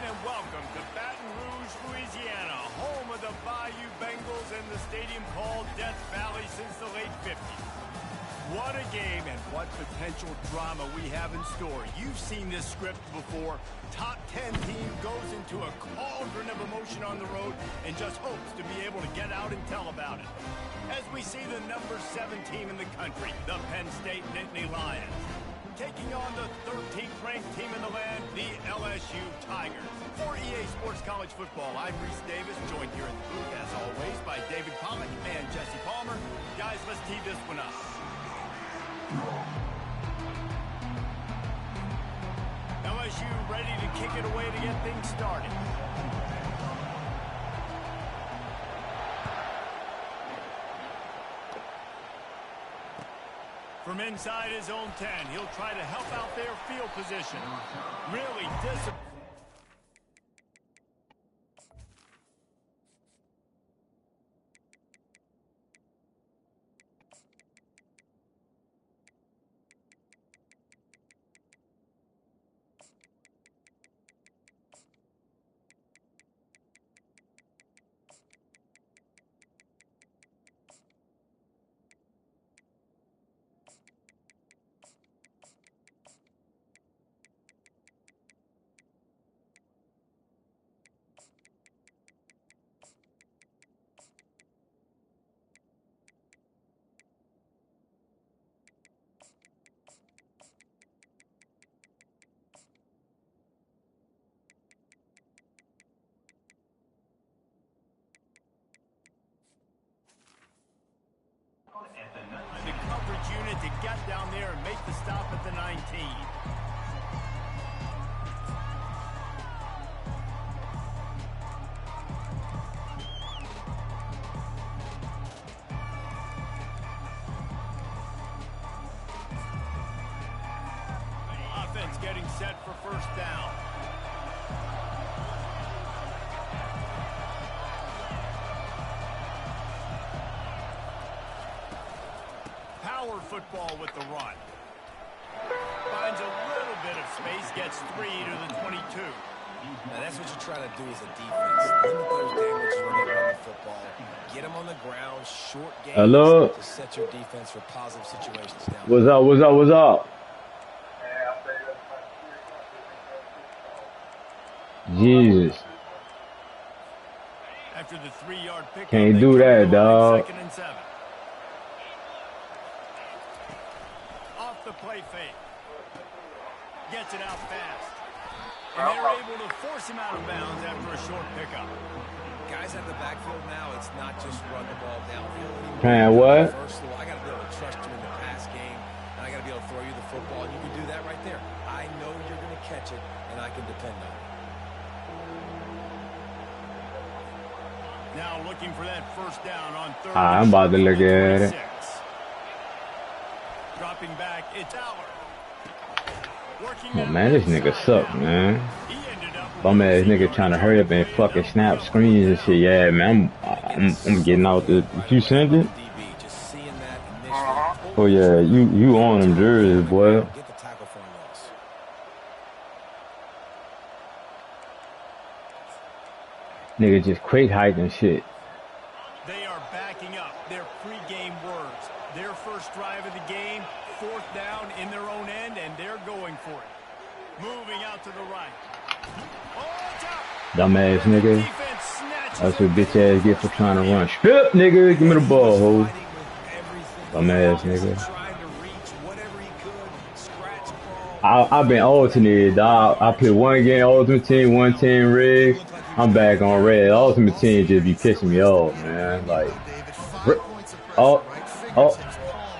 and welcome to Baton Rouge, Louisiana, home of the Bayou Bengals and the stadium called Death Valley since the late 50s. What a game and what potential drama we have in store. You've seen this script before. Top 10 team goes into a cauldron of emotion on the road and just hopes to be able to get out and tell about it. As we see the number 7 team in the country, the Penn State Nittany Lions, taking on the 13th ranked team in the land, the LSU Tigers. For EA Sports College Football, I'm Reese Davis, joined here in the booth, as always, by David Pollack and Jesse Palmer. Guys, let's tee this one up. LSU ready to kick it away to get things started. From inside his own 10, he'll try to help out their field position. Really disappointing. The coverage unit to get down there and make the stop at the 19. Offense getting set for first down. Power football with the run. Finds a little bit of space, gets 3 to the 22. Now that's what you try to do as a defense. Limit those damages when they run the football. Get them on the ground, short games. Hello? To set your defense for positive situations down. What's up, what's up, what's up? Jesus. After the 3-yard pickup, Can't do that, dog. Second and 7. Off the play fake. Gets it out fast. And they're able to force him out of bounds after a short pickup. Guys at the backfield now, it's not just run the ball downfield. Man, what? First of all, I got to be able to trust you in the pass game, and I got to be able to throw you the football, and you can do that right there. I know you're going to catch it, and I can depend on it. Now looking for that first down on third. I'm about to look at it. Dropping back, it's Aller. Come on, man, this nigga suck, man. Bum ass nigga trying to hurry up and fucking snap screens and shit. Yeah, man, I'm getting out the. Did you send it? Oh yeah, you on them jerseys, boy. Nigga just quick hiking shit. They are backing up their pre-game words. Their first drive of the game, 4th down in their own end, and they're going for it. Moving out to the right. Dumbass nigga. That's what bitch ass get for trying to run. Strip, nigga. Give me the ball, ho. Dumbass nigga. I've been alternated, dog. I play one game Ultimate Team, 110 Regs. I'm back on Red. Ultimate Team just be pissing me off, man. Like,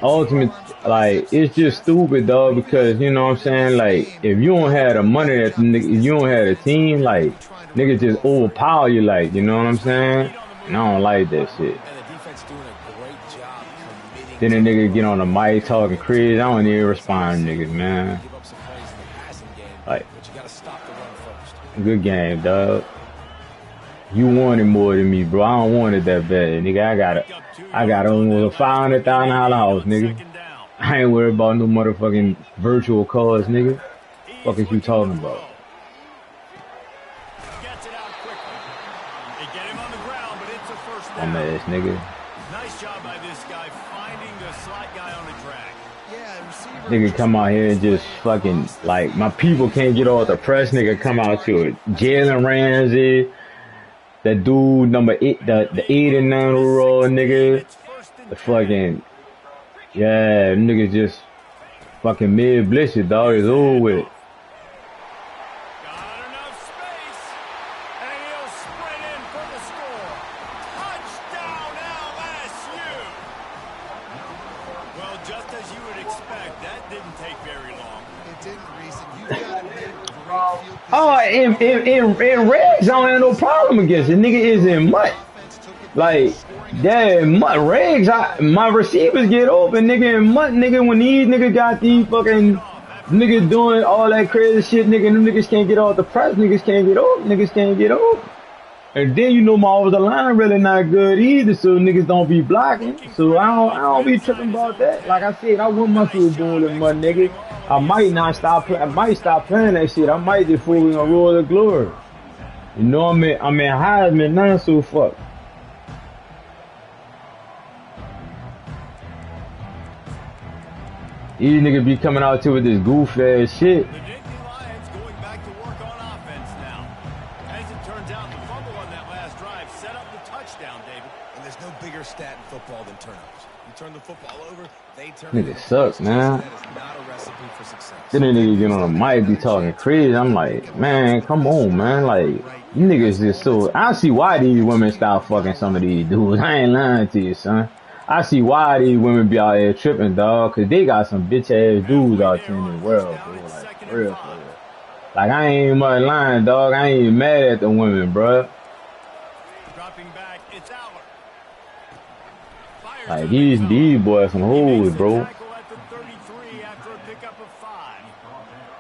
Ultimate, like, it's just stupid, dog, because, you know what I'm saying, like, if you don't have the money, if you don't have the team, like, niggas just overpower you, like, you know what I'm saying? And I don't like that shit. Then a nigga get on the mic talking crazy. I don't even respond to niggas, man. Like, good game, dog. You wanted more than me, bro. I don't want it that bad, nigga. I got almost a $500,000 house, nigga. I ain't worried about no motherfucking virtual cars, nigga. Fuck is you talking about? They get him on the ground, but it's a first I'm down. ass nigga. Nice job by this guy finding the slot guy on the track. Yeah, receiver. Nigga come out here and just fucking, like, my people can't get off the press. Nigga come out to it. Jalen Ramsey, that dude number 8, the 8 and 9 overall nigga. The fucking, yeah, nigga just fucking mid blitz it, dog. It's over with. Got enough space, and he'll sprint in for the score. Touchdown LSU. Well, just as you would expect, that didn't take very long. It didn't, Reese. You've got to make great field Oh, in Regs, I don't have no problem against it. Nigga is in mutt. Like, yeah, mutt Regs, my receivers get open, nigga, in mutt, nigga, when these niggas got these fucking niggas doing all that crazy shit, nigga, them niggas can't get off the press, niggas can't get off. And then you know my offensive line really not good either, so niggas don't be blocking. So I don't be tripping about that. Like I said, I won my Super Bowl in mud, nigga. I might stop playing that shit. I might just focus on Royal of Glory. You know I'm in Heisman now, so fuck. These niggas be coming out here with this goof ass shit. The Nittany Lions going back to work on offense now. As it turns out, the fumble on that last drive set up the touchdown, David. And there's no bigger stat in football than turnovers. You turn the football over, they turn Nigga it sucks, man. That is not a recipe for success. Then the nigga get on the mic, be talking crazy. I'm like, man, come on, man. Like, you niggas just so. I see why these women stop fucking some of these dudes. I ain't lying to you, son. I see why these women be out here tripping, dog, cause they got some bitch ass dudes out here in the world, bro. Like, for real. Like, I ain't much lying, dog. I ain't even mad at the women, bro. Dropping back, it's Aller. Like, these boys some hoes, bro. Tackle at the 33 after a pickup of 5.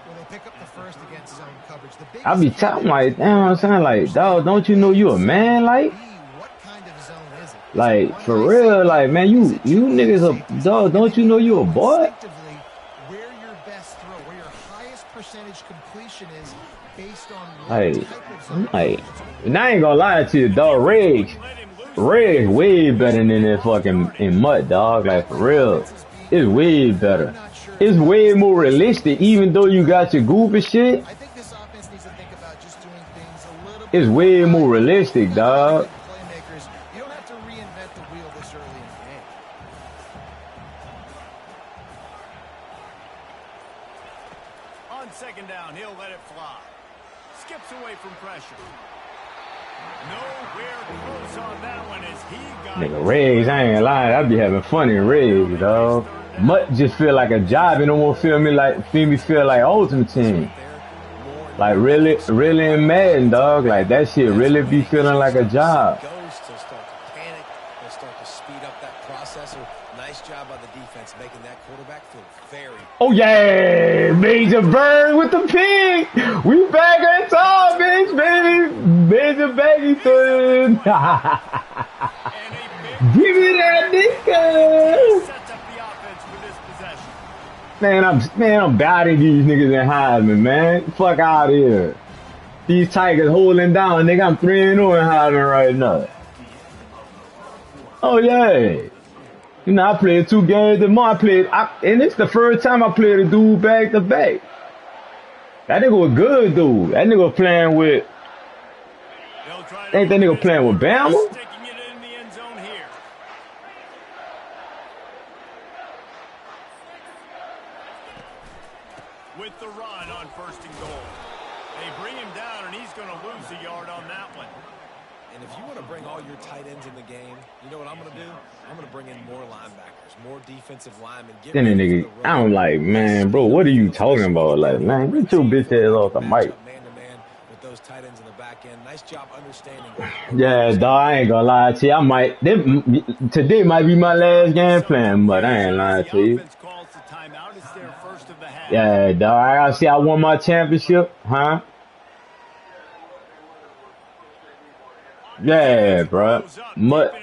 Well, they pick up the first against zone coverage. The I be telling like, damn, I'm saying, like, dog, don't you know you a man, like? what kind of zone is it? Like, for real, like, man, you niggas a dog, don't you know you a boy? Instinctively, where your best throw, where your highest percentage completion is based on what Like, type of zone. I'm like, and I ain't gonna lie to you, dog, Regs way better than that fucking in mud, dog. Like, for real, it's way better. It's way more realistic, even though you got your goofy shit. I think this offense needs to think about just doing things a little It's bit way more realistic, dog. playmakers. You don't have to reinvent the wheel this early in the game. On second down, he'll let it fly. Skips away from pressure. Nowhere close on that one as he got Nigga, Regs, I ain't lying. I be having fun in Regs, dog. Mutt just feel like a job. It don't want to feel me feel like Ultimate Team. Like, really in Madden, dog. Like, that shit really be feeling like a job. Goes to start to panic. They'll start to speed up that process. So nice job by the defense making that quarterback feel very. Oh, yeah. Major Bird with the pig. We back at top, bitch, baby. Major Baggy Thun. Give me that nigga. sets up the offense for this possession. Man, I'm doubting these niggas in Heisman, man. Fuck out of here. These Tigers holding down. Nigga, I'm 3-0 in Heisman right now. Oh, yeah. You know, I played 2 games a month. And it's the first time I played a dude back to back. That nigga was good, dude. That nigga was playing with. Ain't that nigga playing with Bama? Sticking it in the end zone here. With the run on first and goal. They bring him down, and he's going to lose a yard on that one. And if you want to bring all your tight ends in the game, you know what I'm going to do? I'm going to bring in more linebackers, more defensive linemen. Then the nigga, I'm like, man, bro, what are you talking about? Like, man, get your bitch ass off the mic. Man-to-man with those tight ends in the back end. Nice job understanding. Yeah, dog, I ain't gonna lie to you. Today might be my last game plan, but I ain't lying to you. Offense calls the timeout. It's their first of the half. Yeah, dog, I gotta see I won my championship, huh? Yeah, bro. Mud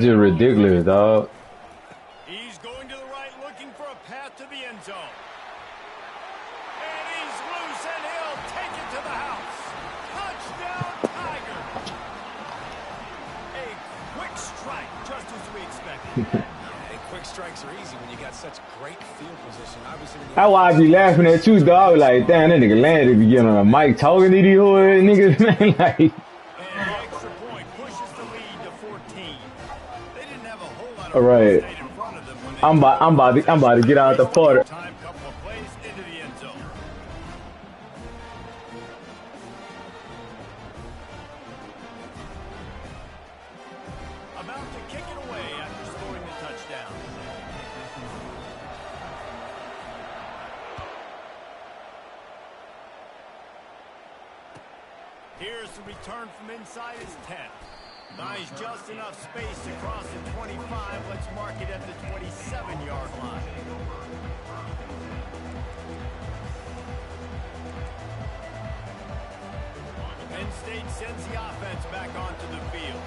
is ridiculous, dog. He's going to the right, looking for a path to the end zone. And he's loose, and he'll take it to the house. Touchdown, And quick strikes are easy when you got such great field position. Obviously, That's why I be laughing at you, dog. I was like, damn, that nigga landed be getting on a mic talking to these hood niggas, man. Like, And the extra point pushes the lead to 14. They didn't have a whole lot of all right, real estate in front of them when they I'm about to get out the party. time, couple of plays into the end zone. About to kick it away after scoring the touchdown. Here's the return from inside his 10. Nice, just enough space to cross the 25. Let's mark it at the 27-yard line. Penn State sends the offense back onto the field.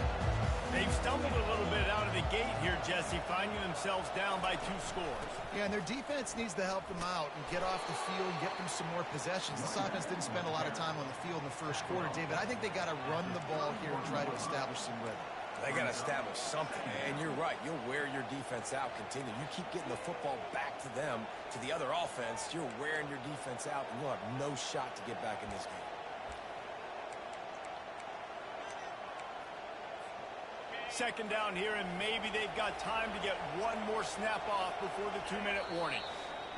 They've stumbled a little bit out of the gate here, Jesse, finding themselves down by 2 scores. Yeah, and their defense needs to help them out and get off the field and get them some more possessions. This offense didn't spend a lot of time on the field in the first quarter, David. I think they got to run the ball here and try to establish some rhythm. They got to establish something. And you're right. You'll wear your defense out. Continue. You keep getting the football back to them, to the other offense. You're wearing your defense out, and you'll have no shot to get back in this game. Second down here, and maybe they've got time to get one more snap off before the 2-minute warning.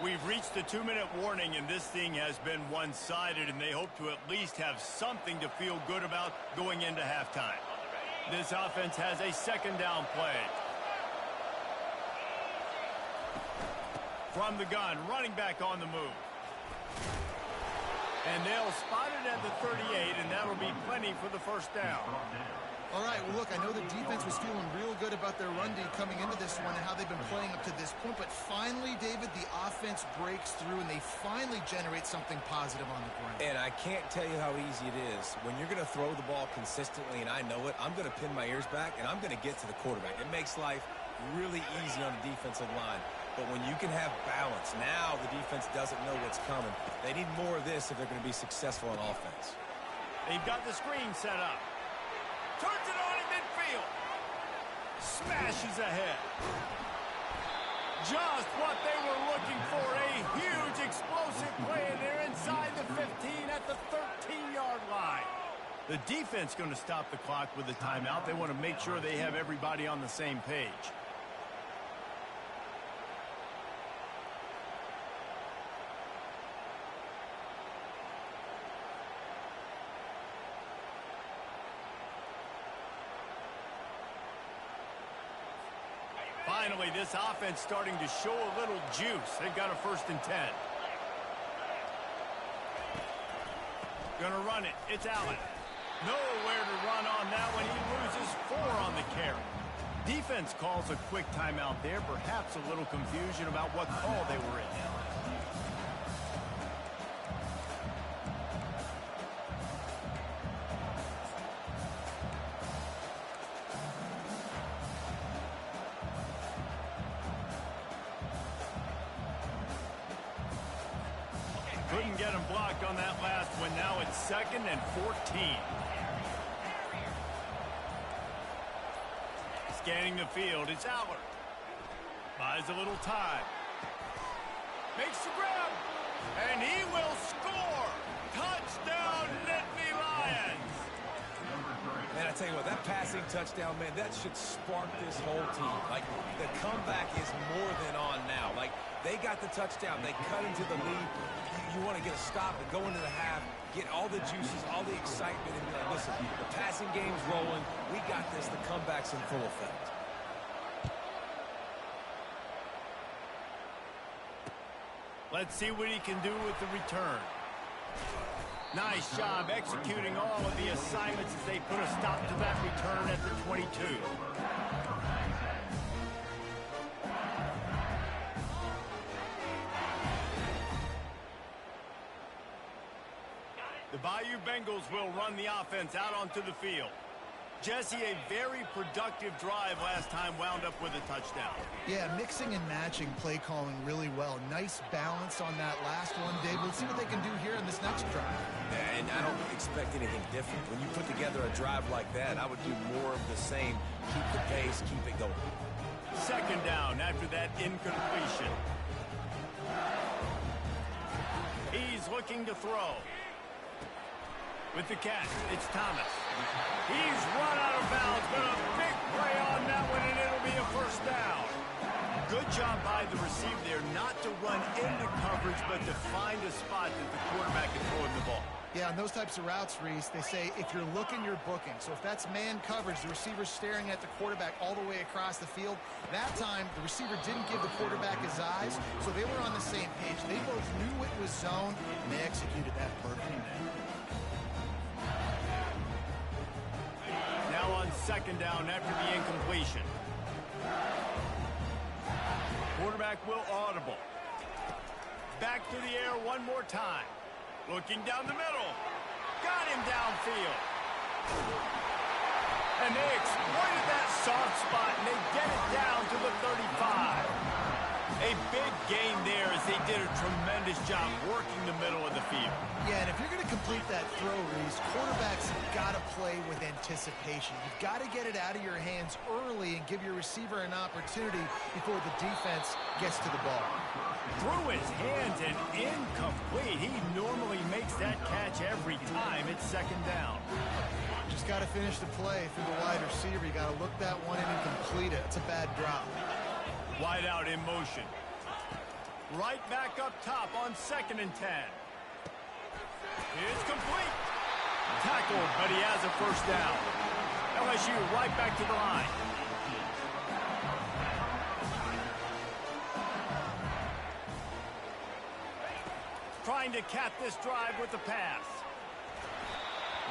We've reached the 2-minute warning, and this thing has been one-sided, and they hope to at least have something to feel good about going into halftime. This offense has a second down play. From the gun, running back on the move. And they'll spot it at the 38, and that'll be plenty for the first down. All right, well, look, I know the defense was feeling real good about their run D coming into this one and how they've been playing up to this point, but finally, David, the offense breaks through and they finally generate something positive on the ground. And I can't tell you how easy it is. When you're going to throw the ball consistently, and I know it, I'm going to pin my ears back, and I'm going to get to the quarterback. It makes life really easy on the defensive line. But when you can have balance, now the defense doesn't know what's coming. They need more of this if they're going to be successful on offense. They've got the screen set up. Turns it on in midfield. Smashes ahead. Just what they were looking for. A huge explosive play, and they're inside the 15 at the 13-yard line. The defense going to stop the clock with a timeout. They want to make sure they have everybody on the same page. Finally, this offense starting to show a little juice. They've got a 1st and 10. Gonna run it. It's Allen. Nowhere to run on that one. He loses 4 on the carry. Defense calls a quick timeout there. Perhaps a little confusion about what call they were in. Couldn't get him blocked on that last one. Now it's 2nd and 14. Scanning the field, it's Allard. Buys a little time. Makes the grab. And he will score. Touchdown, Nittany Lions. Man, I tell you what, that passing touchdown, man, that should spark this whole team. Like, the comeback is more than on now. Like, they got the touchdown. They cut into the lead. You want to get a stop and go into the half, get all the juices, all the excitement, and be like, listen, the passing game's rolling. We got this. The comeback's in full effect. Let's see what he can do with the return. Nice job executing all of the assignments as they put a stop to that return at the 22. The Bayou Bengals will run the offense out onto the field. Jesse, a very productive drive last time, wound up with a touchdown. Yeah, mixing and matching play calling really well. Nice balance on that last one, Dave. Let's see what they can do here in this next drive. And I don't expect anything different. When you put together a drive like that, I would do more of the same. Keep the pace, keep it going. Second down after that incompletion. He's looking to throw. With the catch, it's Thomas. He's run out of bounds, but a big play on that one, and it'll be a first down. Good job by the receiver there, not to run into coverage, but to find a spot that the quarterback can throw him the ball. Yeah, on those types of routes, Reese, they say if you're looking, you're booking. So if that's man coverage, the receiver's staring at the quarterback all the way across the field. That time, the receiver didn't give the quarterback his eyes, so they were on the same page. They both knew it was zone, and they executed that perfectly. Now on second down after the incompletion. Quarterback will audible. Back to the air one more time. Looking down the middle. Got him downfield. And they exploited that soft spot, and they get it down to the 35. A big gain there as they did a tremendous job working the middle of the field. Yeah, and if you're going to complete that throw, Reese, quarterbacks got to play with anticipation. You've got to get it out of your hands early and give your receiver an opportunity before the defense gets to the ball. Through his hands and incomplete. He normally makes that catch every time. It's second down. Just got to finish the play through the wide receiver. You got to look that one in and complete it. It's a bad drop. Wide out in motion. Right back up top on 2nd and 10. It's complete. Tackled, but he has a first down. LSU right back to the line. Trying to cap this drive with the pass.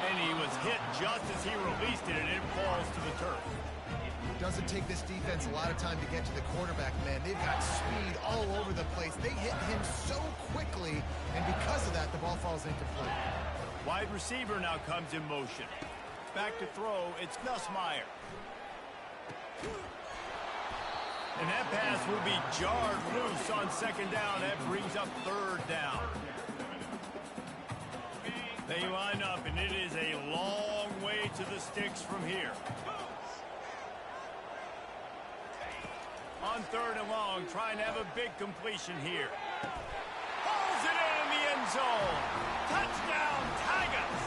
And he was hit just as he released it, and it falls to the turf. Doesn't take this defense a lot of time to get to the quarterback, man. They've got speed all over the place. They hit him so quickly, and because of that, the ball falls incomplete. Wide receiver now comes in motion. Back to throw, it's Nussmeier. And that pass will be jarred loose on second down. That brings up third down. They line up, and it is a long way to the sticks from here. On third and long, trying to have a big completion here. Pulls it in the end zone. Touchdown, Tigers!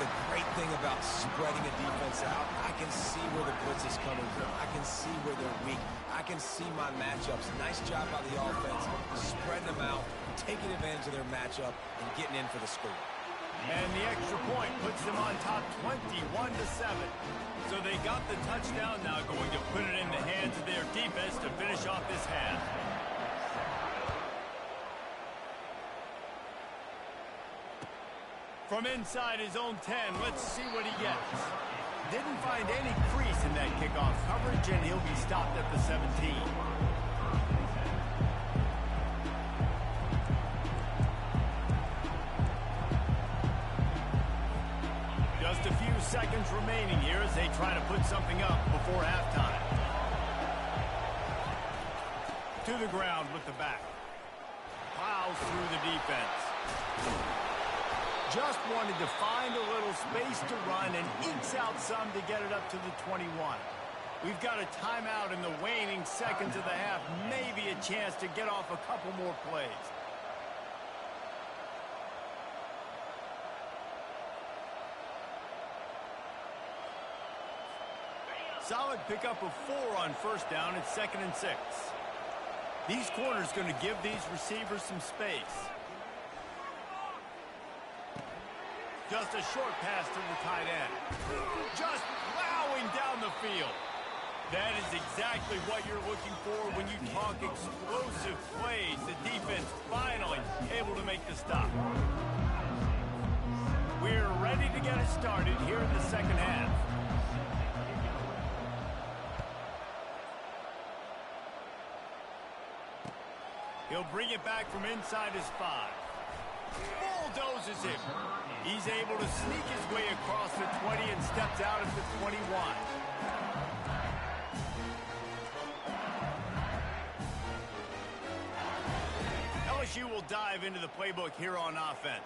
The great thing about spreading a defense out, I can see where the blitz is coming from. I can see where they're weak. I can see my matchups. Nice job by the offense, spreading them out, taking advantage of their matchup, and getting in for the score. And the extra point puts them on top 21-7. So they got the touchdown, now going to put it in the hands of their defense to finish off this half. From inside his own 10, let's see what he gets. Didn't find any crease in that kickoff coverage, and he'll be stopped at the 17. Just a few seconds remaining here as they try to put something up before halftime. To the ground with the back. Plows through the defense. Just wanted to find a little space to run and ekes out some to get it up to the 21. We've got a timeout in the waning seconds of the half. Maybe a chance to get off a couple more plays. Solid pickup of 4 on first down at 2nd and 6. These corners going to give these receivers some space. Just a short pass to the tight end. Just plowing down the field. That is exactly what you're looking for when you talk explosive plays. The defense finally able to make the stop. We're ready to get it started here in the second half. He'll bring it back from inside his 5. Bulldozes him. He's able to sneak his way across the 20 and steps out at the 21. LSU will dive into the playbook here on offense.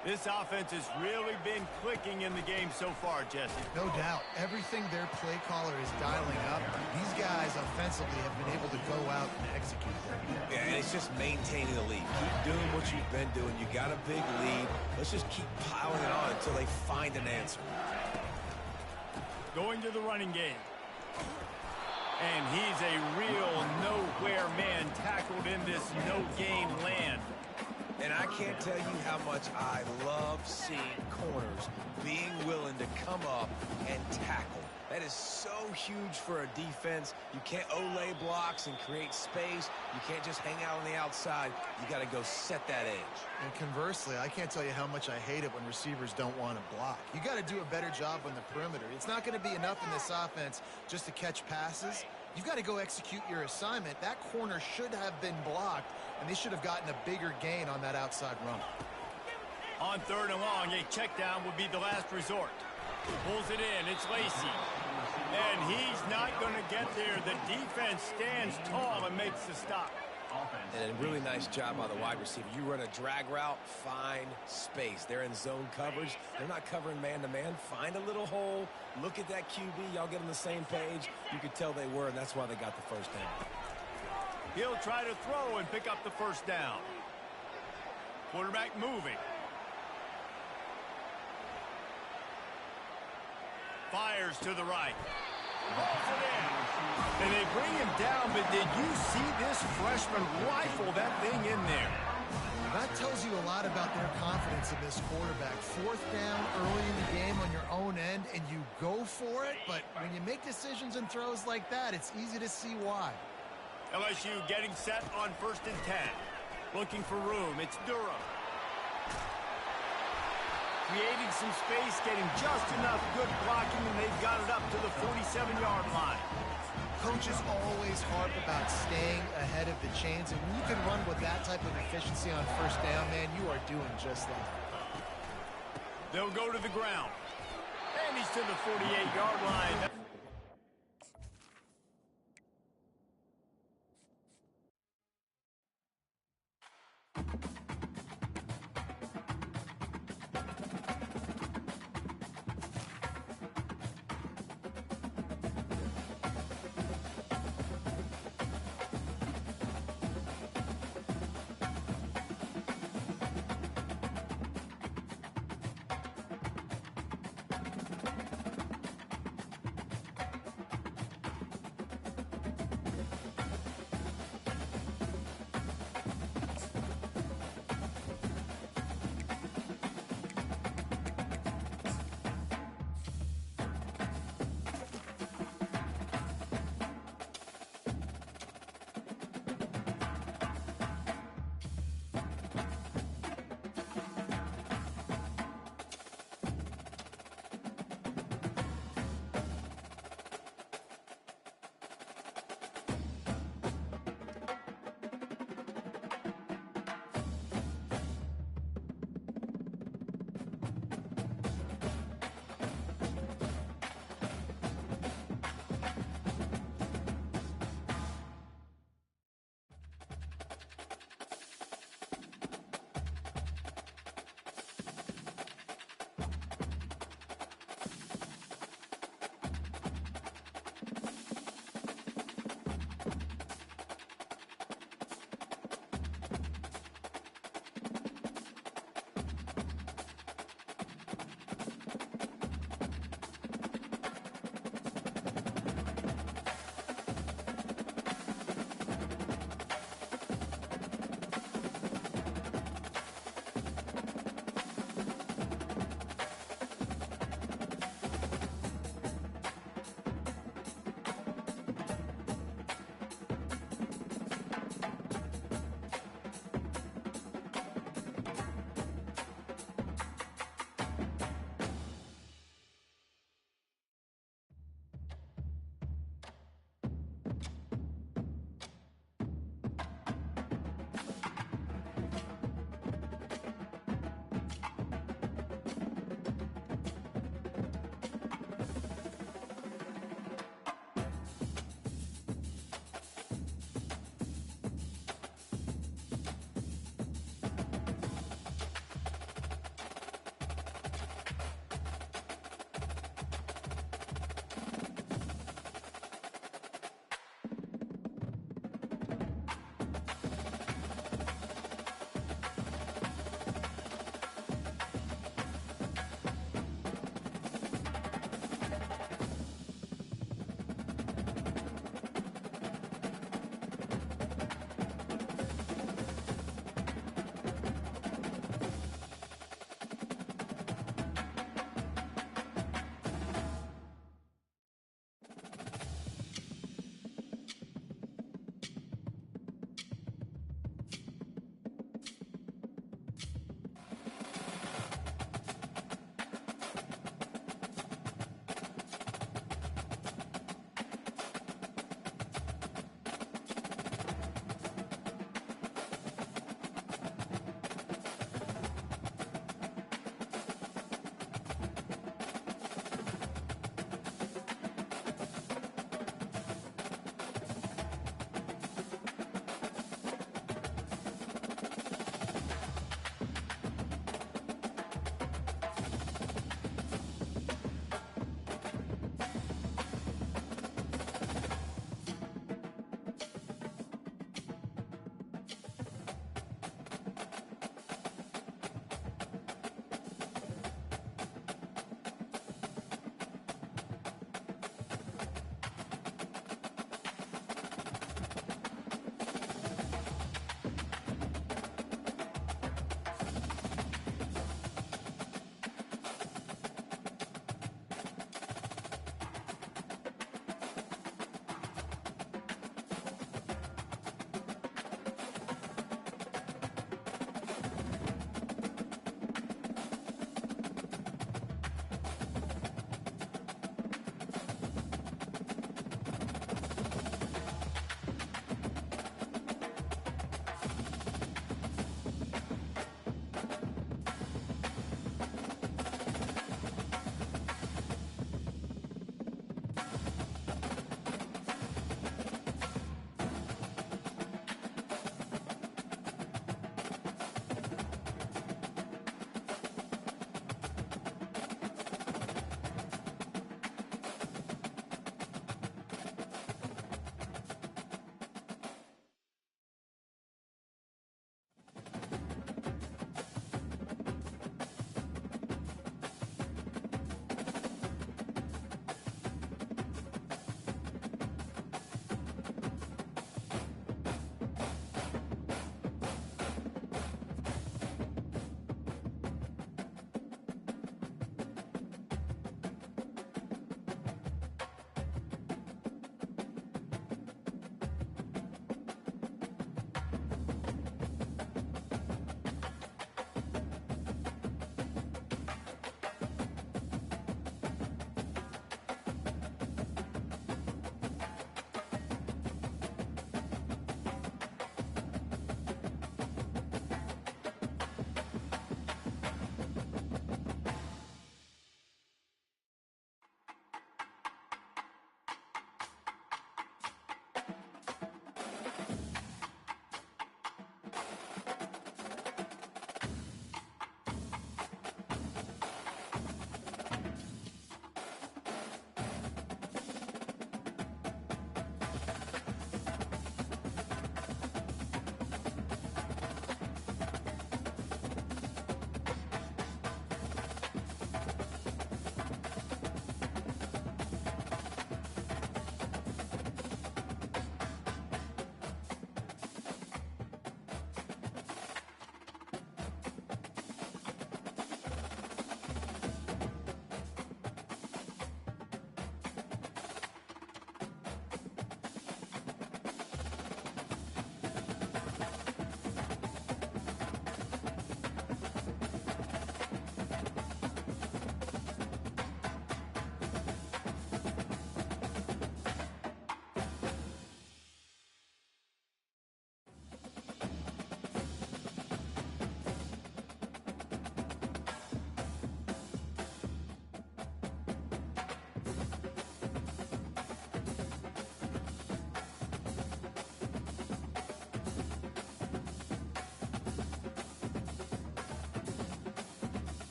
This offense has really been clicking in the game so far, Jesse. No doubt. Everything their play caller is dialing up, these guys offensively have been able to go out and execute them. Yeah, and it's just maintaining the lead. Keep doing what you've been doing. You got a big lead. Let's just keep piling it on until they find an answer. Going to the running game. And he's a real nowhere man tackled in this no-gain land. And I can't tell you how much I love seeing corners being willing to come up and tackle. That is so huge for a defense. You can't olay blocks and create space. You can't just hang out on the outside. You got to go set that edge. And conversely, I can't tell you how much I hate it when receivers don't want to block. You got to do a better job on the perimeter. It's not going to be enough in this offense just to catch passes. You've got to go execute your assignment. That corner should have been blocked, and they should have gotten a bigger gain on that outside run. On 3rd and long, a check down would be the last resort. Pulls it in. It's Lacy. And he's not going to get there. The defense stands tall and makes the stop. And a really nice job by the wide receiver. You run a drag route, find space. They're in zone coverage. They're not covering man-to-man. Find a little hole. Look at that QB. Y'all get on the same page. You could tell they were, and that's why they got the first down. He'll try to throw and pick up the first down. Quarterback moving. Fires to the right. Balls it in. And they bring him down, but did you see this freshman rifle that thing in there? That tells you a lot about their confidence in this quarterback. 4th down early in the game on your own end, and you go for it, but when you make decisions and throws like that, it's easy to see why. LSU getting set on 1st and 10. Looking for room. It's Durham. Creating some space, getting just enough good blocking, and they've got it up to the 47-yard line. Coaches always harp about staying ahead of the chains, and when you can run with that type of efficiency on 1st down, man, you are doing just that. They'll go to the ground. And he's to the 48-yard line.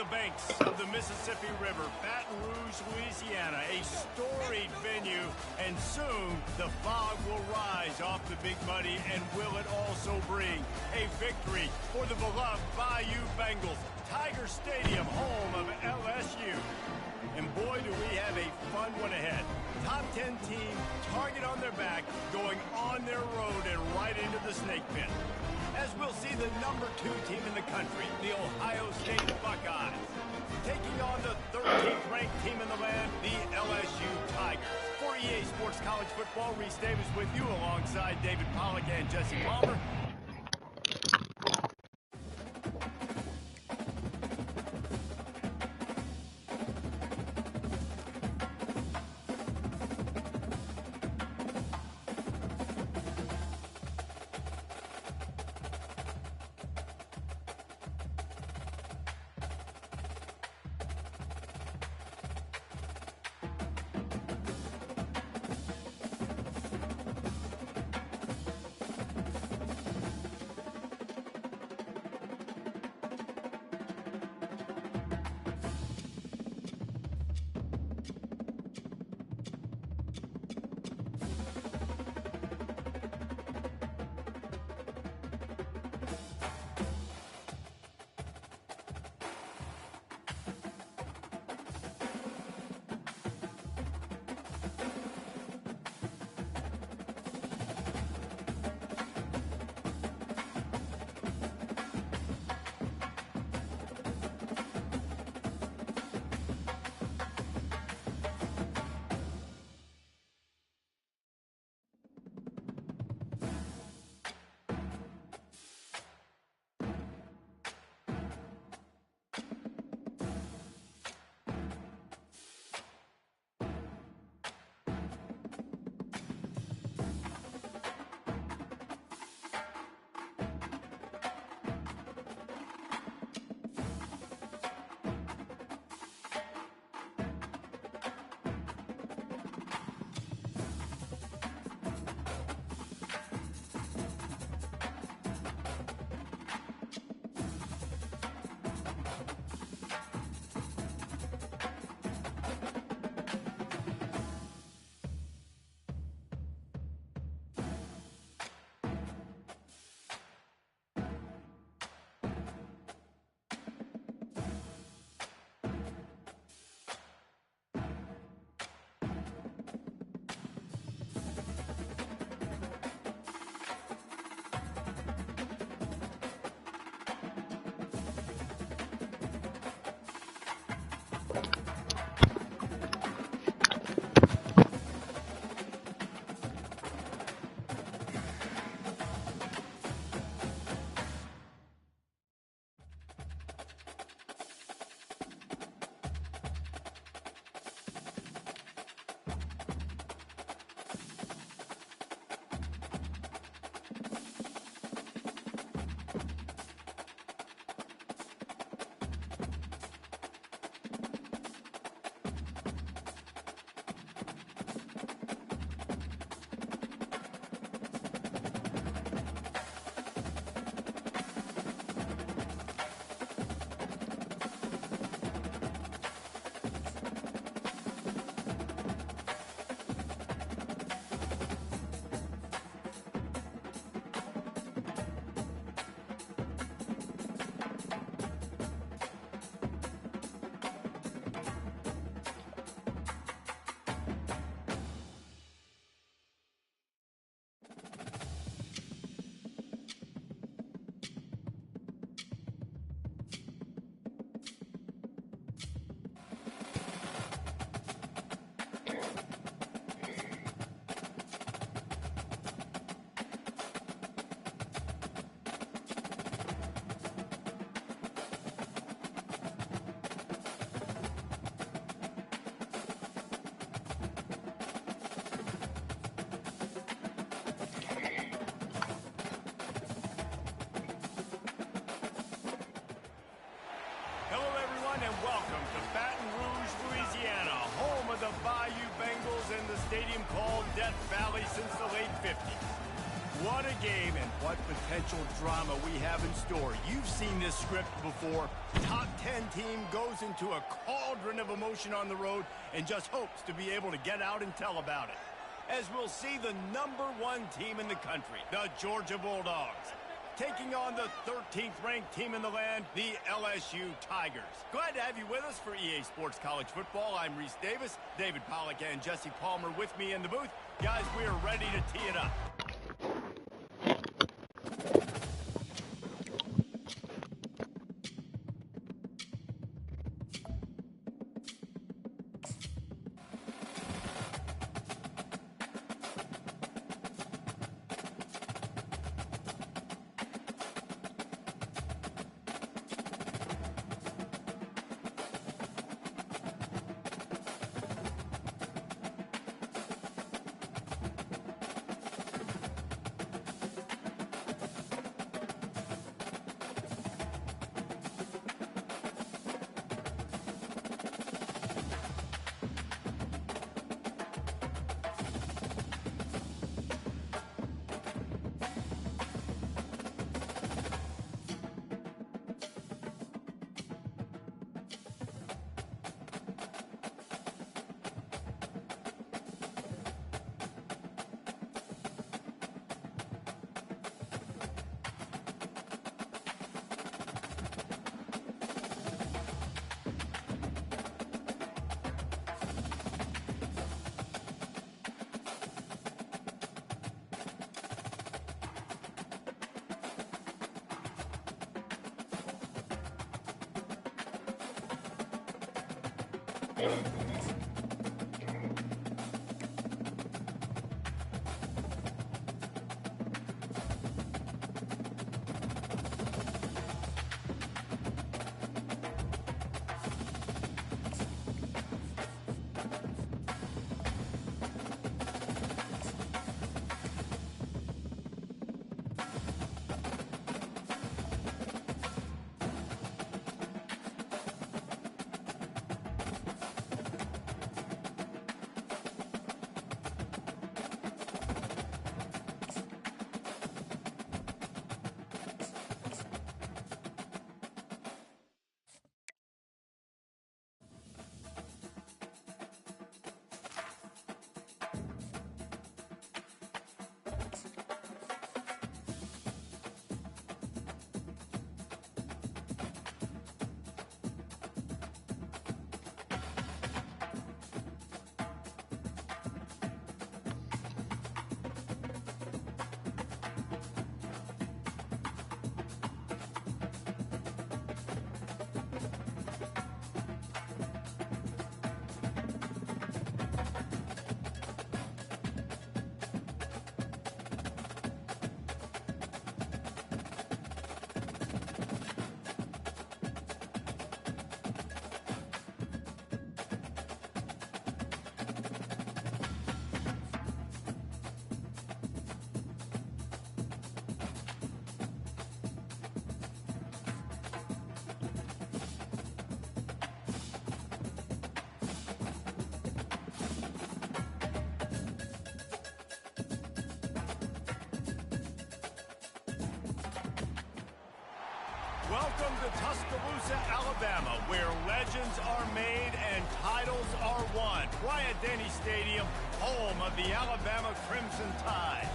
banks of the Mississippi River, Baton Rouge, Louisiana, a storied venue, and soon the fog will rise off the Big Muddy, and will it also bring a victory for the beloved Bayou Bengals. Tiger Stadium, home of LSU. And boy, do we have a fun one ahead. Top 10 team, target on their back, going on their road and right into the snake pit. As we'll see the number 2 team in the country, the Ohio State Buckeyes, taking on the 13th ranked team in the land, the LSU Tigers. For EA Sports College Football, Reese Davis with you alongside David Pollack and Jesse Palmer. And welcome to Baton Rouge, Louisiana, home of the Bayou Bengals and the stadium called Death Valley since the late 50s. What a game and what potential drama we have in store. You've seen this script before. Top 10 team goes into a cauldron of emotion on the road and just hopes to be able to get out and tell about it. As we'll see the #1 team in the country, the Georgia Bulldogs, taking on the 13th ranked team in the land, the LSU Tigers. Glad to have you with us for EA Sports College Football. I'm Reese Davis, David Pollack and Jesse Palmer with me in the booth. Guys, we are ready to tee it up. Welcome to Tuscaloosa, Alabama, where legends are made and titles are won. Bryant-Denny Stadium, home of the Alabama Crimson Tide.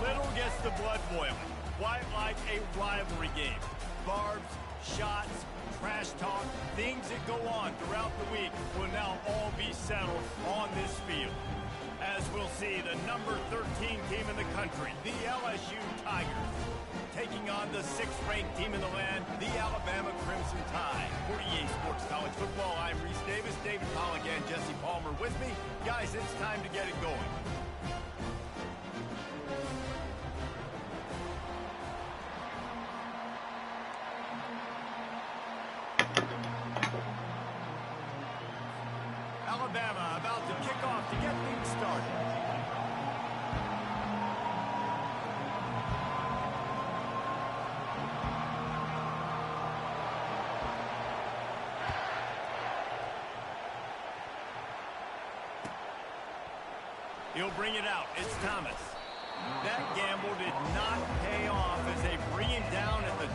Little gets the blood boiling, quite like a rivalry game. Barbs, shots, trash talk, things that go on throughout the week will now all be settled on this field. As we'll see, the #13 team in the country, the LSU Tigers, taking on the 6th-ranked team in the land, the Alabama Crimson Tide. For EA Sports College Football, I'm Reese Davis, David Pollack and Jesse Palmer with me. Guys, it's time to get it going. Alabama about to kick off to get things started. He'll bring it out. It's Thomas. That gamble did not pay off as they bring him down at the...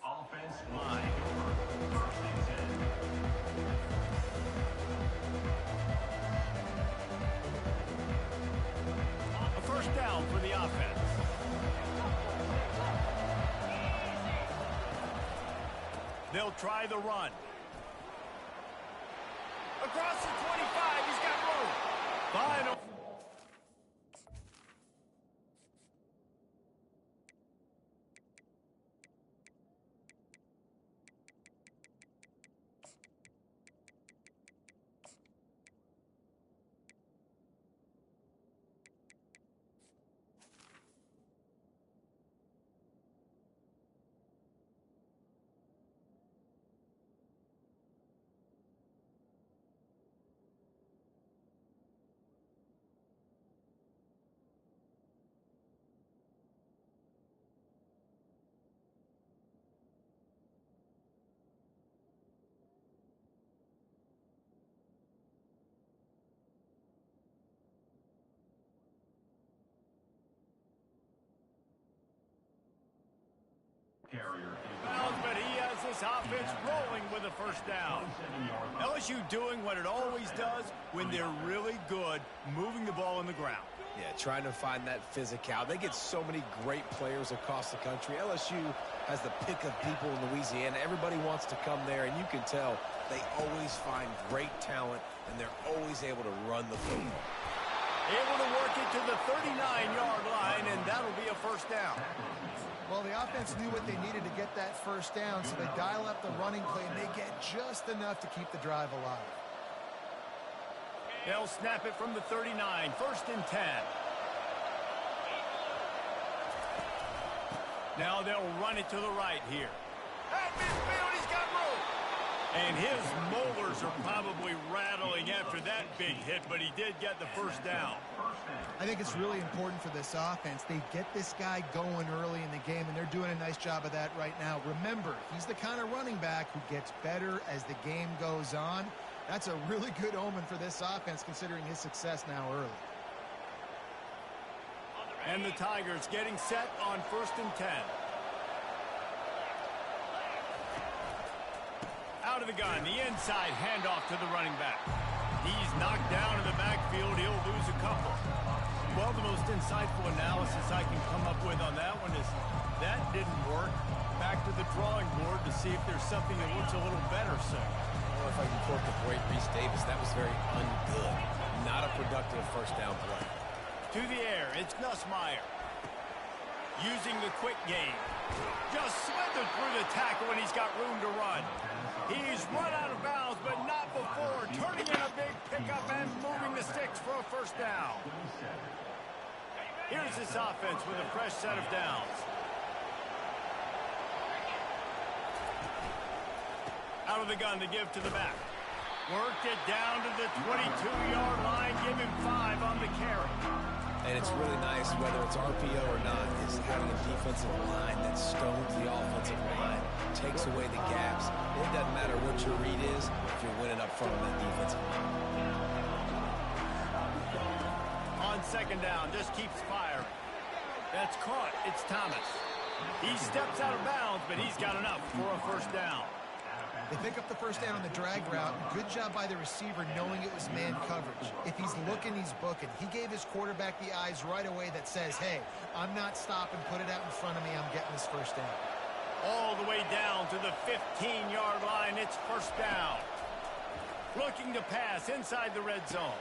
Offense line. A first down for the offense. They'll try the run. Across the 25, he's got room. Final. But he has this offense rolling with a first down. LSU doing what it always does when they're really good, moving the ball on the ground. Yeah, trying to find that physicality. They get so many great players across the country. LSU has the pick of people in Louisiana. Everybody wants to come there, and you can tell they always find great talent, and they're always able to run the football. Able to work it to the 39-yard line, and that'll be a first down. Well, the offense knew what they needed to get that first down, so they dial up the running play, and they get just enough to keep the drive alive. They'll snap it from the 39, first and 10. Now they'll run it to the right here. At midfield, he's got room. And his molars are probably rattling after that big hit, but he did get the first down. I think it's really important for this offense. They get this guy going early in the game, and they're doing a nice job of that right now. Remember, he's the kind of running back who gets better as the game goes on. That's a really good omen for this offense, considering his success now early. And the Tigers getting set on first and 10. Out of the gun, the inside handoff to the running back. He's knocked down in the backfield. He'll lose a couple. Well, the most insightful analysis I can come up with on that one is that didn't work. Back to the drawing board to see if there's something that looks a little better, sir. I don't know if I can quote the great Reese Davis. That was very ungood. Not a productive first down play. To the air, it's Nussmeier. Using the quick game. Just slithered through the tackle, and he's got room to run. He's run out of bounds, but not before. Turning in a big pickup and moving the sticks for a first down. Here's this offense with a fresh set of downs. Out of the gun to give to the back. Worked it down to the 22-yard line. Give him 5 on the carry. And it's really nice, whether it's RPO or not, is having a defensive line that stones the offensive line, takes away the gaps. It doesn't matter what your read is if you're winning up front of that defensive line. On second down, just keeps firing. That's caught. It's Thomas. He steps out of bounds, but he's got enough for a first down. They pick up the first down on the drag route. Good job by the receiver knowing it was man coverage. If he's looking, he's booking. He gave his quarterback the eyes right away that says, hey, I'm not stopping. Put it out in front of me. I'm getting this first down. All the way down to the 15-yard line. It's first down. Looking to pass inside the red zone.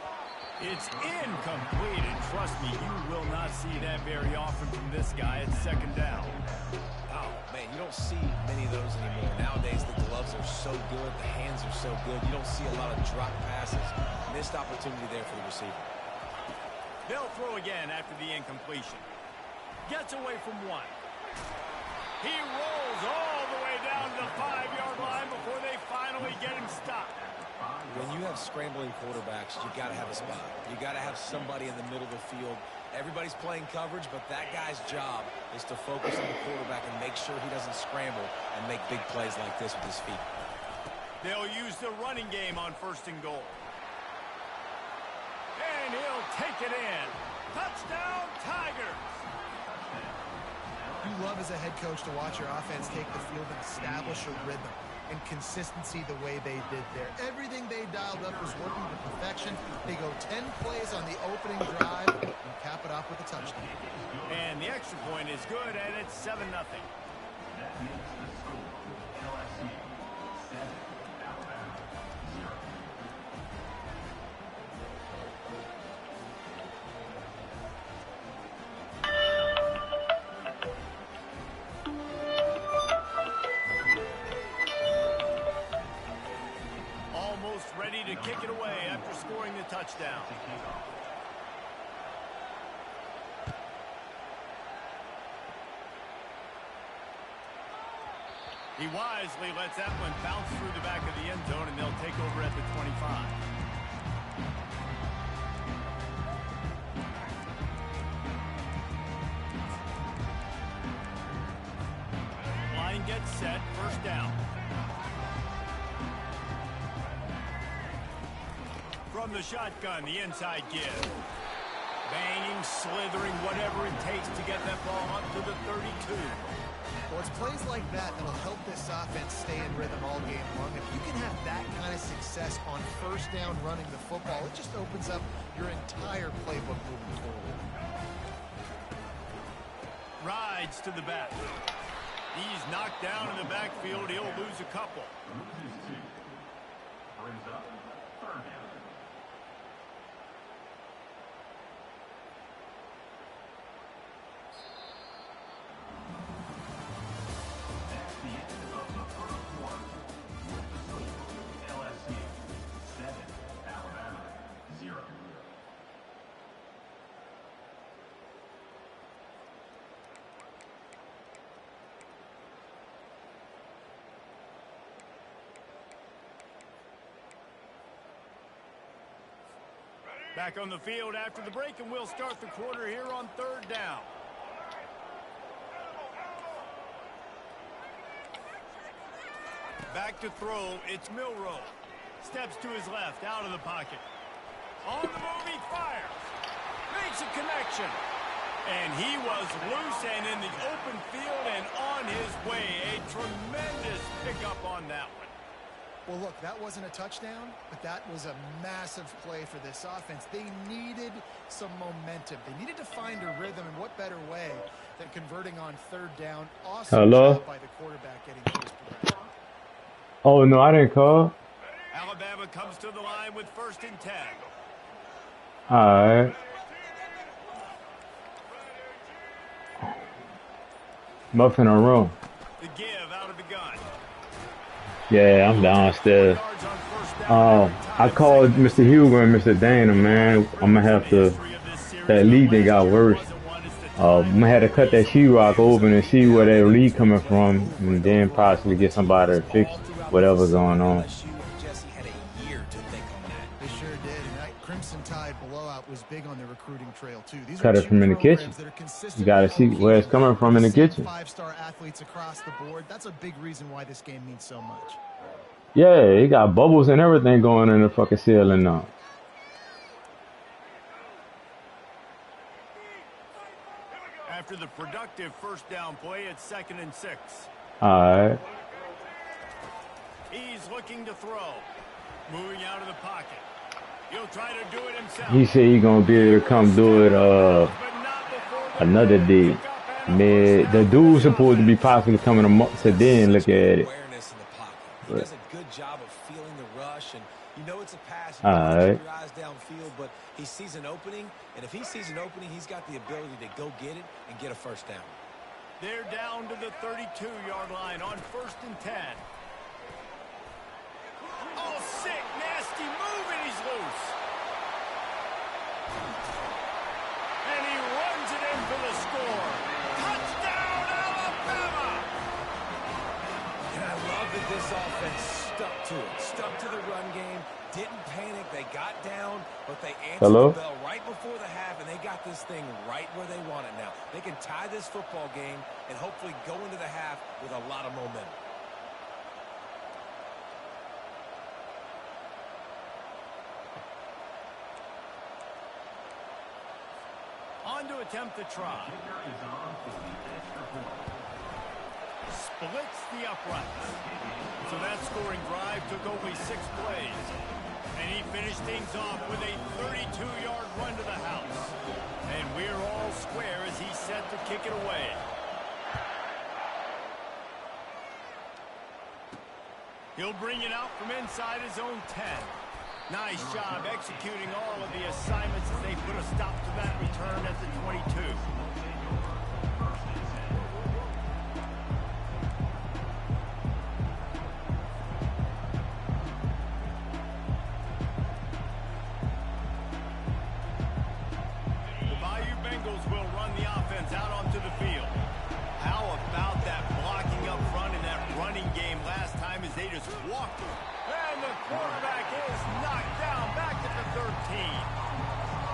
It's incomplete, and trust me, you will not see that very often from this guy at second down. Oh, man, you don't see many of those anymore. Nowadays, the gloves are so good, the hands are so good. You don't see a lot of drop passes. Missed opportunity there for the receiver. They'll throw again after the incompletion. Gets away from one. He rolls all the way down to the 5-yard line before they finally get him stopped. When you have scrambling quarterbacks, you got to have a spot. You got to have somebody in the middle of the field. Everybody's playing coverage, but that guy's job is to focus on the quarterback and make sure he doesn't scramble and make big plays like this with his feet. They'll use the running game on 1st and goal. And he'll take it in. Touchdown, Tigers! You love as a head coach to watch your offense take the field and establish a rhythm and consistency the way they did there. Everything they dialed up was working to perfection. They go 10 plays on the opening drive and cap it off with a touchdown. And the extra point is good, and it's 7-0. Ready to kick it away after scoring the touchdown. He wisely lets that one bounce through the back of the end zone, and they'll take over at the 25. Line gets set, 1st down. From the shotgun, the inside give. Banging, slithering, whatever it takes to get that ball up to the 32. Well, it's plays like that that'll help this offense stay in rhythm all game long. If you can have that kind of success on 1st down running the football, it just opens up your entire playbook moving forward. Rides to the back. He's knocked down in the backfield. He'll lose a couple. Brings up 3rd down. Back on the field after the break, and we'll start the quarter here on 3rd down. Back to throw, it's Milroe. Steps to his left, out of the pocket. On the move, he fires. Makes a connection. And he was loose and in the open field and on his way. A tremendous pickup on that one. Well, look, that wasn't a touchdown, but that was a massive play for this offense. They needed some momentum. They needed to find a rhythm, and what better way than converting on 3rd down. Awesome job by the quarterback getting his progression. Oh, no, I didn't call. Alabama comes to the line with 1st and 10. All right. Muffin or room. The give out of the gun. Yeah, I'm downstairs. I called Mr. Hugo and Mr. Dana, man. I'm going to have to, that lead they got worse. I'm going to have to cut that sheetrock open and see where that lead coming from, and then possibly get somebody to fix whatever's going on. They sure did, and that Crimson Tide blowout was big on the recruiting trail, too. These Cut it from in the kitchen. You got to see where it's coming from in the kitchen. 5-star athletes across the board. That's a big reason why this game means so much. Yeah, he got bubbles and everything going in the fucking ceiling now. After the productive 1st down play, it's 2nd and 6. All right. He's looking to throw. Moving out of the pocket. He'll try to do it himself. He said he's going to be able to come do it another day. Man, the dude's supposed to be possibly coming to then look at it. Awareness in the pocket. He does a good job of feeling the rush and You know it's a pass. You All got to right. keep your eyes downfield, but he sees an opening, and if he sees an opening, he's got the ability to go get it and get a first down. They're down to the 32-yard line on 1st and 10. Oh, sick, nasty move, and he's loose. And he runs it in for the score. Touchdown, Alabama! And I love that this offense stuck to it, stuck to the run game, didn't panic. They got down, but they answered Hello? the bell right before the half, and they got this thing right where they want it now. They can tie this football game and hopefully go into the half with a lot of momentum. On to attempt the try. Splits the uprights. So that scoring drive took only 6 plays. And he finished things off with a 32-yard run to the house. And we're all square as he's set to kick it away. He'll bring it out from inside his own 10. Nice job executing all of the assignments as they put a stop to that return at the 22. The Bayou Bengals will run the offense out onto the field. How about that blocking up front in that running game last time as they just walked it? And the quarterback is knocked down back at the 13.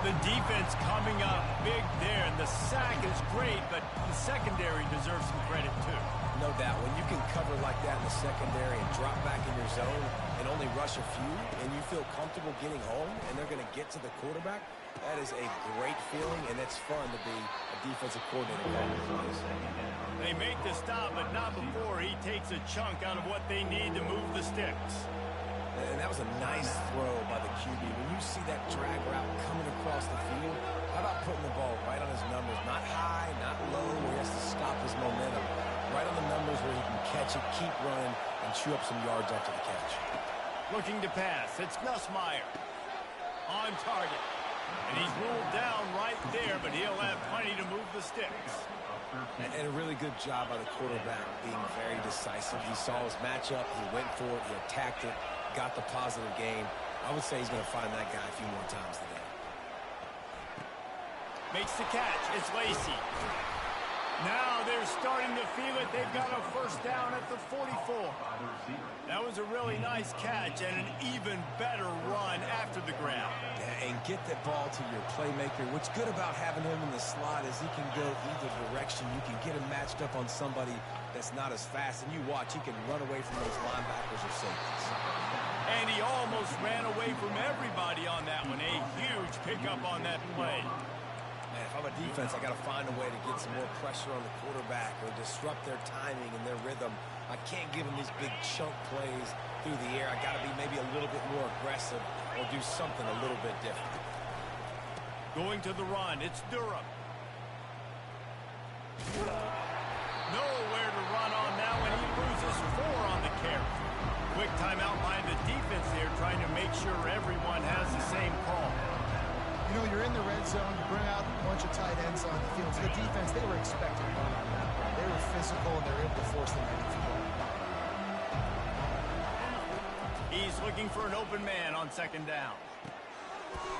The defense coming up big there, and the sack is great, but the secondary deserves some credit too. No doubt. When you can cover like that in the secondary and drop back in your zone and only rush a few, and you feel comfortable getting home, and they're going to get to the quarterback, that is a great feeling, and it's fun to be a defensive coordinator. They make the stop, but not before he takes a chunk out of what they need to move the sticks. And that was a nice throw by the QB. When you see that drag route coming across the field, how about putting the ball right on his numbers? Not high, not low, where he has to stop his momentum. Right on the numbers where he can catch it, keep running, and chew up some yards after the catch. Looking to pass. It's Nussmeier. On target. And he's ruled down right there, but he'll have plenty to move the sticks. And a really good job by the quarterback being very decisive. He saw his matchup, he went for it, he attacked it, got the positive gain. I would say he's going to find that guy a few more times today. Makes the catch. It's Lacy. Now they're starting to feel it. They've got a first down at the 44. That was a really nice catch and an even better run after the grab. Yeah, and get that ball to your playmaker. What's good about having him in the slot is he can go either direction. You can get him matched up on somebody that's not as fast, and you watch, he can run away from those linebackers or safeties. And he almost ran away from everybody on that one. A huge pickup on that play. Man, if I'm a defense, I got to find a way to get some more pressure on the quarterback or disrupt their timing and their rhythm. I can't give them these big chunk plays through the air. I got to be maybe a little bit more aggressive or do something a little bit different. Going to the run, it's Durham. Nowhere to run on now, and he loses 4 on the carry. Quick timeout by the defense there, trying to make sure everyone has the same call. You know, you're in the red zone, you bring out a bunch of tight ends on the field. So the defense, they were expecting to run on that play. They were physical, and they're able to force them ready for goal. He's looking for an open man on 2nd down.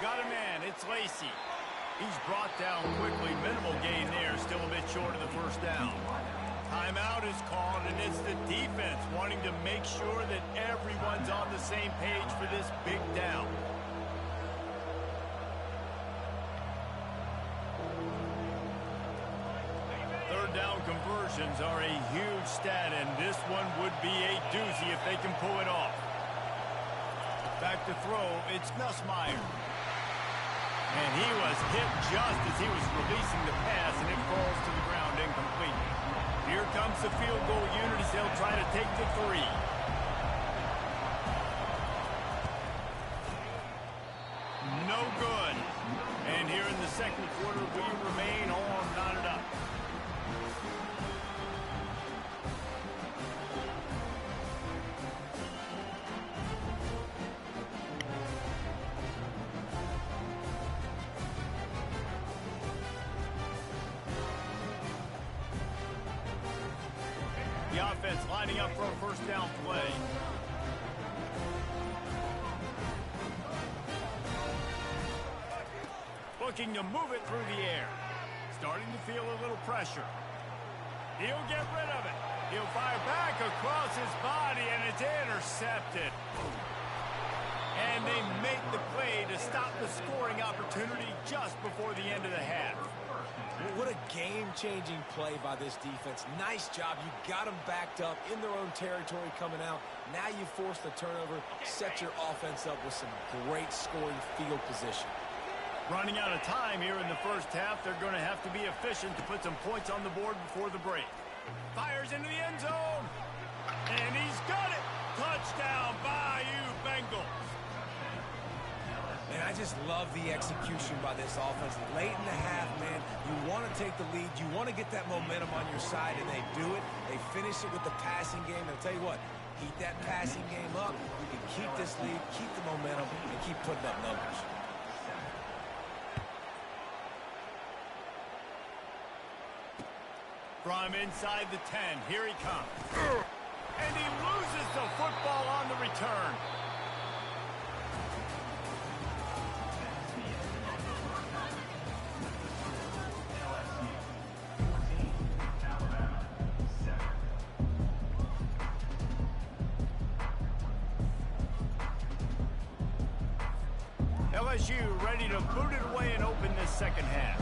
Got a man, it's Lacy. He's brought down quickly, minimal gain there, still a bit short of the first down. Timeout is called, and it's the defense wanting to make sure that everyone's on the same page for this big down. Third down conversions are a huge stat, and this one would be a doozy if they can pull it off. Back to throw, it's Nussmeier. And he was hit just as he was releasing the pass, and it falls to the ground incomplete. Here comes the field goal unit as they'll try to take the 3. No good. And here in the second quarter, we remain all knotted up. offense lining up for a first down play. Looking to move it through the air. Starting to feel a little pressure. He'll get rid of it. He'll fire back across his body, and it's intercepted. And they make the play to stop the scoring opportunity just before the end of the half. What a game-changing play by this defense. Nice job. You got them backed up in their own territory coming out. Now you force the turnover, set your offense up with some great scoring field position. Running out of time here in the first half, they're going to have to be efficient to put some points on the board before the break. Fires into the end zone. And he's got it. Touchdown, Bayou Bengals. And I just love the execution by this offense. Late in the half, man, you want to take the lead. You want to get that momentum on your side, and they do it. They finish it with the passing game. And I'll tell you what, keep that passing game up. You can keep this lead, keep the momentum, and keep putting up numbers. From inside the 10, here he comes. And he loses the football on the return. LSU ready to boot it away and open this second half.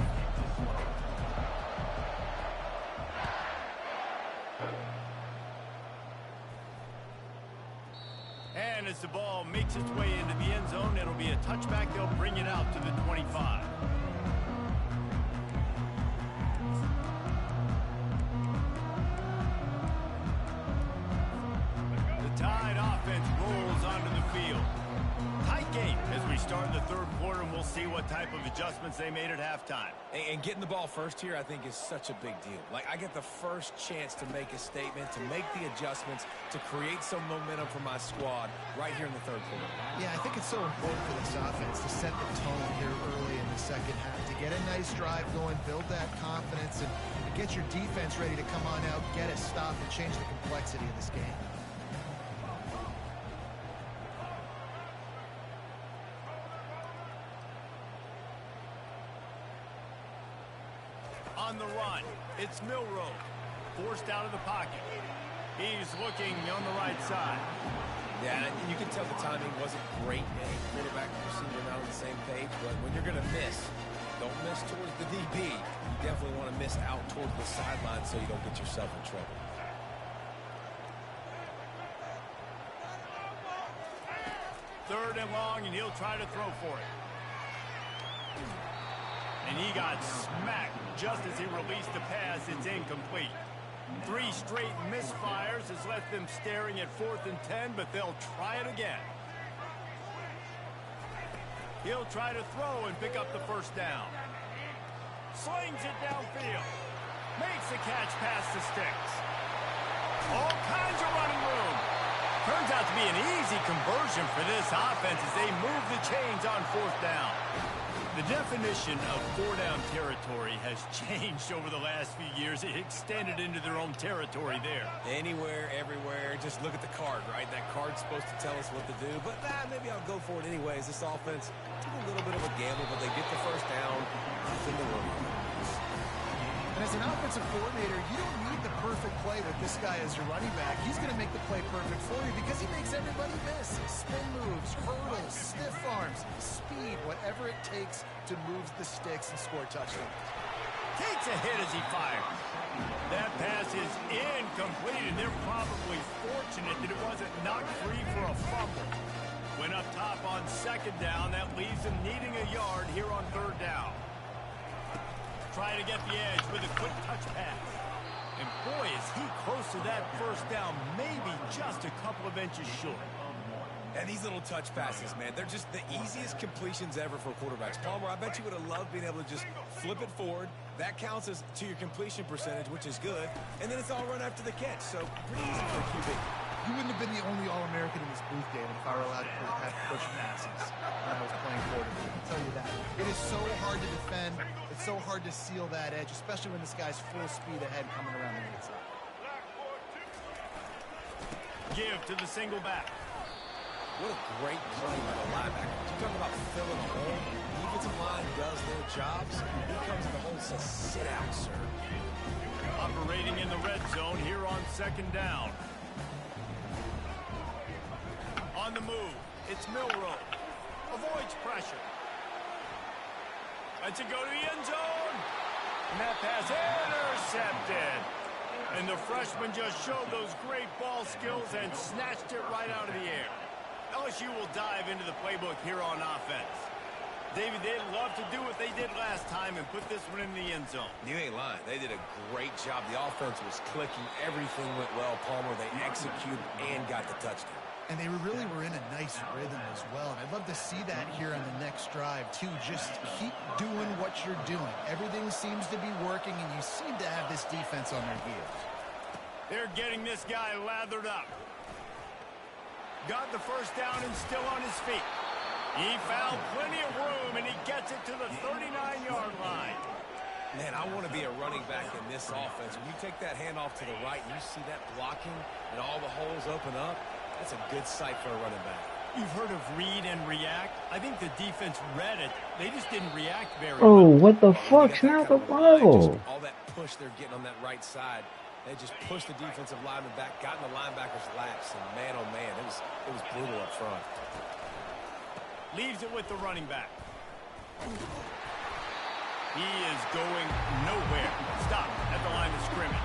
And as the ball makes its way into the end zone, it'll be a touchback. They'll bring it out to the 25. The Tide offense rolls onto the field. Tight game as we start the third quarter, and we'll see what type of adjustments they made at halftime. And getting the ball first here, I think, is such a big deal. Like, I get the first chance to make a statement, to make the adjustments, to create some momentum for my squad right here in the third quarter. Yeah, I think it's so important for this offense to set the tone here early in the second half, to get a nice drive going, build that confidence, and get your defense ready to come on out, get a stop, and change the complexity of this game. On the run, it's Milroe, forced out of the pocket. He's looking on the right side. Yeah, and you can tell the timing wasn't great. Quarterback and receiver not on the same page, but when you're going to miss, don't miss towards the DB. You definitely want to miss out towards the sideline so you don't get yourself in trouble. Third and long, and he'll try to throw for it. And he got smacked just as he released the pass. It's incomplete. 3 straight misfires has left them staring at 4th and 10, but they'll try it again. He'll try to throw and pick up the first down. Slings it downfield. Makes the catch past the sticks. All kinds of running room. Turns out to be an easy conversion for this offense as they move the chains on 4th down. The definition of 4-down territory has changed over the last few years. It extended into their own territory there. Anywhere, everywhere, just look at the card, right? That card's supposed to tell us what to do, but maybe I'll go for it anyways. This offense took a little bit of a gamble, but they get the first down. Nothing to worry about. And as an offensive coordinator, you don't need the perfect play with this guy as your running back. He's going to make the play perfect for you because he makes everybody miss. Spin moves, hurdles, stiff arms, speed, whatever it takes to move the sticks and score touchdowns. Takes a hit as he fires. That pass is incomplete, and they're probably fortunate that it wasn't knocked free for a fumble. Went up top on 2nd down. That leaves them needing a yard here on 3rd down. Trying to get the edge with a quick touch pass. And boy, is he close to that first down, maybe just a couple of inches short. And these little touch passes, man, they're just the easiest completions ever for quarterbacks. Palmer, I bet you would have loved being able to just flip it forward. That counts as to your completion percentage, which is good. And then it's all run after the catch, so pretty easy for a QB. You wouldn't have been the only All-American in this booth, David, if I were allowed to have push passes when I was playing quarterback. I'll tell you that. It is so hard to defend. It's so hard to seal that edge, especially when this guy's full speed ahead coming around the inside. Give to the single back. What a great play by the linebacker. You talk about filling a hole. The defensive line does their jobs. He comes in the hole and says, sit out, sir. Operating in the red zone here on second down. On the move, it's Milrow. Avoids pressure. Lets it go to the end zone. And that pass intercepted. And the freshman just showed those great ball skills and snatched it right out of the air. LSU will dive into the playbook here on offense. David, they'd love to do what they did last time and put this one in the end zone. You ain't lying. They did a great job. The offense was clicking. Everything went well, Palmer. They executed and got the touchdown. And they really were in a nice rhythm as well. And I'd love to see that here on the next drive, too. Just keep doing what you're doing. Everything seems to be working, and you seem to have this defense on their heels. They're getting this guy lathered up. Got the first down and still on his feet. He found plenty of room, and he gets it to the 39-yard line. Man, I want to be a running back in this offense. When you take that handoff to the right and you see that blocking and all the holes open up, that's a good sight for a running back. You've heard of read and react. I think the defense read it. They just didn't react very Oh, well. what the fuck? Snap the ball. All that push they're getting on that right side. They just pushed the defensive lineman back, got in the linebacker's laps, and man, oh man, it was brutal up front. Leaves it with the running back. He is going nowhere. Stop at the line of scrimmage.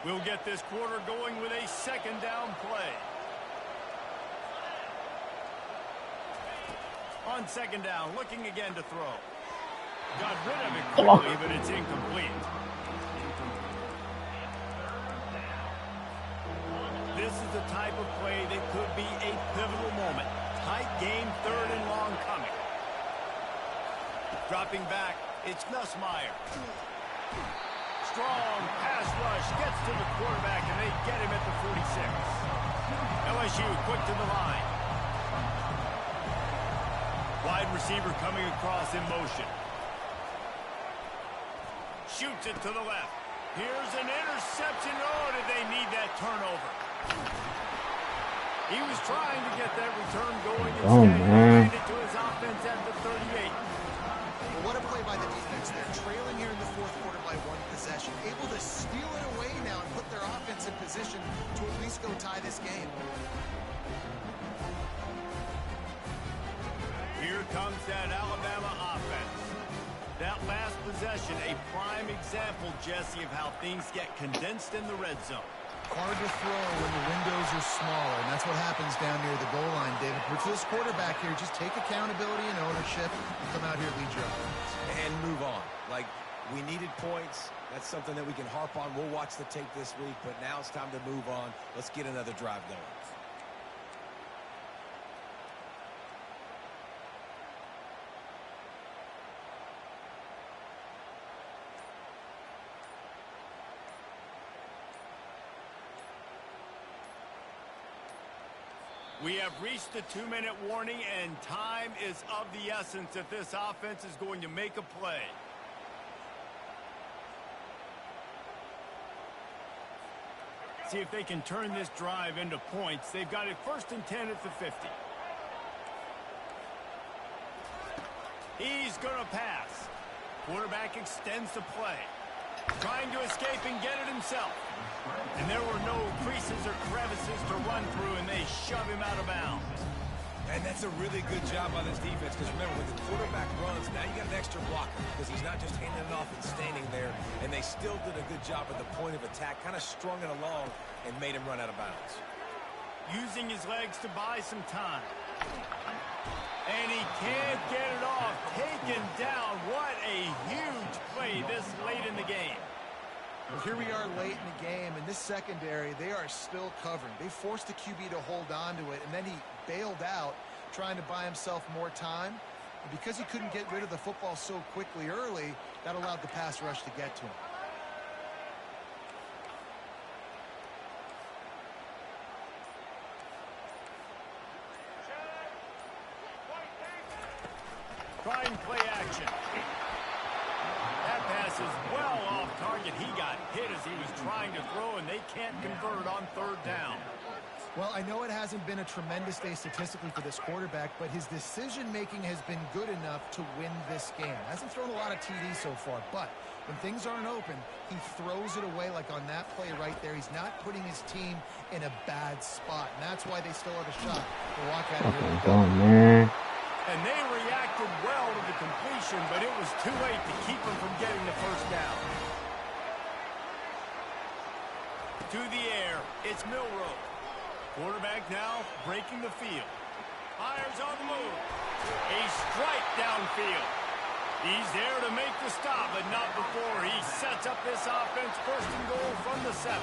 We'll get this quarter going with a second down play. On second down, looking again to throw. Got rid of it quickly, but it's incomplete. This is the type of play that could be a pivotal moment. Tight game, third and long coming. Dropping back, it's Nussmeier. Strong pass rush gets to the quarterback, and they get him at the 46. LSU quick to the line. Wide receiver coming across in motion. Shoots it to the left. Here's an interception. Oh, did they need that turnover? He was trying to get that return going. Oh, man. He it to his offense at the 38. Well, what a play by the defense there. Trailing here in the fourth quarter by one possession. Able to steal it away now and put their offense in position to at least go tie this game. Here comes that Alabama offense. That last possession, a prime example, Jesse, of how things get condensed in the red zone. Hard to throw when the windows are smaller, and that's what happens down near the goal line, David. But for this quarterback here, just take accountability and ownership and come out here and lead your offense. And move on. Like, we needed points. That's something that we can harp on. We'll watch the tape this week, but now it's time to move on. Let's get another drive going. We have reached the 2-minute warning, and time is of the essence if this offense is going to make a play. See if they can turn this drive into points. They've got it 1st and 10 at the 50. He's going to pass. Quarterback extends the play. Trying to escape and get it himself. And there were no creases or crevices to run through, and they shove him out of bounds. And that's a really good job by this defense, because remember, when the quarterback runs, now you got an extra blocker, because he's not just handing it off and standing there, and they still did a good job at the point of attack, kind of strung it along and made him run out of bounds. Using his legs to buy some time. And he can't get it off. Taken down. What a huge play this late in the game. Well, here we are late in the game, and this secondary, they are still covering. They forced the QB to hold on to it, and then he bailed out, trying to buy himself more time. And because he couldn't get rid of the football so quickly early, that allowed the pass rush to get to him. can't convert on third down. Well, I know it hasn't been a tremendous day statistically for this quarterback, but his decision-making has been good enough to win this game. Hasn't thrown a lot of TDs so far, but when things aren't open, he throws it away like on that play right there. He's not putting his team in a bad spot, and that's why they still have a shot to walk out of here. Oh, man. And they reacted well to the completion, but it was too late to keep them from getting the first down. To the air, it's Milroe. Quarterback now breaking the field. Fires on the move. A strike downfield. He's there to make the stop, but not before he sets up this offense first and goal from the 7.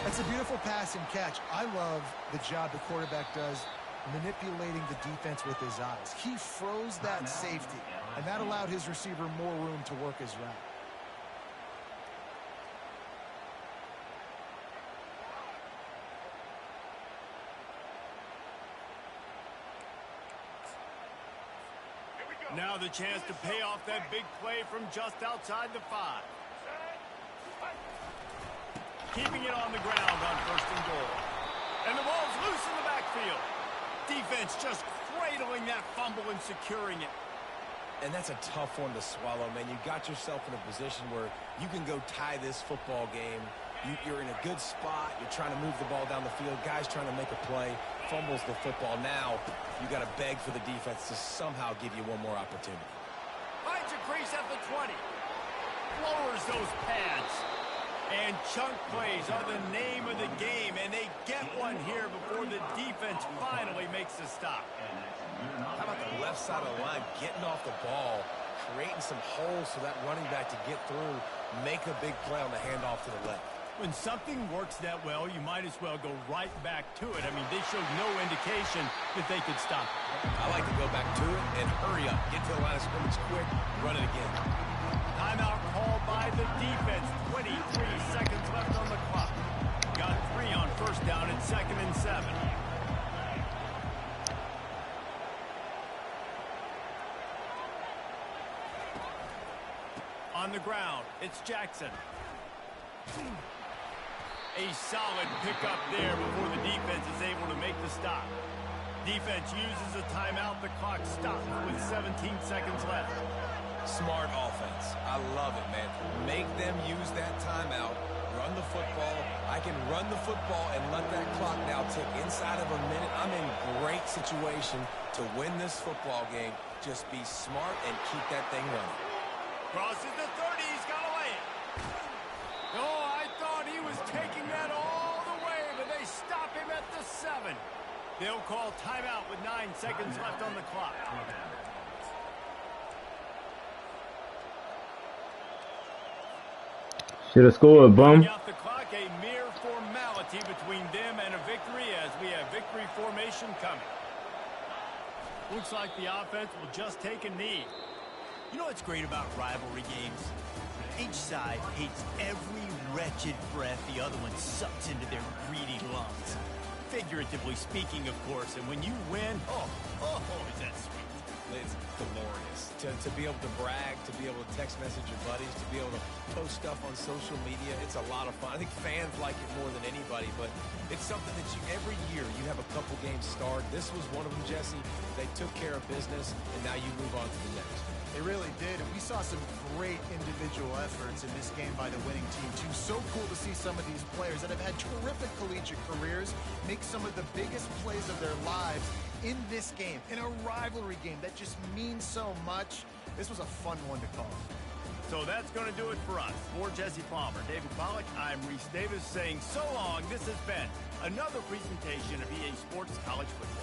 That's a beautiful pass and catch. I love the job the quarterback does manipulating the defense with his eyes. He froze that safety, and that allowed his receiver more room to work his route. Now the chance to pay off that big play from just outside the 5. Keeping it on the ground on first and goal. And the ball's loose in the backfield. Defense just cradling that fumble and securing it. And that's a tough one to swallow, man. You got yourself in a position where you can go tie this football game. You're in a good spot. You're trying to move the ball down the field. Guys trying to make a play. Fumbles the football. Now you got to beg for the defense to somehow give you one more opportunity. Finds a crease at the 20. Lowers those pads. And chunk plays are the name of the game, and they get one here before the defense finally makes a stop. How about the left side of the line getting off the ball, creating some holes for that running back to get through, make a big play on the handoff to the left. When something works that well, you might as well go right back to it. I mean, they showed no indication that they could stop it. I like to go back to it and hurry up. Get to the line of scrimmage quick, run it again. Timeout called by the defense. 23 seconds left on the clock. Got 3 on first down and 2nd and 7. On the ground, it's Jackson. A solid pickup there before the defense is able to make the stop. Defense uses a timeout. The clock stops with 17 seconds left. Smart offense. I love it, man. Make them use that timeout. Run the football. I can run the football and let that clock now tick inside of a minute. I'm in great situation to win this football game. Just be smart and keep that thing running. Crosses the 30. He's got to lay it. Oh, I thought he was taking that all the way, but they stop him at the 7. They'll call timeout with 9 seconds left on the clock. Should have scored, bum. Out the clock, a mere formality between them and a victory as we have victory formation coming. Looks like the offense will just take a knee. You know what's great about rivalry games? Each side hates every wretched breath the other one sucks into their greedy lungs. Figuratively speaking, of course, and when you win, oh, is that sweet. It's glorious. To be able to brag, to be able to text message your buddies, to be able to post stuff on social media, it's a lot of fun. I think fans like it more than anybody, but it's something that every year you have a couple games starred. This was one of them, Jesse. They took care of business, and now you move on to the next. They really did, and we saw some great individual efforts in this game by the winning team, too. So cool to see some of these players that have had terrific collegiate careers make some of the biggest plays of their lives in this game, in a rivalry game that just means so much. This was a fun one to call. So that's going to do it for us. For Jesse Palmer, David Pollack, I'm Reese Davis saying so long. This has been another presentation of EA Sports College Football.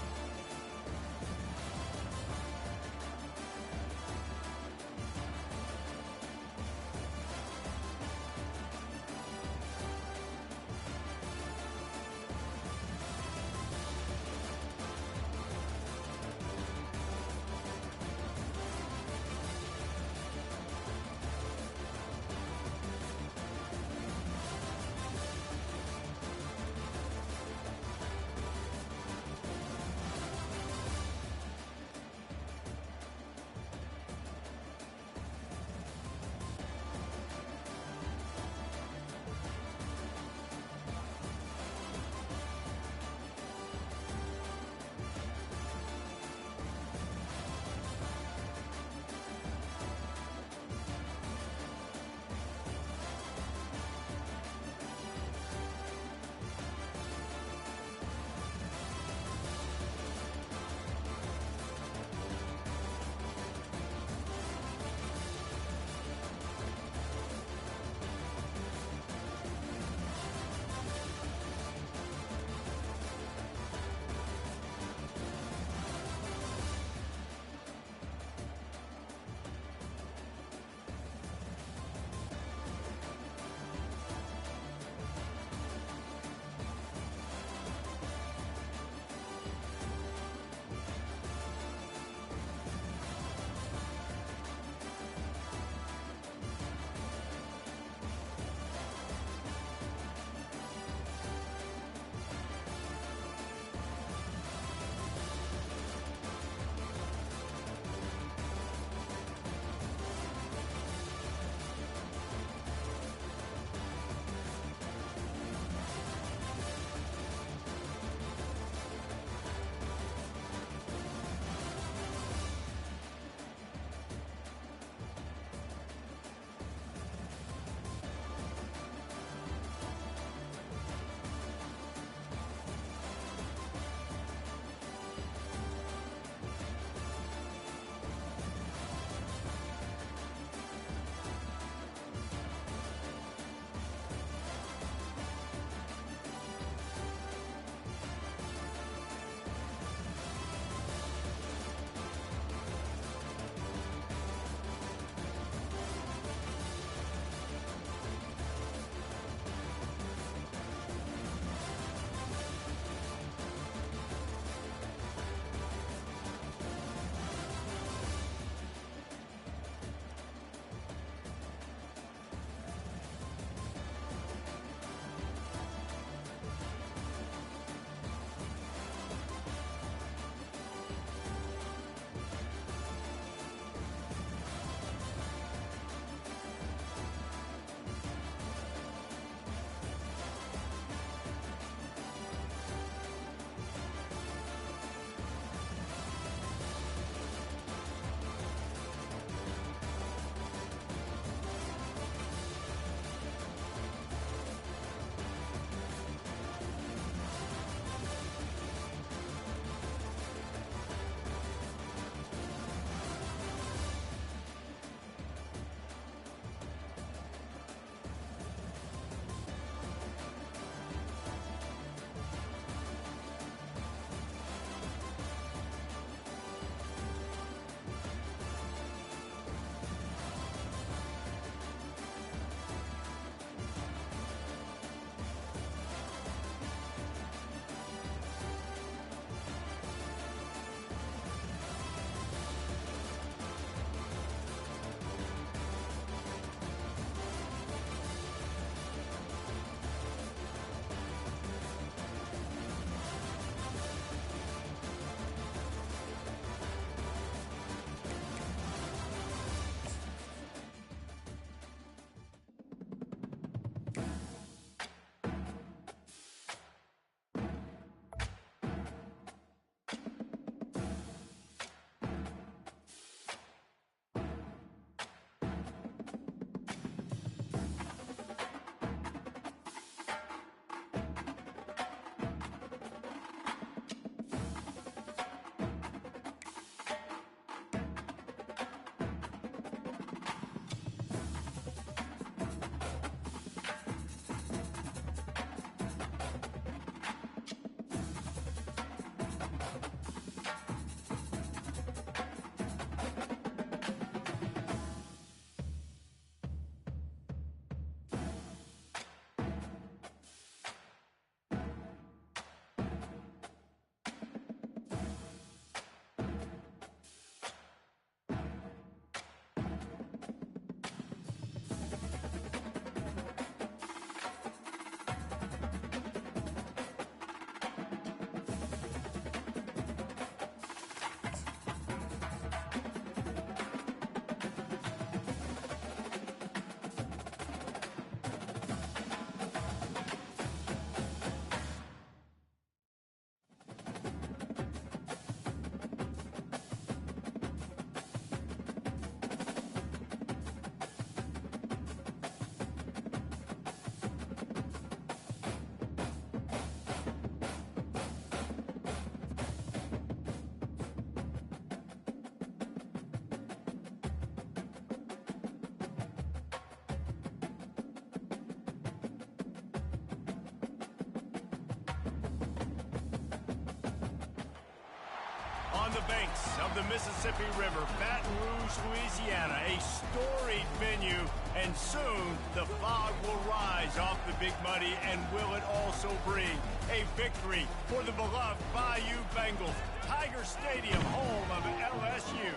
the banks of the Mississippi River, Baton Rouge, Louisiana, a storied venue, and soon the fog will rise off the Big Muddy, and will it also bring a victory for the beloved Bayou Bengals, Tiger Stadium, home of LSU.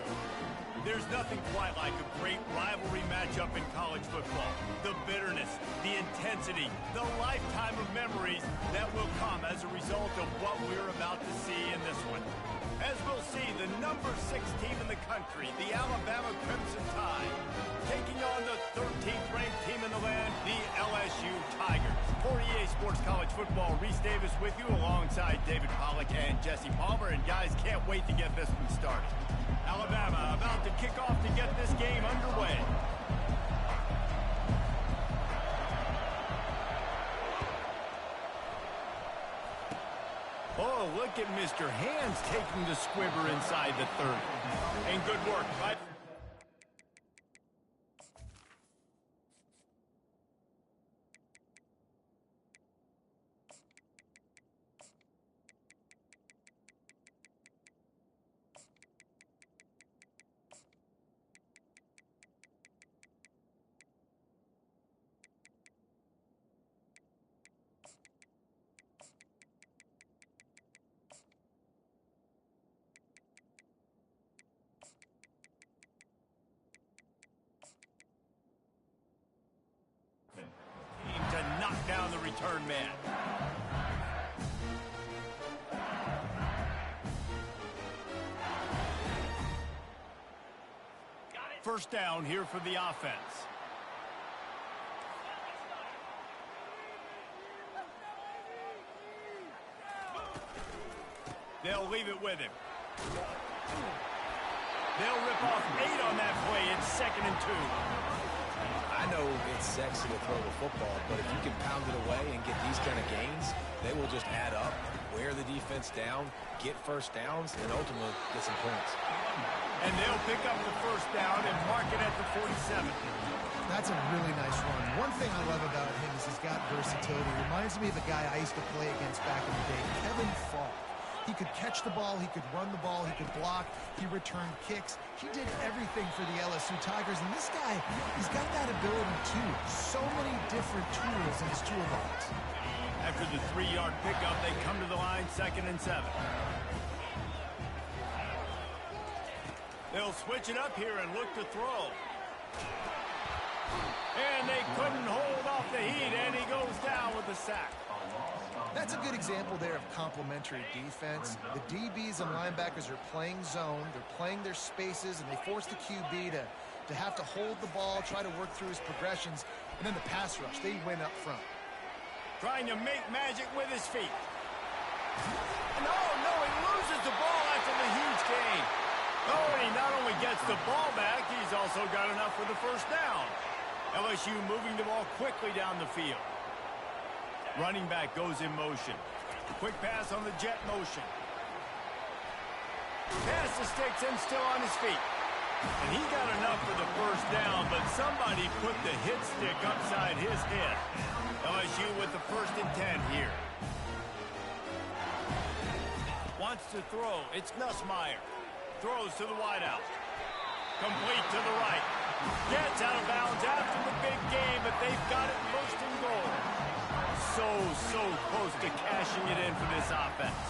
There's nothing quite like a great rivalry matchup in college football. The bitterness, the intensity, the lifetime of memories that will come as a result of what we're about to see in this one. As we'll see, the number 6 team in the country, the Alabama Crimson Tide, taking on the 13th ranked team in the land, the LSU Tigers. For EA Sports College Football, Reese Davis with you alongside David Pollack and Jesse Palmer. And guys, can't wait to get this one started. Alabama about to kick off to get this game underway. Oh, look at Mr. Hands taking the squibber inside the 30. And good work, right? To knock down the return man. First down here for the offense. They'll leave it with him. They'll rip off 8 on that play. It's 2nd and 2. I know it's sexy to throw the football, but if you can pound it away and get these kind of gains, they will just add up, wear the defense down, get first downs, and ultimately get some points. And they'll pick up the first down and mark it at the 47. That's a really nice run. One thing I love about him is he's got versatility. He reminds me of a guy I used to play against back in the day, Kevin Falk. He could catch the ball, he could run the ball, he could block, he returned kicks. He did everything for the LSU Tigers, and this guy, he's got that ability too. So many different tools in his toolbox. After the 3-yard pickup, they come to the line, 2nd and 7. They'll switch it up here and look to throw. And they couldn't hold off the heat, and he goes down with the sack. That's a good example there of complementary defense. The DBs and linebackers are playing zone, they're playing their spaces, and they force the QB to have to hold the ball, try to work through his progressions, and then the pass rush, they win up front. Trying to make magic with his feet. No, he loses the ball after the huge gain. Oh, and he not only gets the ball back, he's also got enough for the first down. LSU moving the ball quickly down the field. Running back goes in motion. Quick pass on the jet motion. Pass the sticks and still on his feet. And he got enough for the first down, but somebody put the hit stick upside his head. LSU with the 1st and 10 here. Wants to throw. It's Nussmeier. Throws to the wideout. Complete to the right. Gets out of bounds after the big game, but they've got it 1st and goal. So close to cashing it in for this offense.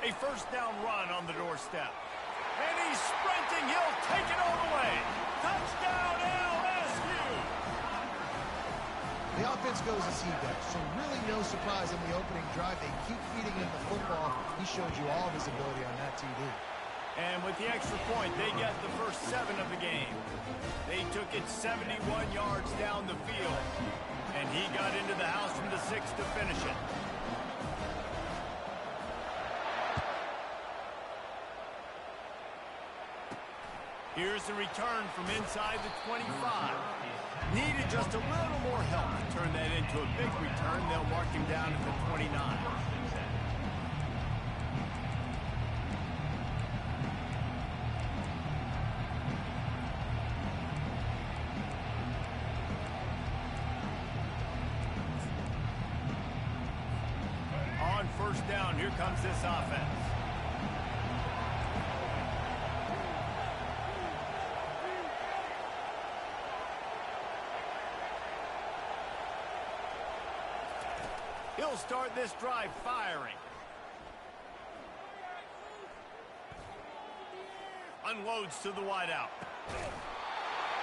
A first down run on the doorstep. And he's sprinting. He'll take it all the way. Touchdown, LSU! The offense goes as he does, so really no surprise in the opening drive. They keep feeding him the football. He showed you all of his ability on that TD. And with the extra point, they get the first 7 of the game. They took it 71 yards down the field, and he got into the house from the 6 to finish it. Here's the return from inside the 25. Needed just a little more help to turn that into a big return. They'll mark him down at the 29. first down. Here comes this offense. He'll start this drive firing. Unloads to the wideout.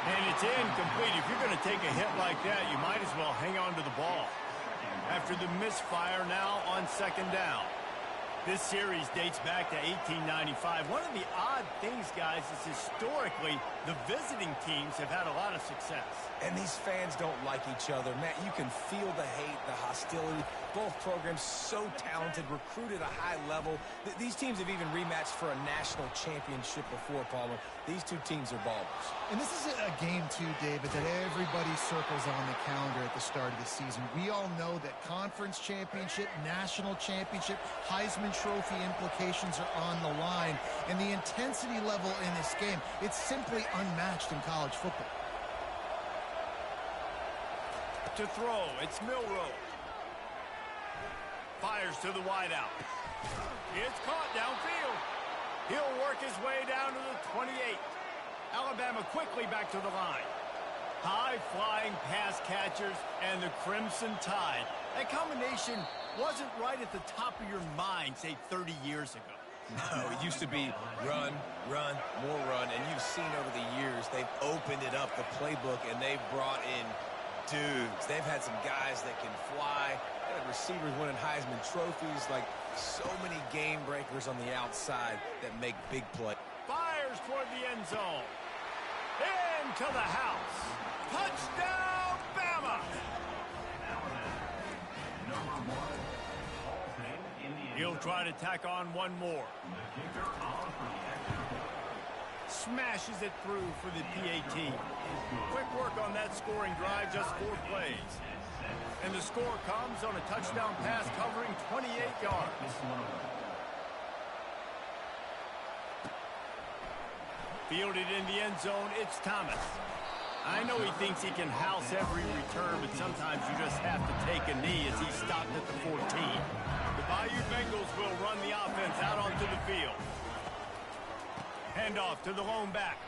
And it's incomplete. If you're going to take a hit like that, you might as well hang on to the ball. After the misfire, now on second down. This series dates back to 1895. One of the odd things, guys, is historically the visiting teams have had a lot of success. And these fans don't like each other. Matt, you can feel the hate, the hostility. Both programs so talented, recruited at a high level. These teams have even rematched for a national championship before, Palmer. These two teams are ballers. And this is a game, too, David, that everybody circles on the calendar at the start of the season. We all know that conference championship, national championship, Heisman Trophy implications are on the line. And the intensity level in this game, it's simply unmatched in college football. To throw, it's Milroe. Fires to the wideout. It's caught downfield. He'll work his way down to the 28. Alabama quickly back to the line. High-flying pass catchers and the Crimson Tide. That combination wasn't right at the top of your mind, say, 30 years ago. No, it used to be run, run, more run. And you've seen over the years, they've opened it up, the playbook, and they've brought in dudes. They've had some guys that can fly. They had receivers winning Heisman trophies, like so many game breakers on the outside that make big play. Fires toward the end zone. Into the house. Touchdown, Bama! He'll try to tack on one more. Smashes it through for the PAT. Quick work on that scoring drive, just 4 plays. And the score comes on a touchdown pass covering 28 yards. Fielded in the end zone, it's Thomas. I know he thinks he can house every return, but sometimes you just have to take a knee as he's stopped at the 14. The Bayou Bengals will run the offense out onto the field. Handoff to the lone back.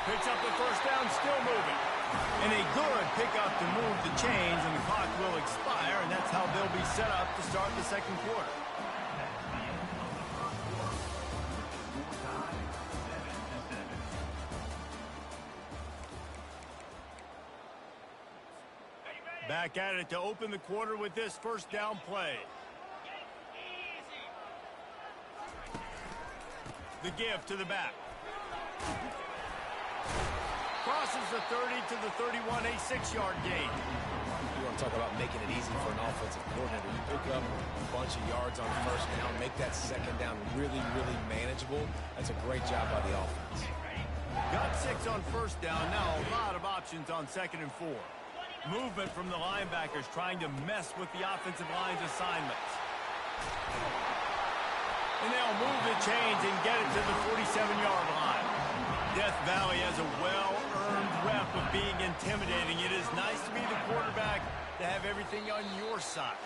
Picks up the first down, still moving. And a good pickup to move the chains, and the clock will expire, and that's how they'll be set up to start the second quarter. Back at it to open the quarter with this first down play. The give to the back. Crosses the 30 to the 31, a 6-yard gain. You want to talk about making it easy for an offensive coordinator. You pick up a bunch of yards on first down, make that second down really, really manageable. That's a great job by the offense. Got 6 on first down. Now a lot of options on second and 4. Movement from the linebackers trying to mess with the offensive line's assignments. And they'll move the chains and get it to the 47-yard line. Death Valley has a well-earned rep of being intimidating. It is nice to be the quarterback, to have everything on your side.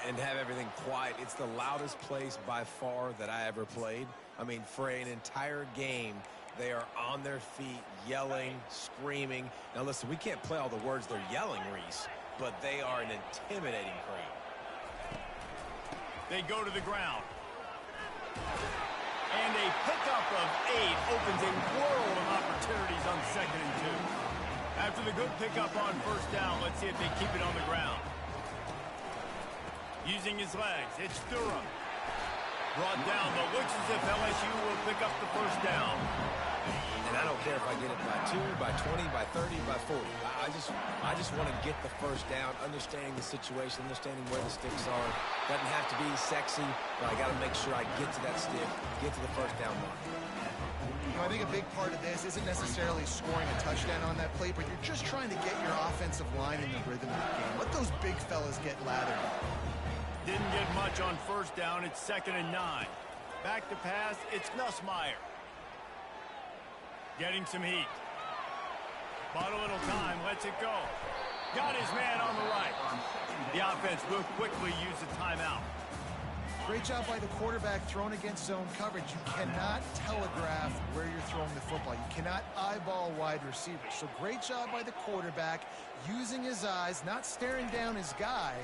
And have everything quiet. It's the loudest place by far that I ever played. I mean, for an entire game, they are on their feet, yelling, screaming. Now, listen, we can't play all the words they're yelling, Reese, but they are an intimidating crowd. They go to the ground. And a pickup of 8 opens a world of opportunities on second and 2. After the good pickup on first down, let's see if they keep it on the ground. Using his legs, it's Durham. Brought down, but looks as if LSU will pick up the first down. And I don't care if I get it by 2, by 20, by 30, by 40. I just want to get the first down, understanding the situation, understanding where the sticks are. Doesn't have to be sexy, but I got to make sure I get to that stick, get to the first down mark. You know, I think a big part of this isn't necessarily scoring a touchdown on that play, but you're just trying to get your offensive line in the rhythm of the game. Let those big fellas get lathered. Didn't get much on first down. It's second and 9. Back to pass. It's Nussmeier. Getting some heat. Bought a little time. Lets it go. Got his man on the right. The offense will quickly use a timeout. Great job by the quarterback thrown against zone coverage. You cannot telegraph where you're throwing the football. You cannot eyeball wide receivers. So great job by the quarterback using his eyes, not staring down his guy,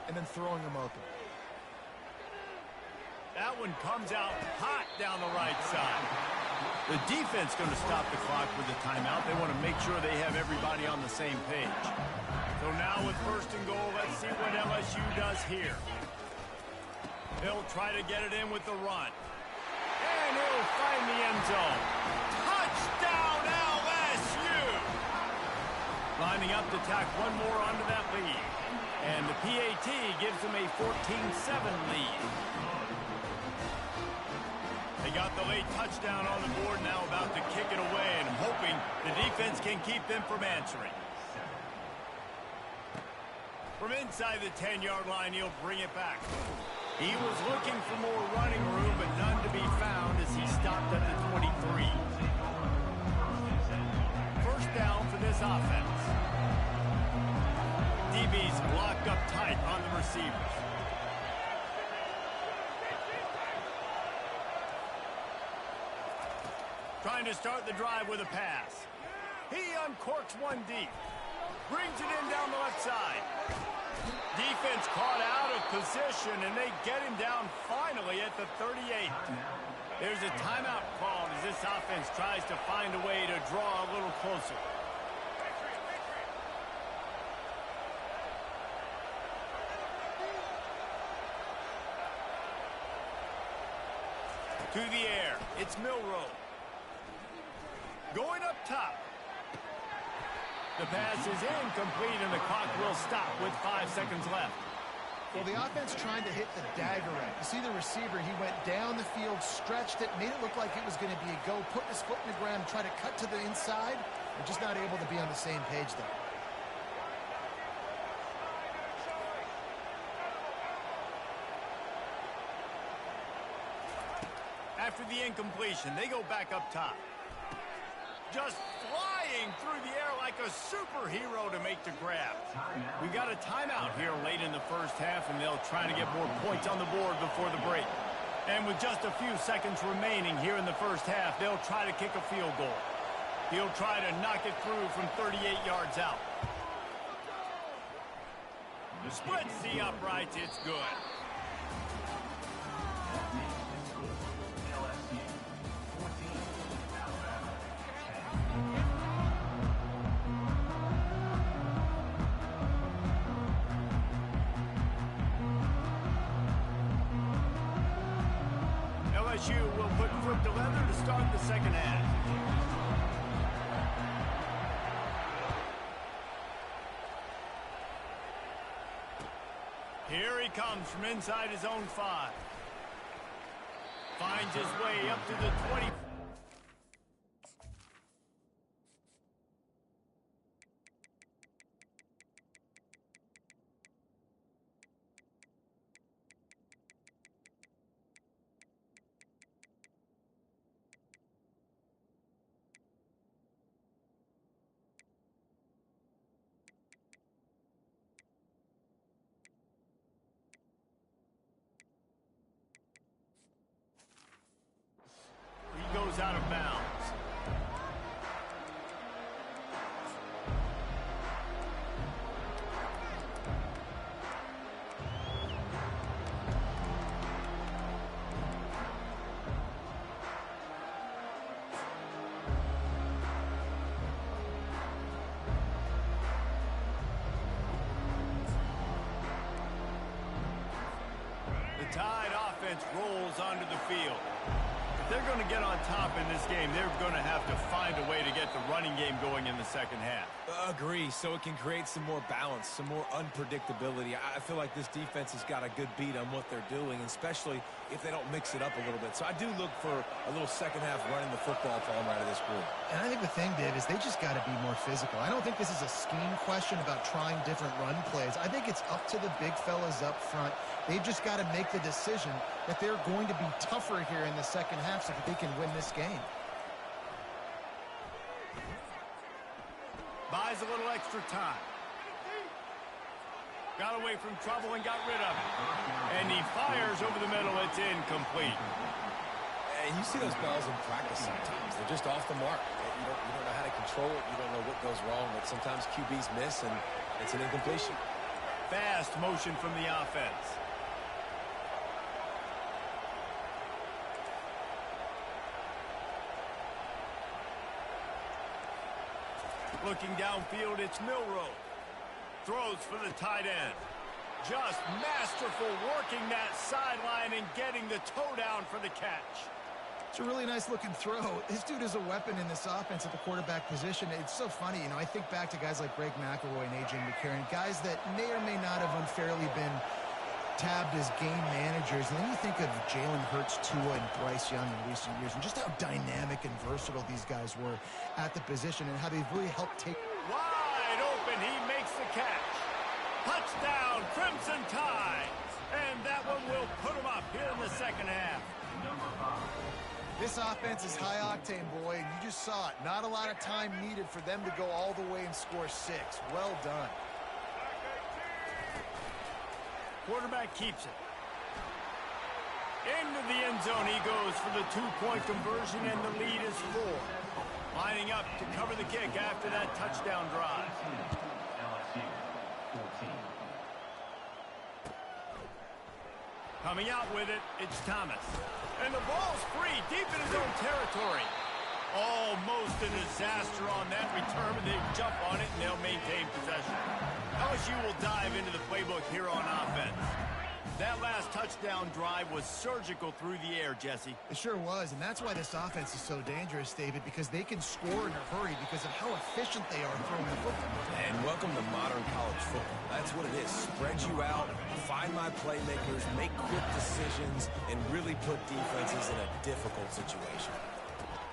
and then throwing him open. That one comes out hot down the right side. The defense going to stop the clock with a timeout. They want to make sure they have everybody on the same page. So now with first and goal, let's see what LSU does here. He'll try to get it in with the run. And he'll find the end zone. Touchdown, LSU! Lining up to tack one more onto that lead. And the PAT gives them a 14-7 lead. They got the late touchdown on the board, now about to kick it away and hoping the defense can keep them from answering. From inside the 10-yard line, he'll bring it back. He was looking for more running room, but none to be found as he stopped at the 23. First down for this offense. DB's blocked up tight on the receivers. Trying to start the drive with a pass. He uncorks one deep. Brings it in down the left side. Defense caught out of position, and they get him down finally at the 38. There's a timeout called as this offense tries to find a way to draw a little closer. To the air, it's Milroe. Going up top. The pass is incomplete, and the clock will stop with 5 seconds left. Well, the offense trying to hit the dagger right. You see the receiver, he went down the field, stretched it, made it look like it was going to be a go, put his foot in the ground, try to cut to the inside. They're just not able to be on the same page there. After the incompletion, they go back up top. Just flying through the air like a superhero to make the grab. We got a timeout here late in the first half, and they'll try to get more points on the board before the break. And with just a few seconds remaining here in the first half, they'll try to kick a field goal. He'll try to knock it through from 38 yards out. Splits the uprights, it's good. LSU will put foot to leather to start the second half. Here he comes from inside his own 5. Finds his way up to the 20. Goes out of bounds. The Tide offense rolls onto the field. If they're going to get on top in this game, they're going to have to find a way to get the running game going in the second half. Agree, so it can create some more balance, some more unpredictability. I feel like this defense has got a good beat on what they're doing, especially if they don't mix it up a little bit. So I do look for a little second half running the football falling right of this group. And I think the thing, Dave, is they just got to be more physical. I don't think this is a scheme question about trying different run plays. I think it's up to the big fellas up front. They've just got to make the decision that they're going to be tougher here in the second half so that they can win this game. Buys a little extra time. Got away from trouble and got rid of it. And he fires over the middle. It's incomplete. And you see those balls in practice sometimes. They're just off the mark. You don't know how to control it. You don't know what goes wrong. But sometimes QBs miss, and it's an incompletion. Fast motion from the offense. Looking downfield, it's Milroe. Throws for the tight end. Just masterful working that sideline and getting the toe down for the catch. It's a really nice looking throw. This dude is a weapon in this offense at the quarterback position. It's so funny, you know, I think back to guys like Greg McElroy and A.J. McCarron, guys that may or may not have unfairly been tabbed as game managers. And then you think of Jalen Hurts, Tua, and Bryce Young in recent years, and just how dynamic and versatile these guys were at the position and how they've really helped take... Wide open, he makes the catch. Touchdown, Crimson Tide. And that one will put him up here in the second half. This offense is high octane, boy, and you just saw it. Not a lot of time needed for them to go all the way and score 6. Well done. Quarterback keeps it. Into the end zone he goes for the 2-point conversion, and the lead is 4. Lining up to cover the kick after that touchdown drive. LSU 14. Coming out with it, it's Thomas. And the ball's free, deep in his own territory. Almost a disaster on that return, but they jump on it and they'll maintain possession. LSU will dive into the playbook here on offense. That last touchdown drive was surgical through the air, Jesse. It sure was, and that's why this offense is so dangerous, David, because they can score in a hurry because of how efficient they are throwing the football. And welcome to modern college football. That's what it is. Spread you out, find my playmakers, make quick decisions, and really put defenses in a difficult situation.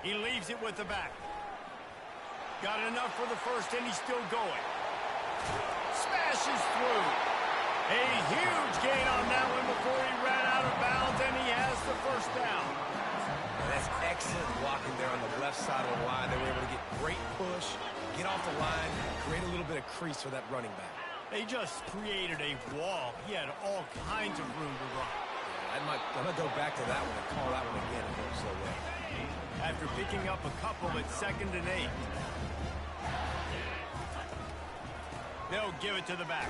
He leaves it with the back. Got enough for the first, and he's still going. Smashes through. A huge gain on that one before he ran out of bounds, and he has the first down. And that's excellent blocking there on the left side of the line. They were able to get great push, get off the line, create a little bit of crease for that running back. They just created a wall. He had all kinds of room to run. I'm going to go back to that one and call that one again. It worked so well. After picking up a couple at 2nd and 8. They'll give it to the back.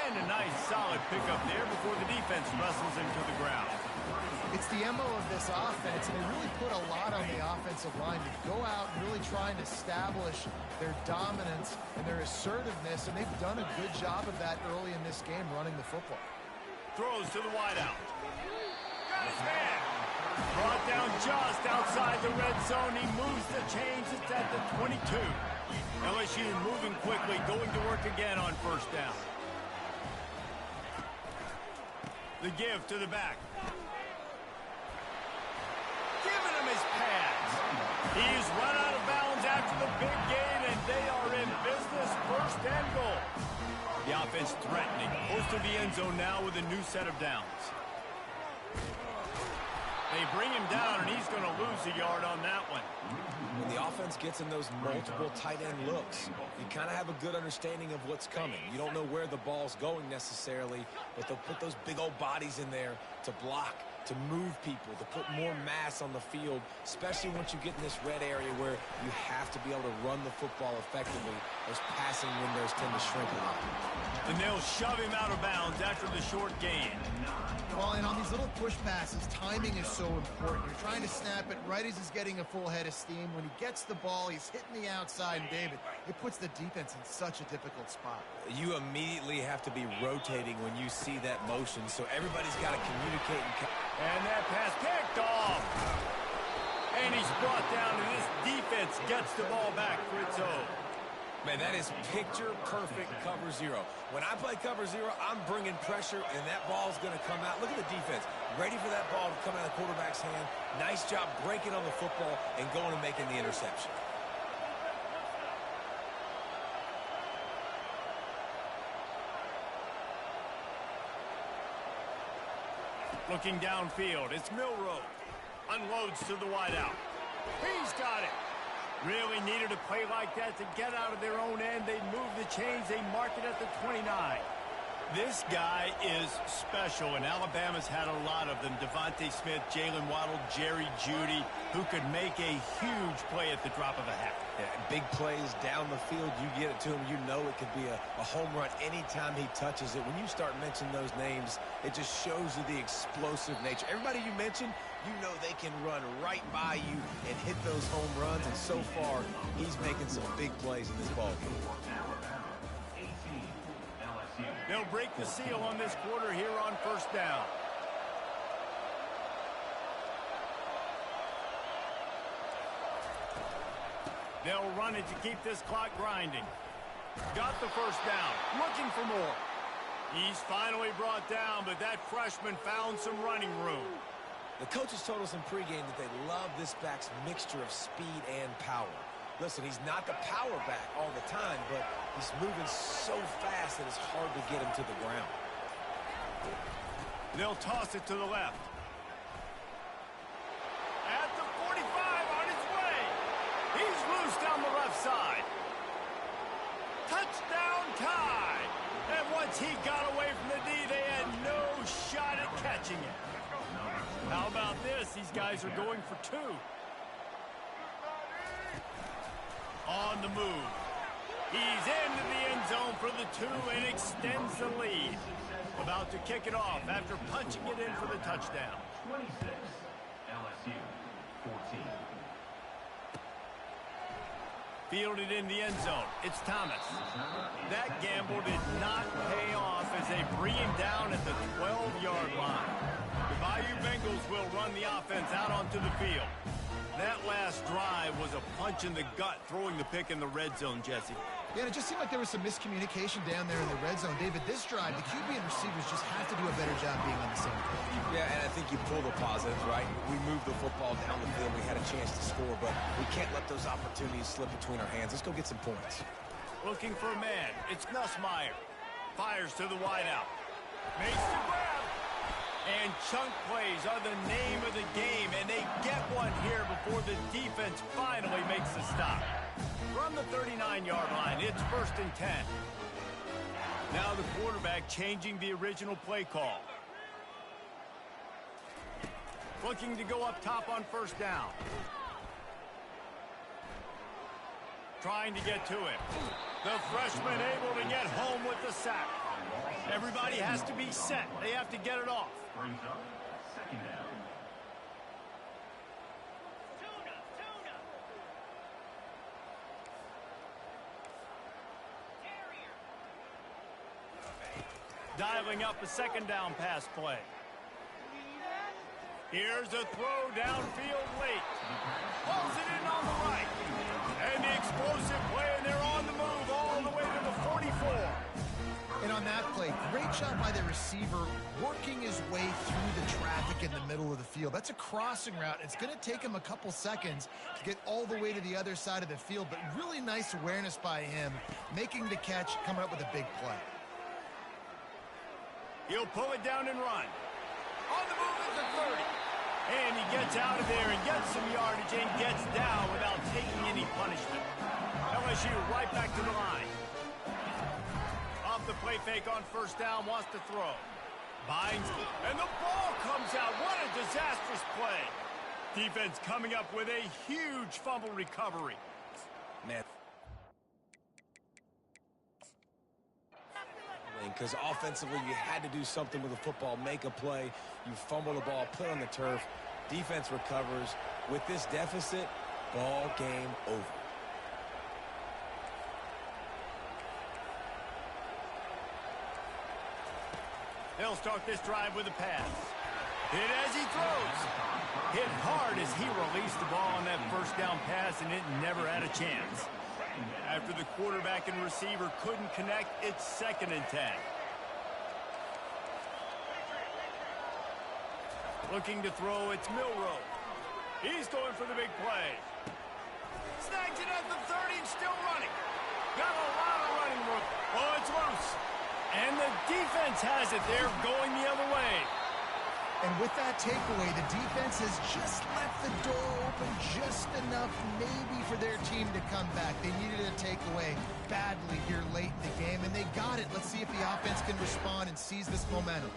And a nice solid pickup there before the defense wrestles him to the ground. It's the MO of this offense, and they really put a lot on the offensive line to go out and really try and establish their dominance and their assertiveness, and they've done a good job of that early in this game running the football. Throws to the wideout. Got his hand. Brought down just outside the red zone. He moves the chains. It's at the 22. LSU moving quickly, going to work again on first down. The give to the back. Giving him his pass. He's run out of bounds after the big gain, and they are in business. 1st and goal. The offense threatening. Close to the end zone now with a new set of downs. They bring him down, and he's going to lose a yard on that one. When the offense gets in those multiple tight end looks, you kind of have a good understanding of what's coming. You don't know where the ball's going necessarily, but they'll put those big old bodies in there to block, to move people, to put more mass on the field, especially once you get in this red area where you have to be able to run the football effectively. Those passing windows tend to shrink a lot. And they'll shove him out of bounds after the short gain. Well, and on these little push passes, timing is so important. You're trying to snap it right as he's getting a full head of steam. When he gets the ball, he's hitting the outside, and David, it puts the defense in such a difficult spot. You immediately have to be rotating when you see that motion, so everybody's got to communicate. And that pass picked off. And he's brought down, and this defense gets the ball back for its own. Man, that is picture-perfect cover zero. When I play cover zero, I'm bringing pressure, and that ball's going to come out. Look at the defense. Ready for that ball to come out of the quarterback's hand. Nice job breaking on the football and going and making the interception. Looking downfield, it's Milroe. Unloads to the wideout. He's got it. Really needed a play like that to get out of their own end. They move the chains. They mark it at the 29. This guy is special, and Alabama's had a lot of them. Devontae Smith, Jalen Waddle, Jerry Jeudy, who could make a huge play at the drop of a hat. Yeah, big plays down the field, you get it to him, you know it could be a home run anytime he touches it. When you start mentioning those names, it just shows you the explosive nature. Everybody you mentioned, you know they can run right by you and hit those home runs, and so far, he's making some big plays in this ballgame. They'll break the seal on this quarter here on first down. They'll run it to keep this clock grinding. Got the first down, looking for more. He's finally brought down, but that freshman found some running room. The coaches told us in pregame that they love this back's mixture of speed and power. Listen, he's not the power back all the time, but he's moving so fast that it's hard to get him to the ground. They'll toss it to the left. At the 45, on his way. He's loose down the left side. Touchdown tie. And once he got away from the D, they had no shot at catching it. How about this? These guys are going for two. On the move. He's into the end zone for the two and extends the lead. About to kick it off after punching it in for the touchdown. 26, LSU, 14. Fielded in the end zone. It's Thomas. That gamble did not pay off as they bring him down at the 12-yard line. The Bayou Bengals will run the offense out onto the field. That last drive was a punch in the gut, throwing the pick in the red zone, Jesse. Yeah, it just seemed like there was some miscommunication down there in the red zone. David, this drive, the QB and receivers just have to do a better job being on the same page. Yeah, and I think you pull the positives, right? We moved the football down the field. We had a chance to score, but we can't let those opportunities slip between our hands. Let's go get some points. Looking for a man. It's Nussmeier. Fires to the wideout. Makes the grab. And chunk plays are the name of the game, and they get one here before the defense finally makes the stop. From the 39-yard line, it's 1st and 10. Now the quarterback changing the original play call. Looking to go up top on first down. Trying to get to it. The freshman able to get home with the sack. Everybody has to be set. They have to get it off. Brings up second down. Dialing up a second down pass play. Here's a throw downfield late. Pulls it in on the right. And the explosive play, and they're on the move all the way to the 44. And on that play, great job by the receiver working his way through the traffic in the middle of the field. That's a crossing route. It's going to take him a couple seconds to get all the way to the other side of the field, but really nice awareness by him, making the catch, coming up with a big play. He'll pull it down and run. On the move at the 30. And he gets out of there and gets some yardage and gets down without taking any punishment. LSU right back to the line. Off the play fake on first down, wants to throw. Binds, and the ball comes out. What a disastrous play. Defense coming up with a huge fumble recovery. Man. Because offensively, you had to do something with the football, make a play. You fumble the ball, put it on the turf. Defense recovers. With this deficit, ball game over. They'll start this drive with a pass. Hit as he throws. Hit hard as he released the ball on that first down pass, and it never had a chance. After the quarterback and receiver couldn't connect, it's 2nd and 10. Looking to throw, it's Milroe. He's going for the big play. Snags it at the 30 and still running. Got a lot of running room. Oh, it's loose. And the defense has it. They're going the other way. And with that takeaway, the defense has just left the door open just enough, maybe for their team to come back. They needed a takeaway badly here late in the game, and they got it. Let's see if the offense can respond and seize this momentum.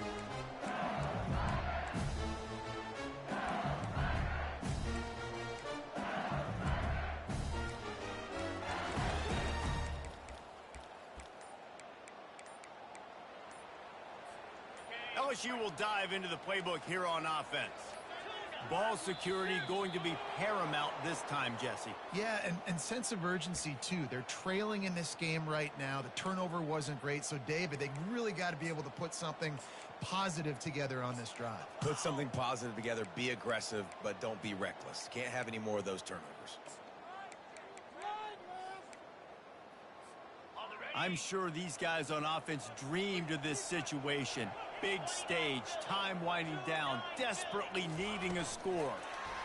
LSU will dive into the playbook here on offense. Ball security going to be paramount this time, Jesse. Yeah, and sense of urgency, too. They're trailing in this game right now. The turnover wasn't great. So, David, they really got to be able to put something positive together on this drive. Put something positive together, be aggressive, but don't be reckless. Can't have any more of those turnovers. I'm sure these guys on offense dreamed of this situation. Big stage, time winding down, desperately needing a score.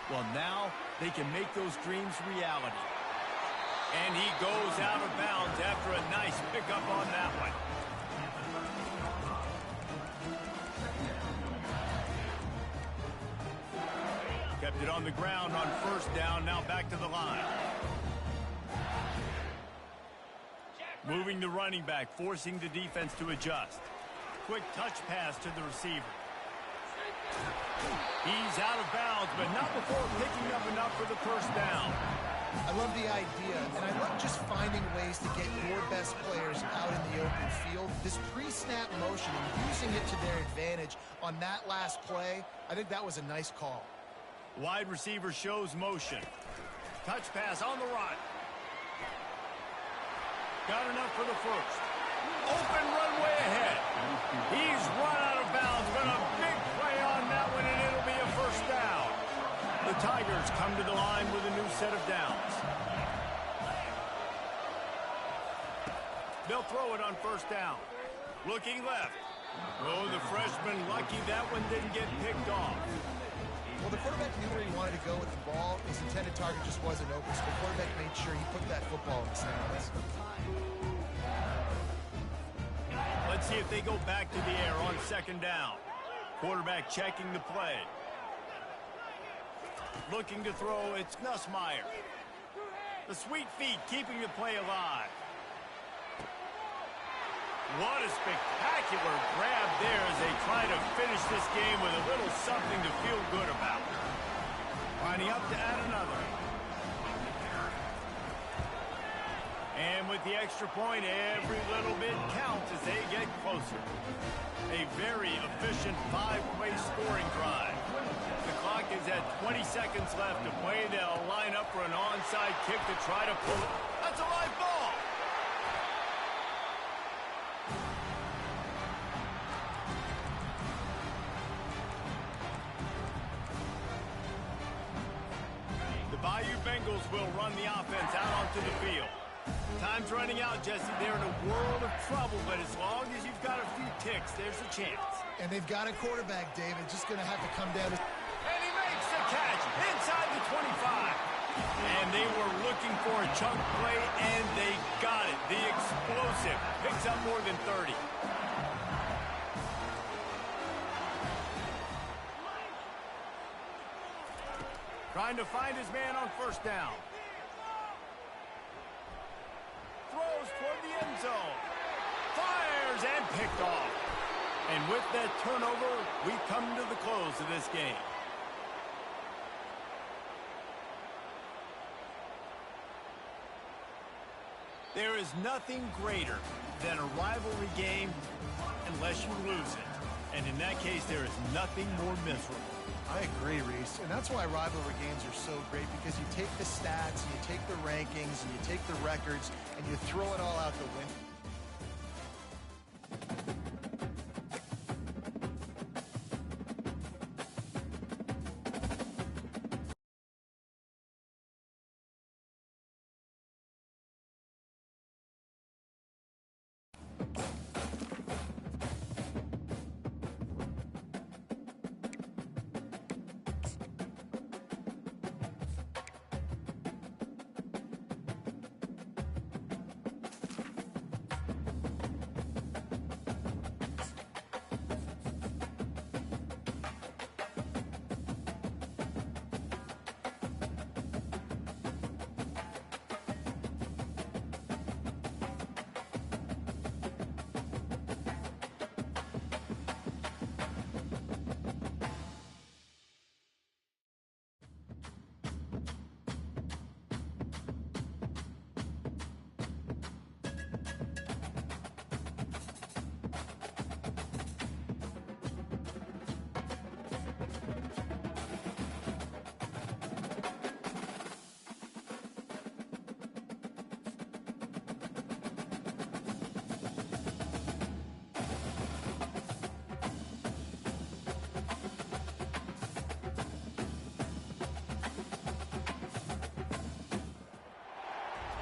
Well, now they can make those dreams reality. And he goes out of bounds after a nice pickup on that one. Kept it on the ground on first down, now back to the line. Moving the running back, forcing the defense to adjust. Quick touch pass to the receiver. He's out of bounds, but not before picking up enough for the first down. I love the idea, and I love just finding ways to get your best players out in the open field. This pre-snap motion and using it to their advantage on that last play, I think that was a nice call. Wide receiver shows motion. Touch pass on the run. Got enough for the first. Open runway ahead. He's run out of bounds, but a big play on that one, and it'll be a first down. The Tigers come to the line with a new set of downs. They'll throw it on first down. Looking left. Oh, the freshman lucky that one didn't get picked off. Well, the quarterback knew where he wanted to go with the ball. His intended target just wasn't open, so the quarterback made sure he put that football in his hands. Let's see if they go back to the air on second down. Quarterback checking the play. Looking to throw, it's Nussmeier. The sweet feet keeping the play alive. What a spectacular grab there as they try to finish this game with a little something to feel good about. Lining up to add another. And with the extra point, every little bit counts as they get closer. A very efficient 5-play scoring drive. The clock is at 20 seconds left to play. They'll line up for an onside kick to try to pull it. That's a live ball. Bayou Bengals will run the offense out onto the field. Time's running out, Jesse. They're in a world of trouble, but as long as you've got a few ticks, there's a chance. And they've got a quarterback, David. Just going to have to come down to... And he makes the catch inside the 25. And they were looking for a chunk play, and they got it. The explosive picks up more than 30. Trying to find his man on first down. Throws toward the end zone. Fires and picked off. And with that turnover, we come to the close of this game. There is nothing greater than a rivalry game unless you lose it. And in that case, there is nothing more miserable. I agree, Reese. And that's why rivalry games are so great, because you take the stats, and you take the rankings, and you take the records, and you throw it all out the window.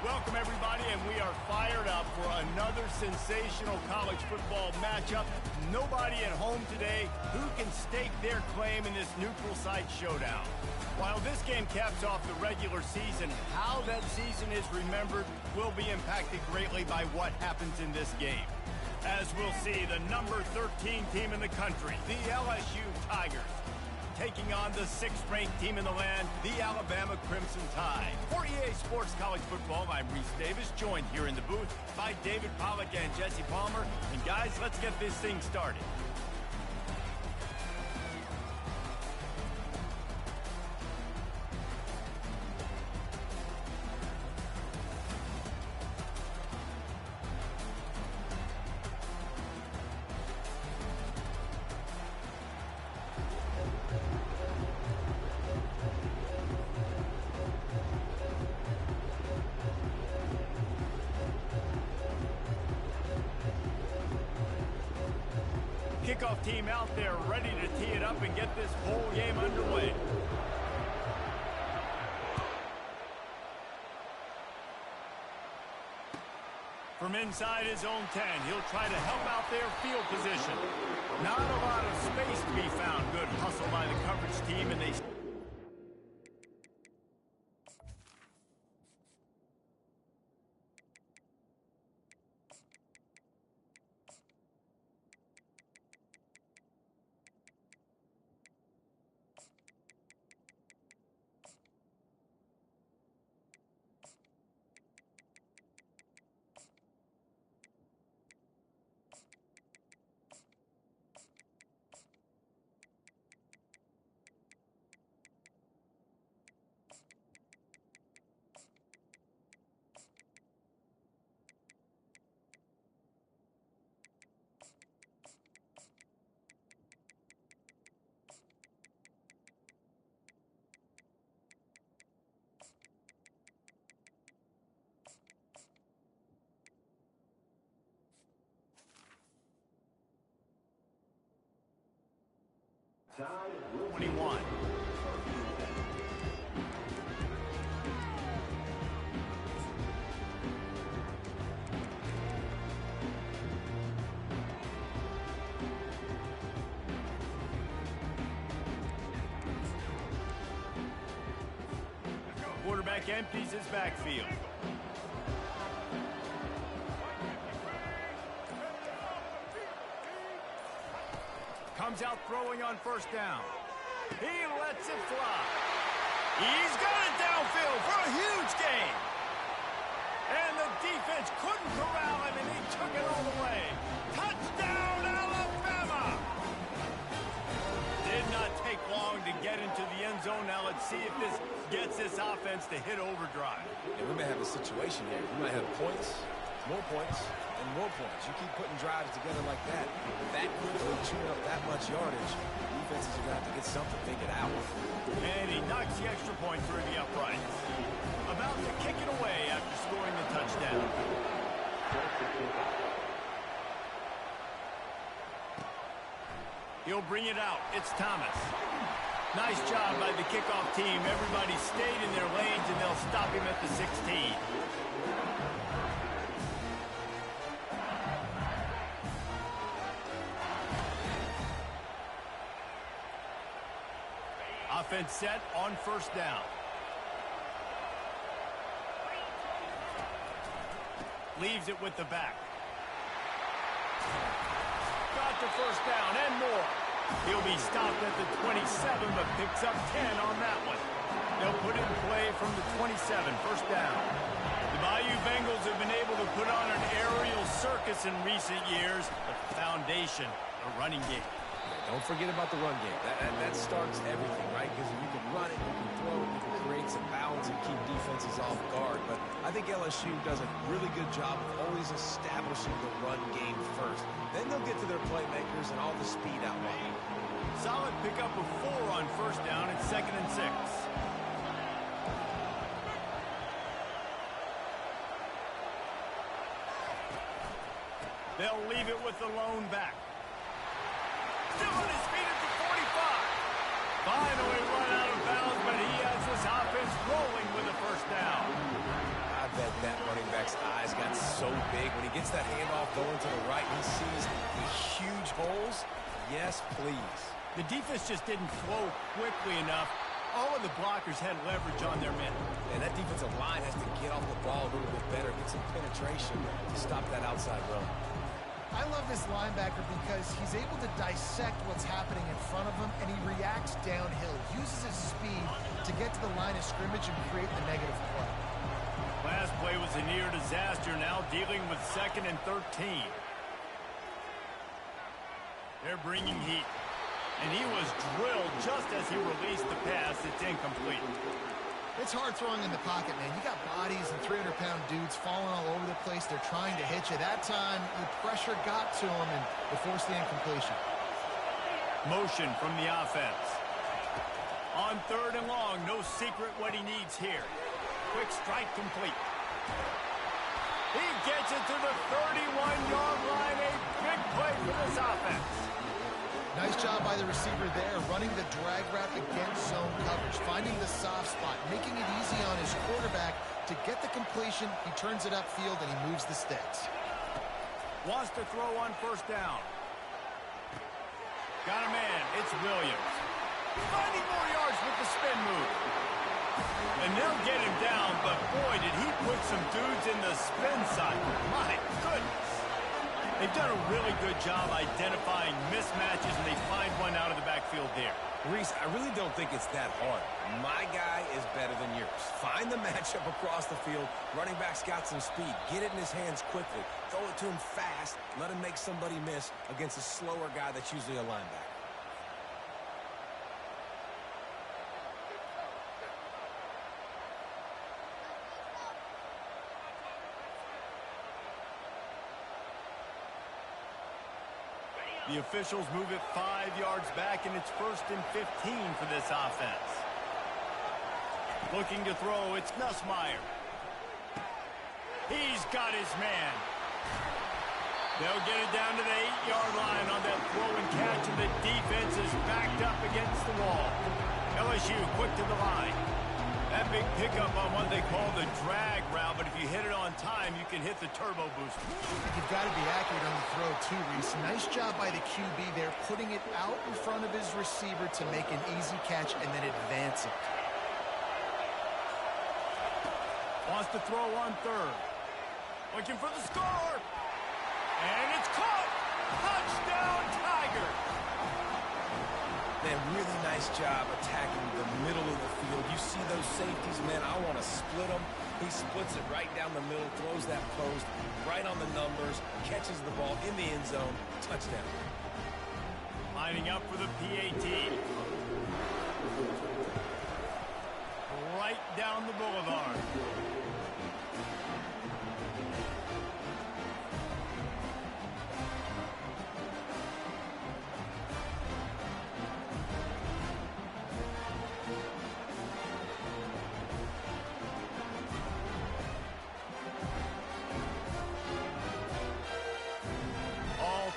Welcome, everybody, and we are fired up for another sensational college football matchup. Nobody at home today who can stake their claim in this neutral site showdown. While this game caps off the regular season, how that season is remembered will be impacted greatly by what happens in this game. As we'll see, the number 13 team in the country, the LSU Tigers, taking on the 6th-ranked team in the land, the Alabama Crimson Tide. For EA Sports College Football, I'm Reese Davis, joined here in the booth by David Pollack and Jesse Palmer. And guys, let's get this thing started. Kickoff team out there ready to tee it up and get this whole game underway. From inside his own 10, he'll try to help out their field position. Not a lot of space to be found. Good hustle by the coverage team, and they... Tide 21. Quarterback empties his backfield. Comes out throwing on first down. He lets it fly. He's got it downfield for a huge gain. And the defense couldn't corral him, and he took it all the way. Touchdown, Alabama! Did not take long to get into the end zone. Now let's see if this gets this offense to hit overdrive. And we may have a situation here. We might have points, more points, and more points. You keep putting drives together like that, that quickly chewing up that much yardage, defenses are going to have to get something figured out. And he knocks the extra point through the uprights. About to kick it away after scoring the touchdown. He'll bring it out. It's Thomas. Nice job by the kickoff team. Everybody stayed in their lanes, and they'll stop him at the 16. Offense set on first down. Leaves it with the back. Got the first down and more. He'll be stopped at the 27, but picks up 10 on that one. They'll put it in play from the 27, first down. The Bayou Bengals have been able to put on an aerial circus in recent years, but the foundation, the running game. Don't forget about the run game. That starts everything, right? Because you can run it, you can throw it, you can create some balance and keep defenses off guard. But I think LSU does a really good job of always establishing the run game first. Then they'll get to their playmakers and all the speed out wide. Solid pickup of 4 on first down and 2nd and 6. They'll leave it with the lone back. Still on his feet at the 45. Finally run out of bounds, but he has this offense rolling with a first down. I bet that so big. When he gets that handoff going to the right, he sees the huge holes. Yes, please. The defense just didn't flow quickly enough. All of the blockers had leverage on their men. And that defensive line has to get off the ball a little bit better, get some penetration to stop that outside run. I love this linebacker because he's able to dissect what's happening in front of him, and he reacts downhill, uses his speed to get to the line of scrimmage and create the negative play. Last play was a near disaster, now dealing with 2nd and 13. They're bringing heat. And he was drilled just as he released the pass. It's incomplete. It's hard throwing in the pocket, man. You got bodies and 300-pound dudes falling all over the place. They're trying to hit you. That time, the pressure got to him, and they forced the incompletion. Motion from the offense. On 3rd and long, no secret what he needs here. Quick strike complete. He gets it to the 31-yard line. A big play for this offense. Nice job by the receiver there, running the drag route against zone coverage, finding the soft spot, making it easy on his quarterback to get the completion. He turns it upfield, and he moves the sticks. Wants to throw on 1st down. Got a man. It's Williams. Finding more yards with the spin move. And they'll get him down, but boy, did he put some dudes in the spin side. My goodness. They've done a really good job identifying mismatches, and they find one out of the backfield there. Reese, I really don't think it's that hard. My guy is better than yours. Find the matchup across the field. Running back's got some speed. Get it in his hands quickly. Throw it to him fast. Let him make somebody miss against a slower guy that's usually a linebacker. The officials move it 5 yards back, and it's 1st and 15 for this offense. Looking to throw, it's Nussmeier. He's got his man. They'll get it down to the 8-yard line on that throw and catch, and the defense is backed up against the wall. LSU quick to the line. That big pickup on what they call the drag route, but if you hit it on time, you can hit the turbo booster. You've got to be accurate on the throw, too, Reese. Nice job by the QB there, putting it out in front of his receiver to make an easy catch and then advance it. Wants to throw on 3rd. Looking for the score. And it's caught. Touchdown, Tiger. Man, really nice job attacking the middle of the field. You see those safeties, man, I want to split them. He splits it right down the middle, throws that post, right on the numbers, catches the ball in the end zone, touchdown. Lining up for the PAT. Right down the boulevard.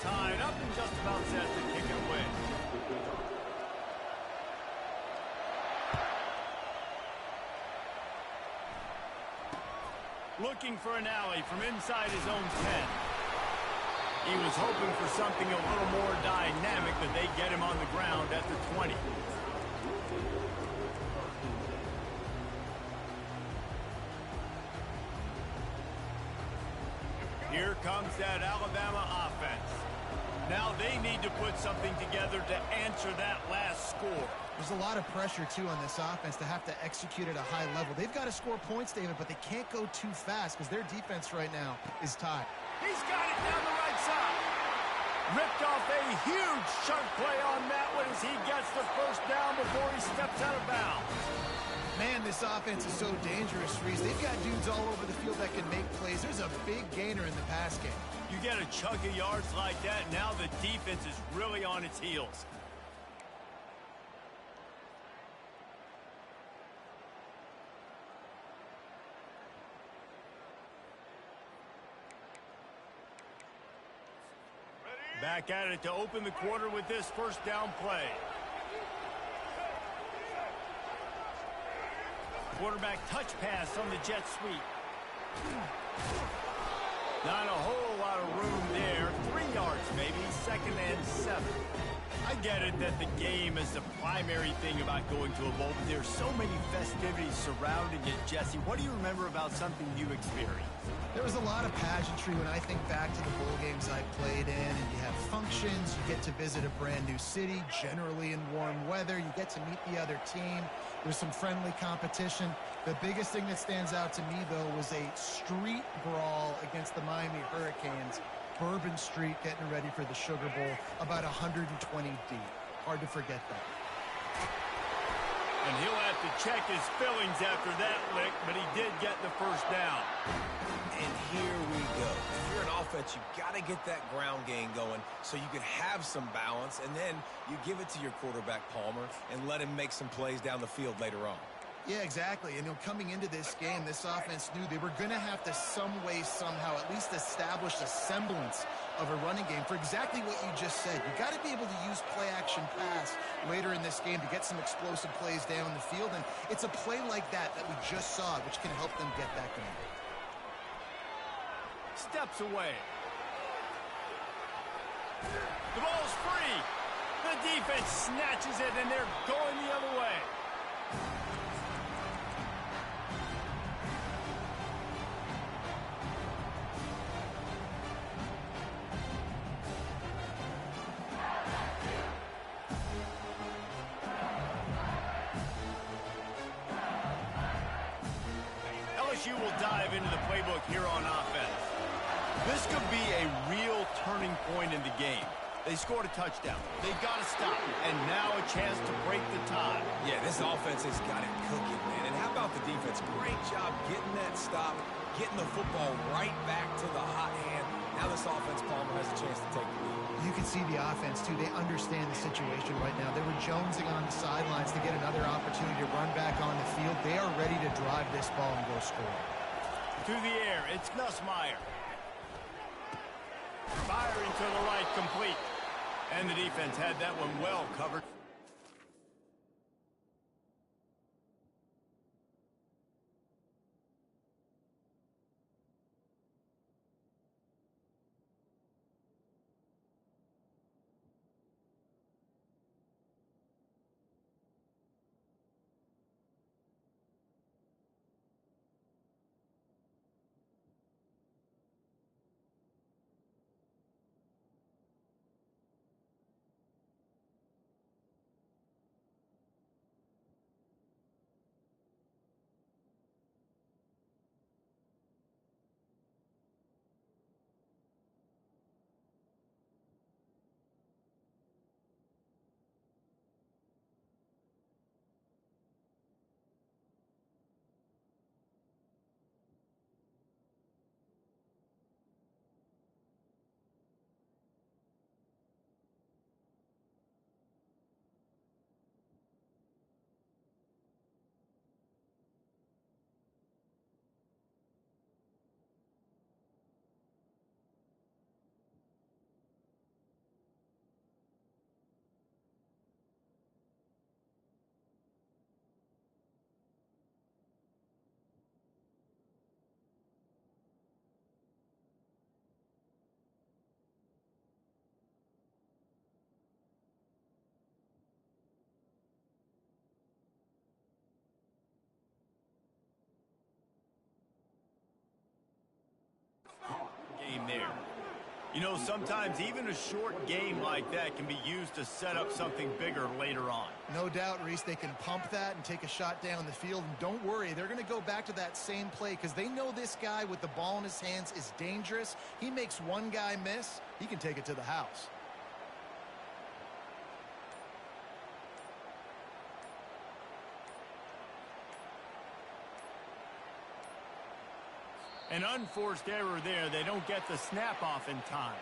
Tied up and just about set to kick it away. Looking for an alley from inside his own 10. He was hoping for something a little more dynamic, but they get him on the ground at the 20. Here comes that Alabama offense. Now they need to put something together to answer that last score. There's a lot of pressure, too, on this offense to have to execute at a high level. They've got to score points, David, but they can't go too fast because their defense right now is tied. He's got it down the right side. Ripped off a huge sharp play on that one as he gets the 1st down before he steps out of bounds. Man, this offense is so dangerous, Reese. They've got dudes all over the field that can make plays. There's a big gainer in the pass game. You get a chunk of yards like that, now the defense is really on its heels. Back at it to open the quarter with this 1st down play. Quarterback touch pass on the jet sweep. Not a whole lot of room there. 3 yards maybe, 2nd and 7. I get it that the game is the primary thing about going to a bowl, but there's so many festivities surrounding it. Jesse, what do you remember about something you experienced? There was a lot of pageantry when I think back to the bowl games I played in, and you have functions, you get to visit a brand new city, generally in warm weather, you get to meet the other team, there's some friendly competition. The biggest thing that stands out to me, though, was a street brawl against the Miami Hurricanes. Bourbon Street getting ready for the Sugar Bowl, about 120 deep. Hard to forget that. And he'll have to check his fillings after that lick, but he did get the first down. And here we go. If you're an offense, you've got to get that ground game going so you can have some balance, and then you give it to your quarterback, Palmer, and let him make some plays down the field later on. Yeah, exactly. And coming into this game, this offense knew they were going to have to some way, somehow, at least establish a semblance of a running game for exactly what you just said. You got to be able to use play-action pass later in this game to get some explosive plays down the field. And it's a play like that we just saw, which can help them get that going. Steps away. The ball's free. The defense snatches it, and they're going the other way. LSU will dive into the playbook here on offense. This could be a real turning point in the game. They scored a touchdown. They got to stop, and now a chance to break the tie. Yeah, this offense has got it cooking, man. And how about the defense? Great job getting that stop, getting the football right back to the hot hand. Now this offense, Palmer, has a chance to take the lead. You can see the offense, too. They understand the situation right now. They were jonesing on the sidelines to get another opportunity to run back on the field. They are ready to drive this ball and go score. To the air, it's Nussmeier. Firing to the right, complete. And the defense had that one well covered. Game there. You know, sometimes even a short game like that can be used to set up something bigger later on. No doubt, Reese, they can pump that and take a shot down the field. And don't worry, they're going to go back to that same play because they know this guy with the ball in his hands is dangerous. He makes one guy miss, he can take it to the house. An unforced error there. They don't get the snap off in time.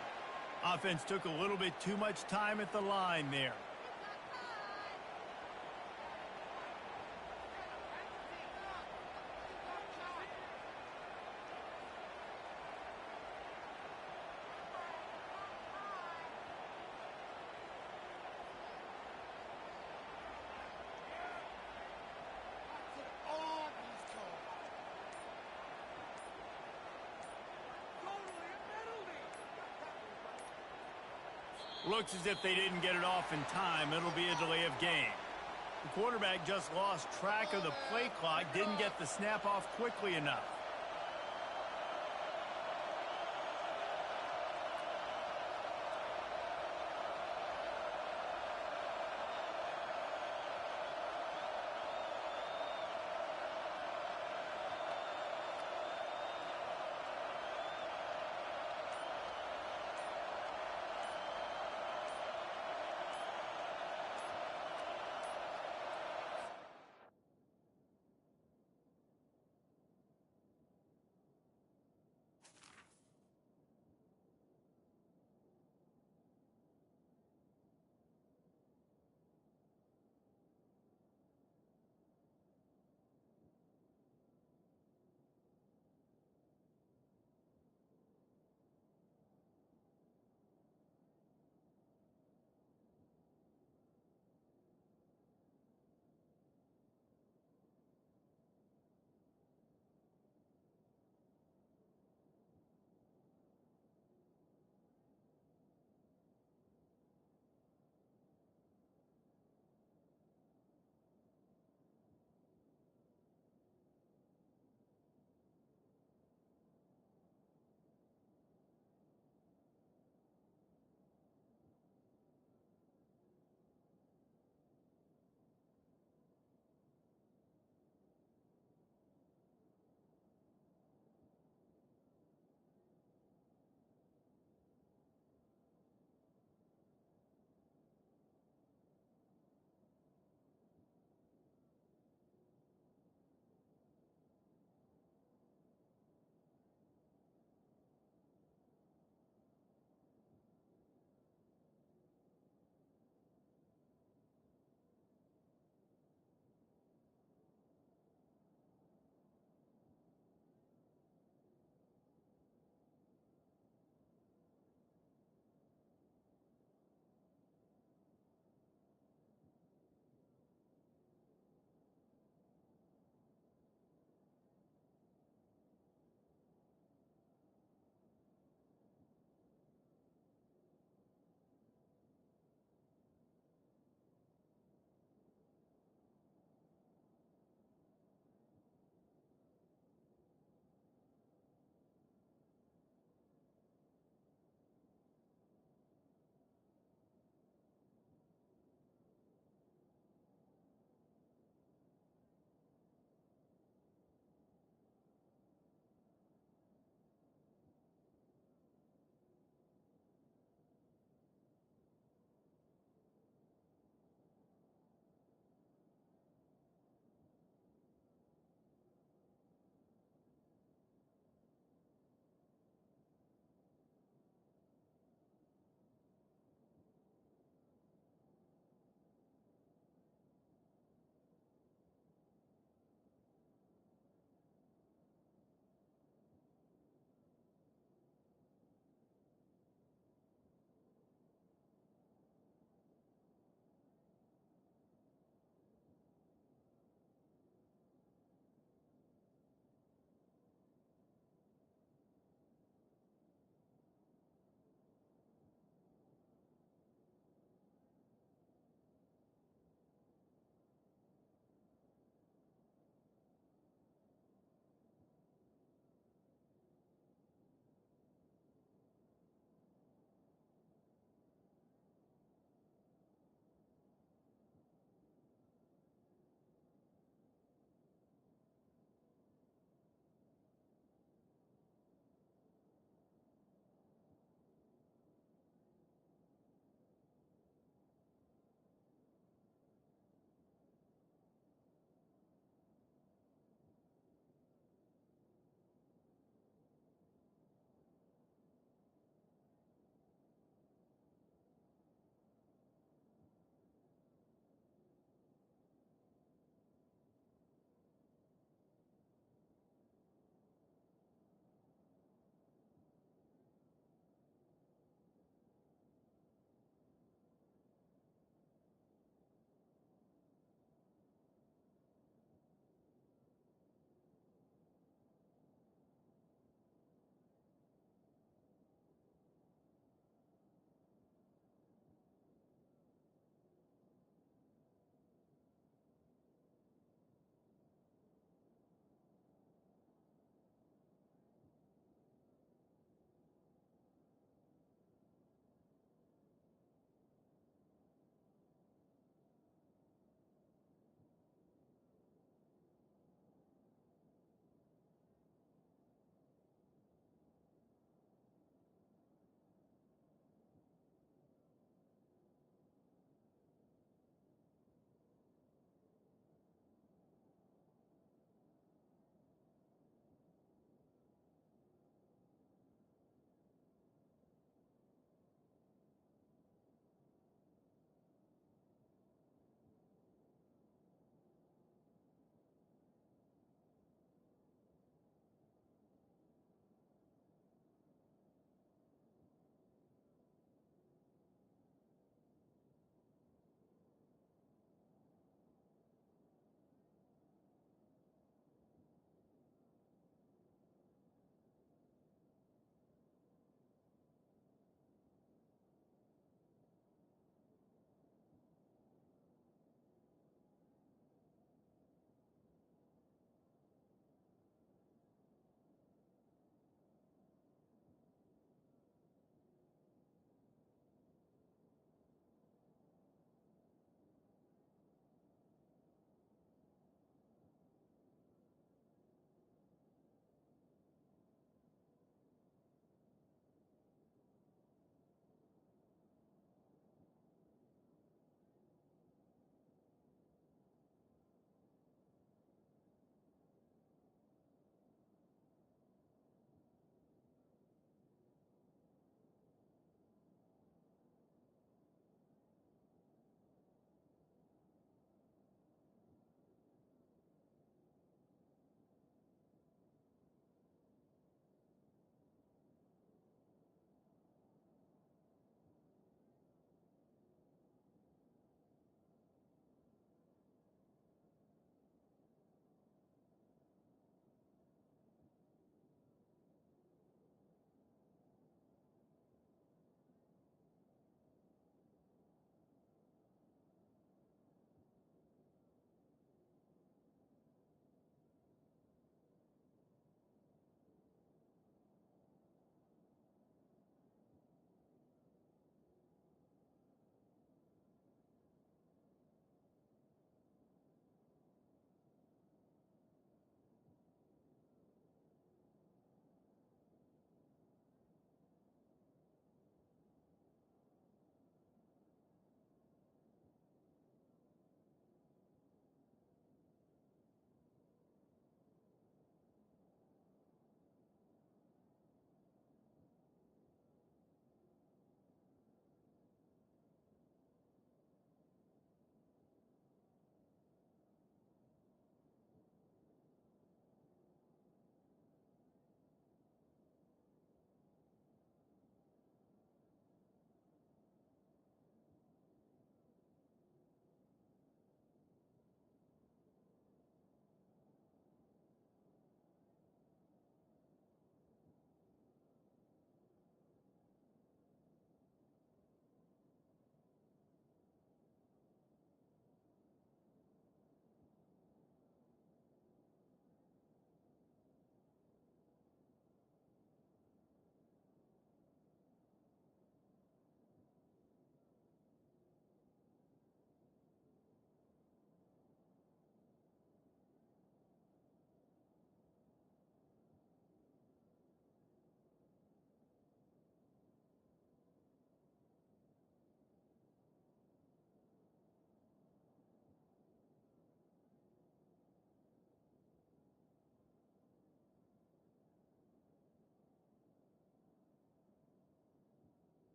Offense took a little bit too much time at the line there. Looks as if they didn't get it off in time. It'll be a delay of game. The quarterback just lost track of the play clock, didn't get the snap off quickly enough.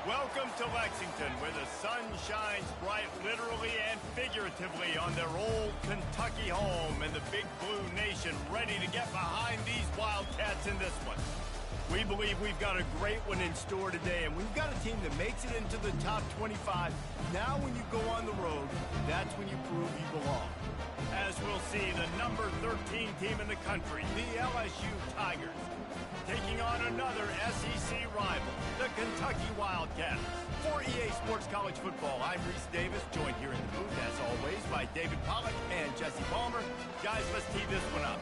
Welcome to Lexington, where the sun shines bright literally and figuratively on their old Kentucky home, and the Big Blue Nation ready to get behind these Wildcats in this one. We believe we've got a great one in store today, and we've got a team that makes it into the top 25. Now when you go on the road, that's when you prove you belong. As we'll see, the number 13 team in the country, the LSU Tigers, taking on another SEC rival, the Kentucky Wildcats. For EA Sports College Football, I'm Reese Davis, joined here in the booth, as always, by David Pollack and Jesse Palmer. Guys, let's tee this one up.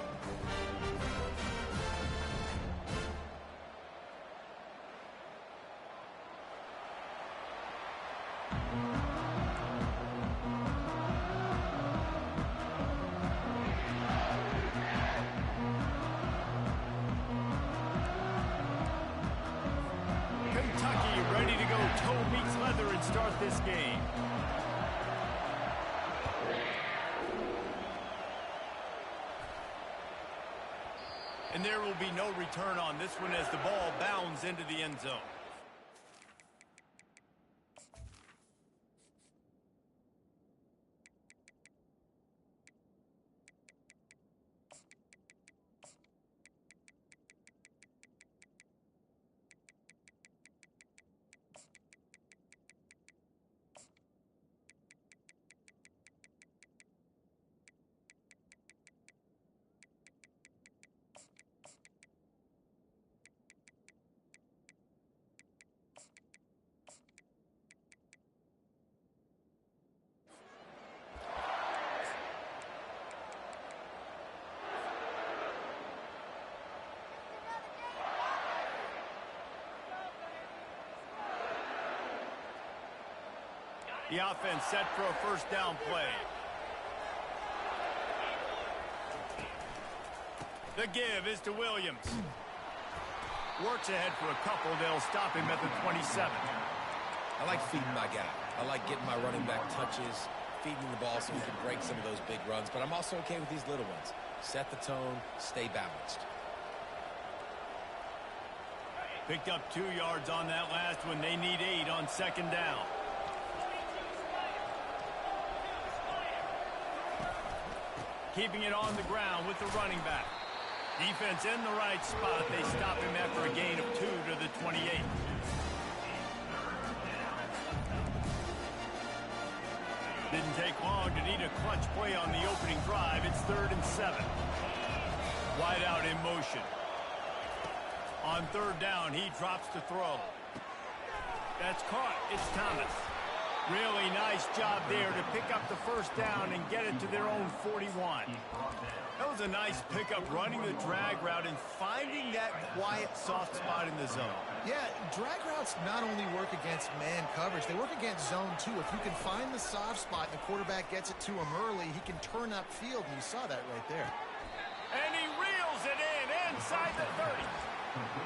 Ready to go toe meets leather and start this game. And there will be no return on this one as the ball bounds into the end zone. The offense set for a first down play. The give is to Williams. Works ahead for a couple. They'll stop him at the 27. I like feeding my guy. I like getting my running back touches, feeding the ball so we can break some of those big runs. But I'm also okay with these little ones. Set the tone, stay balanced. Picked up 2 yards on that last one. They need 8 on second down. Keeping it on the ground with the running back. Defense in the right spot. They stop him after a gain of 2 to the 28. Didn't take long to need a clutch play on the opening drive. It's 3rd and 7. Wide out in motion. On 3rd down, he drops to throw. That's caught. It's Thomas. Really nice job there to pick up the first down and get it to their own 41. That was a nice pickup, running the drag route and finding that quiet, soft spot in the zone. Yeah, drag routes not only work against man coverage, they work against zone too. If you can find the soft spot and the quarterback gets it to him early, he can turn upfield, and you saw that right there. And he reels it in inside the 30.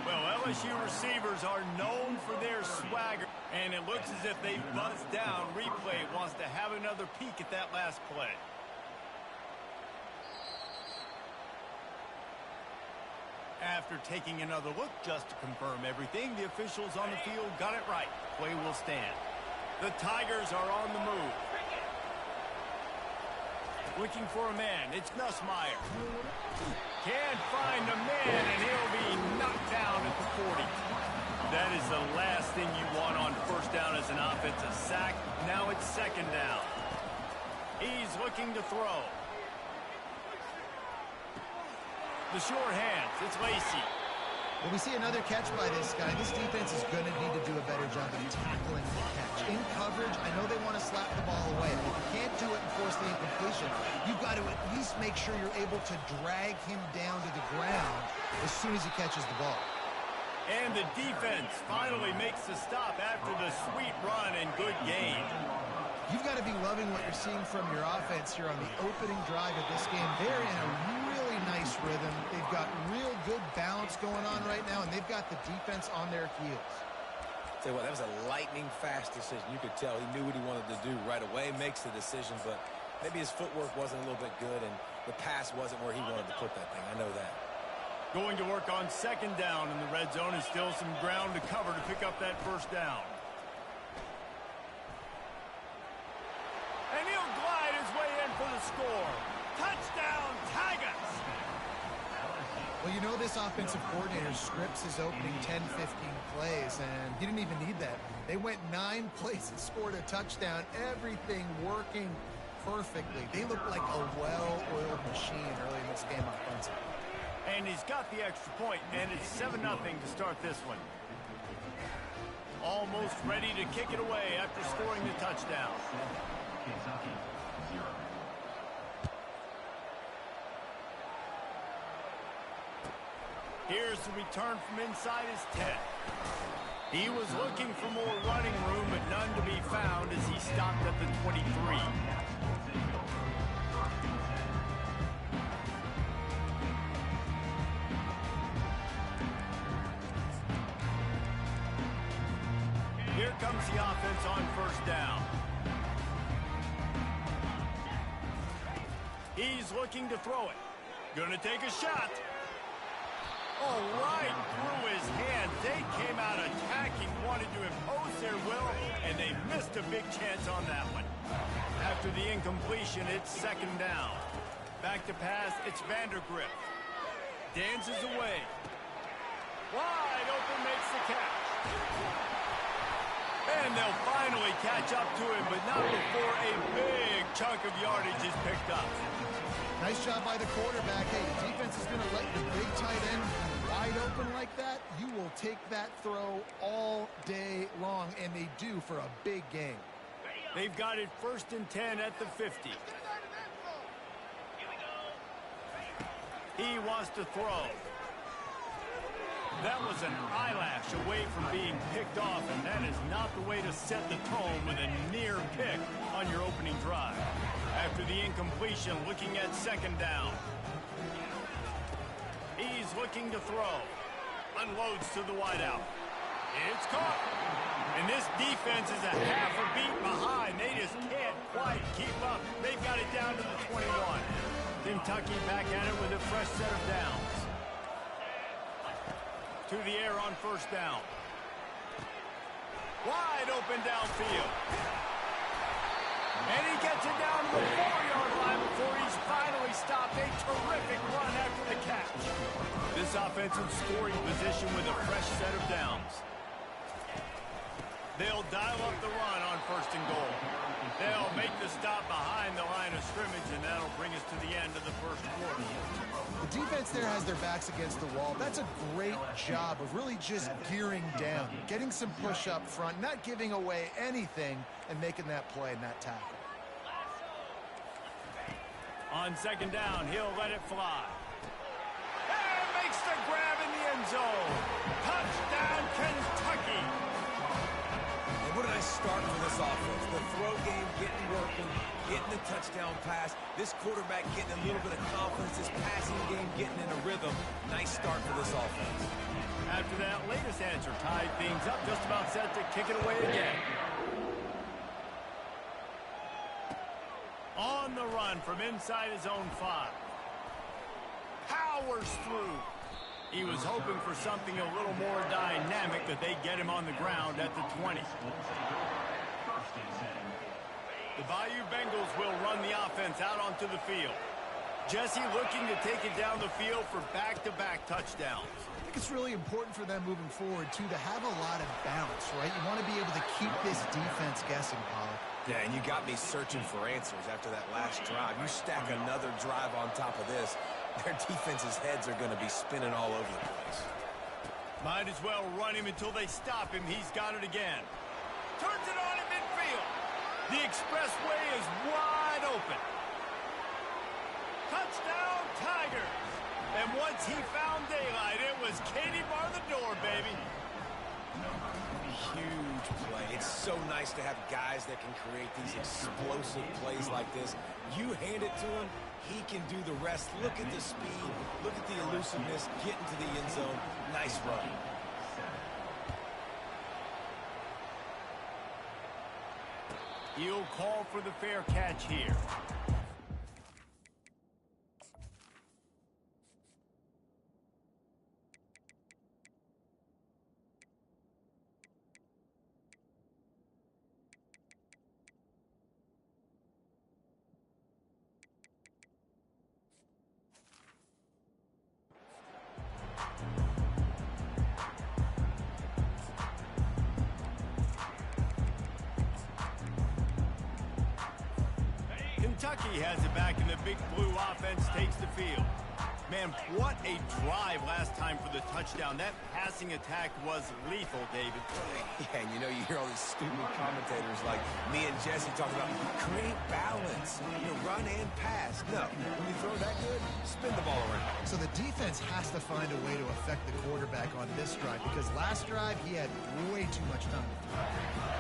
Well, LSU receivers are known for their swagger, and it looks as if they buzzed down. Replay wants to have another peek at that last play. After taking another look just to confirm everything, the officials on the field got it right. Play will stand. The Tigers are on the move. Looking for a man. It's Nussmeier. Can't find a man, and he'll be knocked down at the 40. That is the last thing you want on first down as an offensive sack. Now it's second down. He's looking to throw. The short hands. It's Lacey. Well, we see another catch by this guy. This defense is going to need to do a better job of tackling the catch. In coverage, I know they want to slap the ball away. But if you can't do it and force the incompletion, you've got to at least make sure you're able to drag him down to the ground as soon as he catches the ball. And the defense finally makes the stop after the sweet run and good game. You've got to be loving what you're seeing from your offense here on the opening drive of this game. They're in a really nice rhythm. They've got real good balance going on right now, and they've got the defense on their heels. Tell you what, that was a lightning-fast decision. You could tell he knew what he wanted to do right away, makes the decision, but maybe his footwork wasn't a little bit good, and the pass wasn't where he wanted to put that thing. I know that. Going to work on second down in the red zone, and still some ground to cover to pick up that first down. And he'll glide his way in for the score. Touchdown, Tigers! Well, you know this offensive coordinator scripts his opening 10, 15 plays, and he didn't even need that. They went 9 plays and scored a touchdown. Everything working perfectly. They look like a well-oiled machine early in this game offensively. And he's got the extra point, and it's 7-0 to start this one. Almost ready to kick it away after scoring the touchdown. Kentucky, 0. Here's the return from inside his 10. He was looking for more running room, but none to be found as he stopped at the 23. Here comes the offense on first down. He's looking to throw it. Gonna take a shot. Oh, right through his hand. They came out attacking, wanted to impose their will, and they missed a big chance on that one. After the incompletion, it's second down. Back to pass, it's Vandergrift. Dances away. Wide open, makes the catch. And they'll finally catch up to him, but not before a big chunk of yardage is picked up. Nice job by the quarterback. Hey, the defense is going to let your big tight end wide open like that. You will take that throw all day long, and they do for a big game. They've got it 1st and 10 at the 50. He wants to throw. That was an eyelash away from being picked off, and that is not the way to set the tone with a near pick on your opening drive. After the incompletion, looking at second down. He's looking to throw. Unloads to the wideout. It's caught. And this defense is a half a beat behind. They just can't quite keep up. They've got it down to the 21. Kentucky back at it with a fresh set of downs. To the air on first down. Wide open downfield. And he gets it down to the 4-yard line before he's finally stopped. A terrific run after the catch. This offensive scoring position with a fresh set of downs. They'll dial up the run on 1st and goal. They'll make the stop behind the line of scrimmage, and that'll bring us to the end of the first quarter. The defense there has their backs against the wall. That's a great job of really just gearing down, getting some push up front, not giving away anything, and making that play and that tackle. On second down, he'll let it fly. And makes the grab in the end zone. Touchdown, Kentucky. And what a nice start for this offense. The throw game getting working, getting the touchdown pass. This quarterback getting a little bit of confidence. This passing game getting in a rhythm. Nice start for this offense. After that latest answer tied things up, just about set to kick it away again. On the run from inside his own 5. Powers through. He was hoping for something a little more dynamic, that they get him on the ground at the 20. The Bayou Bengals will run the offense out onto the field. Jesse looking to take it down the field for back-to-back touchdowns. I think it's really important for them moving forward, too, to have a lot of balance, right? You want to be able to keep this defense guessing, Pollard. Yeah, and you got me searching for answers after that last drive. You stack another drive on top of this, their defense's heads are going to be spinning all over the place. Might as well run him until they stop him. He's got it again. Turns it on in midfield. The expressway is wide open. Touchdown, Tigers. And once he found daylight, it was Katie bar the door, baby. Huge play. It's so nice to have guys that can create these explosive plays like this. You hand it to him, he can do the rest. Look at the speed. Look at the elusiveness. Get into the end zone. Nice run. He'll call for the fair catch here. Kentucky has it back, and the Big Blue offense takes the field. Man, what a drive last time for the touchdown. That passing attack was lethal, David. Yeah, and you know, you hear all these stupid commentators like me and Jesse talking about create balance, run and pass. No, when you throw that good, spin the ball around. So the defense has to find a way to affect the quarterback on this drive because last drive he had way too much time to throw.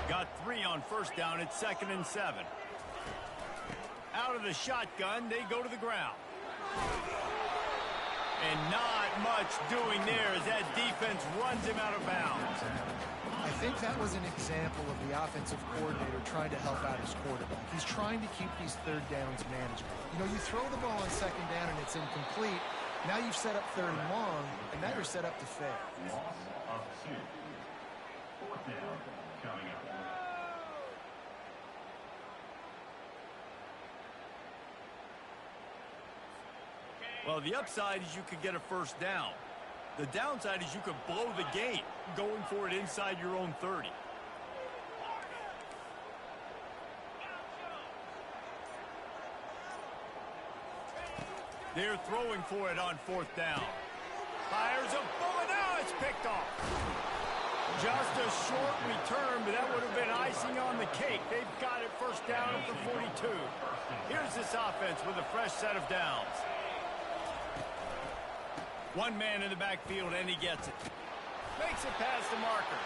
Got 3 on first down. It's 2nd and 7. Out of the shotgun, they go to the ground. And not much doing there as that defense runs him out of bounds. I think that was an example of the offensive coordinator trying to help out his quarterback. He's trying to keep these third downs manageable. You throw the ball on second down and it's incomplete. Now you've set up 3rd and long, and now you're set up to fail. Loss of 2. 4th down coming up. Well, the upside is you could get a first down. The downside is you could blow the game going for it inside your own 30. They're throwing for it on 4th down. Fires a bullet. Now it's picked off. Just a short return, but that would have been icing on the cake. They've got it first down at the 42. Here's this offense with a fresh set of downs. One man in the backfield, and he gets it. Makes it past the marker.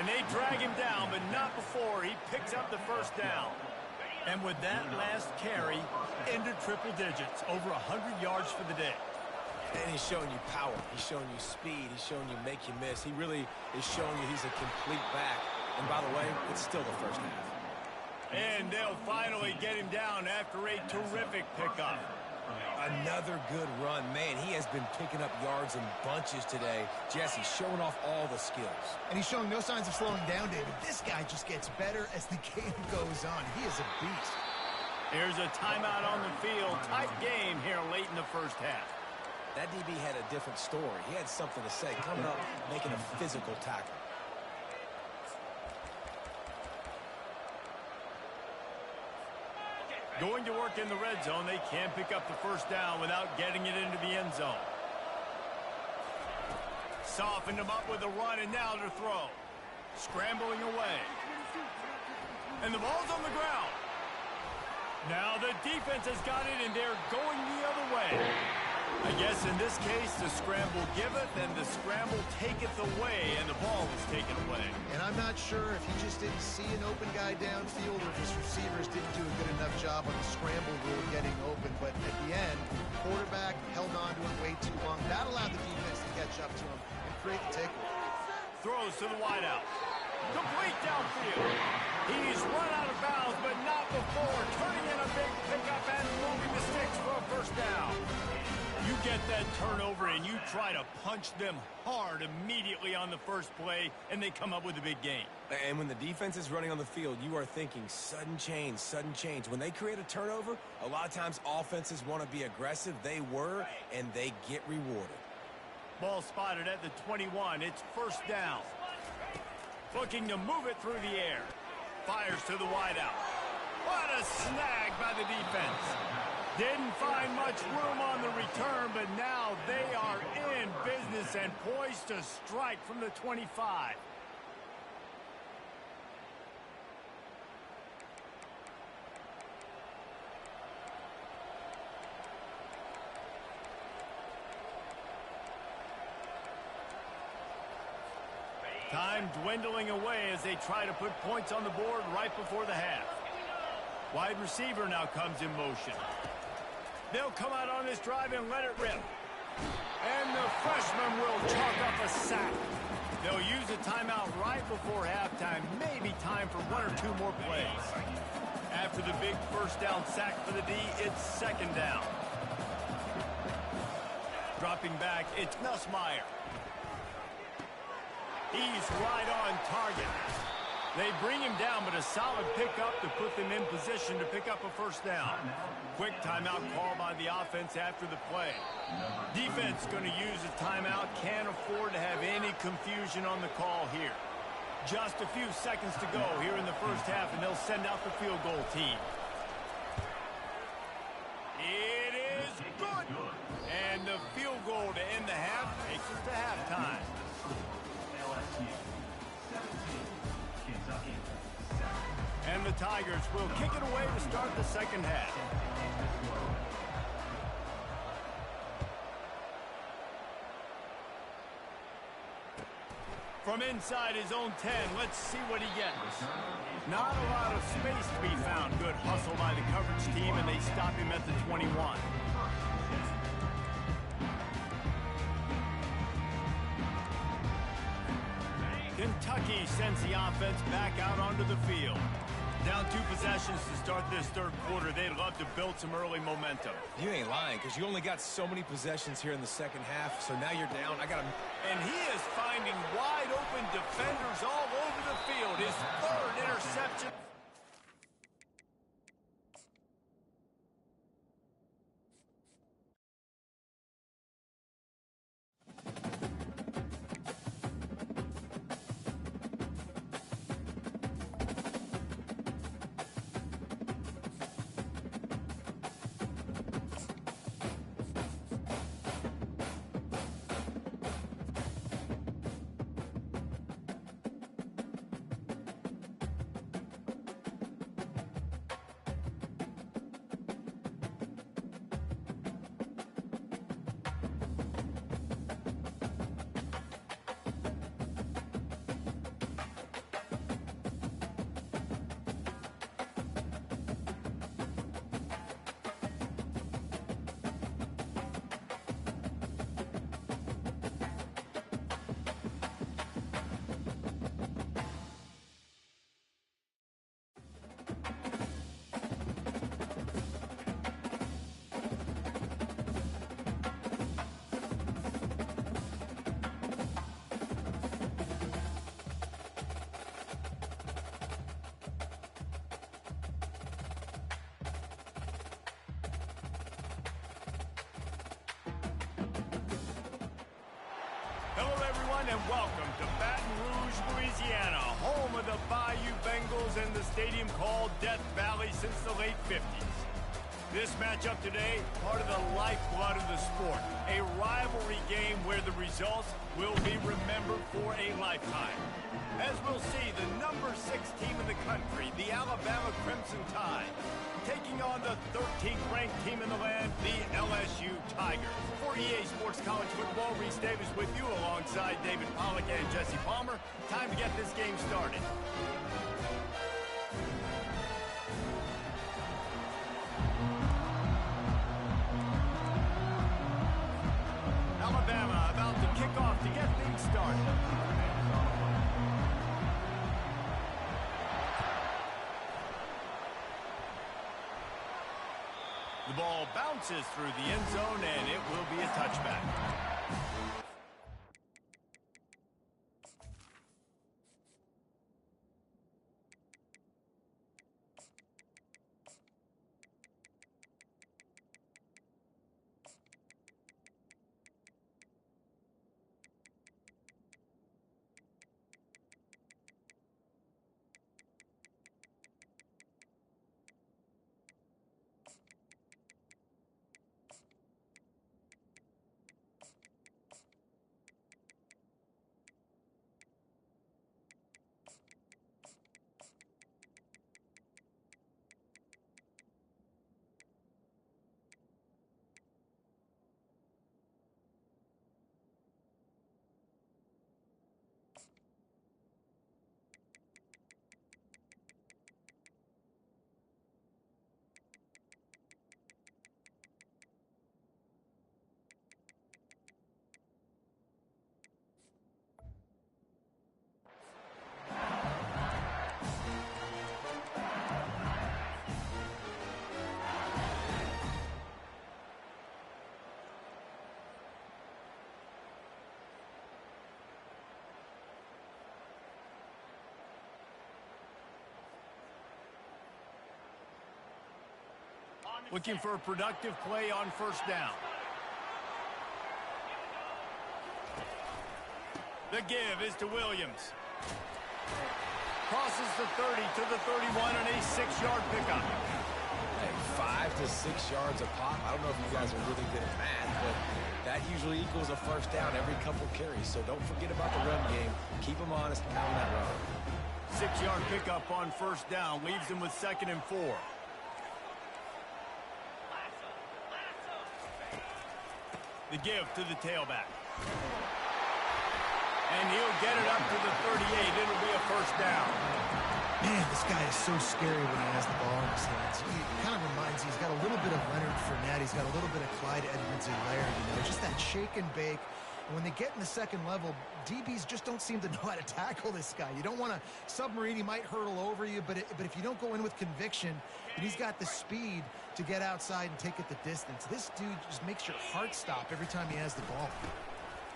And they drag him down, but not before he picks up the first down. And with that last carry, into triple digits, over 100 yards for the day. And he's showing you power. He's showing you speed. He's showing you make you miss. He really is showing you he's a complete back. And by the way, it's still the first half. And they'll finally get him down after a terrific pickup. Another good run. Man, he has been picking up yards in bunches today. Jesse showing off all the skills. And he's showing no signs of slowing down, David. This guy just gets better as the game goes on. He is a beast. Here's a timeout on the field. Tight game here late in the first half. That DB had a different story. He had something to say, coming up, making a physical tackle. Going to work in the red zone, they can't pick up the first down without getting it into the end zone. Softened him up with a run, and now to throw. Scrambling away. And the ball's on the ground. Now the defense has got it, and they're going the other way. I guess in this case, the scramble giveth and the scramble taketh away, and the ball was taken away. And I'm not sure if he just didn't see an open guy downfield or if his receivers didn't do a good enough job on the scramble rule getting open. But at the end, quarterback held on to him way too long. That allowed the defense to catch up to him and create the takeaway. Throws to the wideout. Complete downfield. He's run out of bounds, but not before turning in a big pickup and moving the sticks for a first down. You get that turnover and you try to punch them hard immediately on the first play, and they come up with a big gain. And when the defense is running on the field, you are thinking sudden change, sudden change. When they create a turnover, a lot of times offenses want to be aggressive. They were, and they get rewarded. Ball spotted at the 21. It's first down. Looking to move it through the air. Fires to the wideout. What a snag by the defense. Didn't find much room on the return, but now they are in business and poised to strike from the 25. Time dwindling away as they try to put points on the board right before the half. Wide receiver now comes in motion. They'll come out on this drive and let it rip. And the freshman will chalk up a sack. They'll use a timeout right before halftime. Maybe time for one or two more plays. After the big first down sack for the D, it's second down. Dropping back, it's Nussmeier. He's right on target. They bring him down, but a solid pickup to put them in position to pick up a first down. Quick timeout call by the offense after the play. Defense going to use a timeout. Can't afford to have any confusion on the call here. Just a few seconds to go here in the first half, and they'll send out the field goal team. Tigers will kick it away to start the second half. From inside his own 10, let's see what he gets. Not a lot of space to be found. Good hustle by the coverage team, and they stop him at the 21. Kentucky sends the offense back out onto the field. Down 2 possessions to start this third quarter. They'd love to build some early momentum. You ain't lying, because you only got so many possessions here in the second half, so now you're down. And he is finding wide open defenders all over the field. His third interception. Hello, everyone, and welcome to Baton Rouge, Louisiana, home of the Bayou Bengals and the stadium called Death Valley since the late 50s. This matchup today, part of the lifeblood of the sport, a rivalry game where the results will be remembered for a lifetime. As we'll see, the number 6 team in the country, the Alabama Crimson Tide, taking on the 13th ranked team in the land, the LSU Tigers. For EA Sports College Football, Reese Davis with you alongside David Pollack and Jesse Palmer. Time to get this game started. Alabama about to kick off to get things started. The ball bounces through the end zone, and it will be a touchback. Looking for a productive play on first down. The give is to Williams. Crosses the 30 to the 31 on a 6-yard pickup. Hey, 5 to 6 yards a pop. I don't know if you guys are really good at math, but that usually equals a first down every couple carries. So don't forget about the run game. Keep them honest and pound that run. 6-yard pickup on first down leaves him with 2nd and 4. The give to the tailback. And he'll get it up to the 38. It'll be a first down. Man, this guy is so scary when he has the ball in his hands. He kind of reminds you, he's got a little bit of Leonard Fournette. He's got a little bit of Clyde Edwards-Helaire, just that shake and bake. And when they get in the second level, DBs just don't seem to know how to tackle this guy. You don't want to submarine. He might hurdle over you, but if you don't go in with conviction, and he's got the speed to get outside and take it the distance. This dude just makes your heart stop every time he has the ball.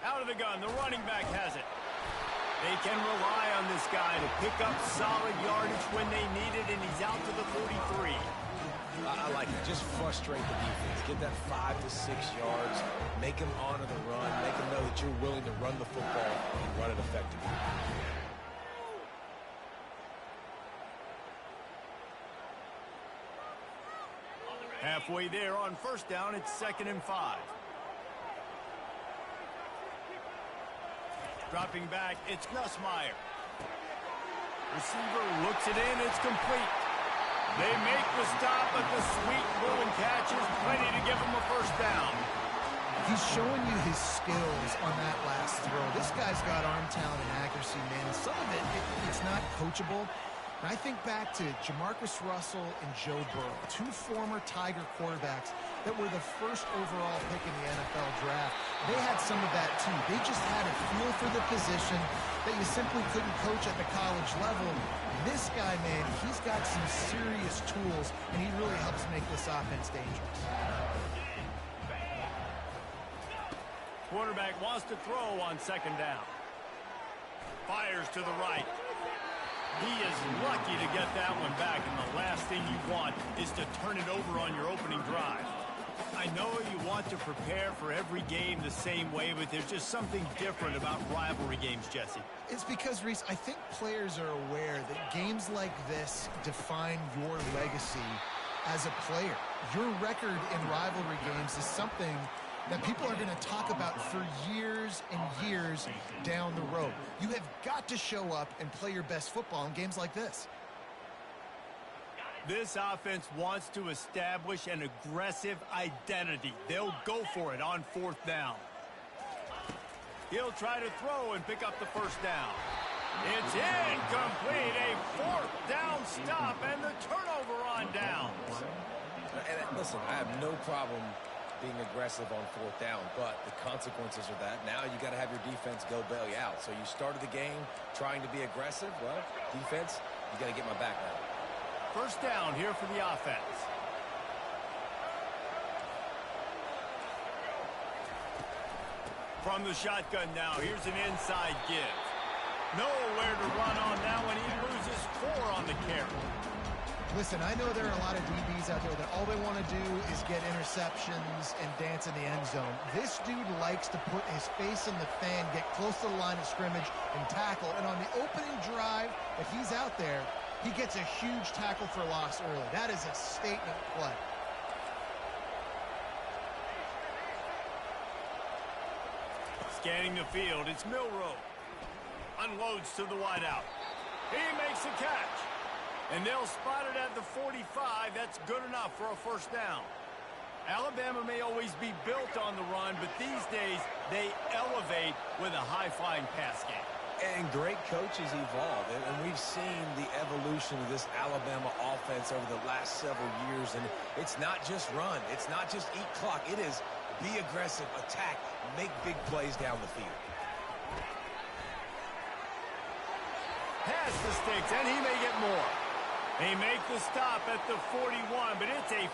Out of the gun, the running back has it. They can rely on this guy to pick up solid yardage when they need it, and he's out to the 43. I like it. Just frustrate the defense. Get that 5 to 6 yards. Make them honor the run. Make them know that you're willing to run the football and run it effectively. Halfway there on first down, it's 2nd and 5. Dropping back, it's Nussmeier. Receiver looks it in, it's complete. They make the stop, but the sweet rolling catch is plenty to give him a first down. He's showing you his skills on that last throw. This guy's got arm talent and accuracy, man. And some of it's not coachable. And I think back to Jamarcus Russell and Joe Burrow, 2 former Tiger quarterbacks that were the first overall pick in the NFL draft. They had some of that too. They just had a feel for the position that you simply couldn't coach at the college level. This guy, man, he's got some serious tools, and he really helps make this offense dangerous. Quarterback wants to throw on 2nd down. Fires to the right. He is lucky to get that one back, and the last thing you want is to turn it over on your opening drive. I know you want to prepare for every game the same way, but there's just something different about rivalry games, Jesse. It's because, Reese, I think players are aware that games like this define your legacy as a player. Your record in rivalry games is something that people are going to talk about for years and years down the road. You have got to show up and play your best football in games like this. This offense wants to establish an aggressive identity. They'll go for it on 4th down. He'll try to throw and pick up the first down. It's incomplete. A 4th down stop and the turnover on downs. And listen, I have no problem being aggressive on 4th down, but the consequences are that now you got to have your defense go bail you out. So you started the game trying to be aggressive. Well, defense, you got to get my back now. First down here for the offense. From the shotgun now, here's an inside give. Nowhere to run on that one. He loses 4 on the carry. Listen, I know there are a lot of DBs out there that all they want to do is get interceptions and dance in the end zone. This dude likes to put his face in the fan, get close to the line of scrimmage, and tackle. And on the opening drive that he's out there, he gets a huge tackle for loss early. That is a statement play. Scanning the field, it's Milroe. Unloads to the wideout. He makes the catch. And they'll spot it at the 45. That's good enough for a first down. Alabama may always be built on the run, but these days they elevate with a high-flying pass game. And great coaches evolve, and we've seen the evolution of this Alabama offense over the last several years. And it's not just run. It's not just eat clock. It is be aggressive, attack, make big plays down the field. Pass the sticks, and he may get more. They make the stop at the 41, but it's a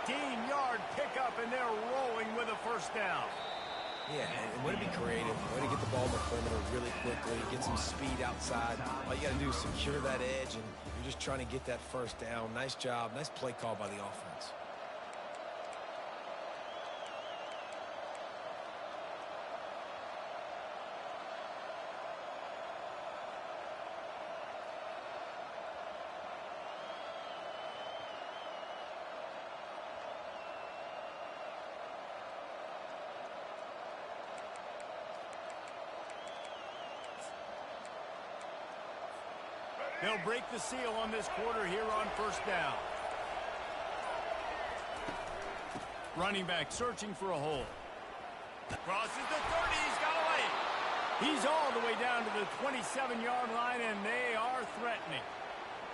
15-yard pickup, and they're rolling with a first down. Yeah, and way to be creative, way to get the ball in the perimeter really quickly, get some speed outside. All you got to do is secure that edge, and you're just trying to get that first down. Nice job, nice play call by the offense. They'll break the seal on this quarter here on first down. Running back searching for a hole. Crosses the 30. He's got away. He's all the way down to the 27-yard line, and they are threatening.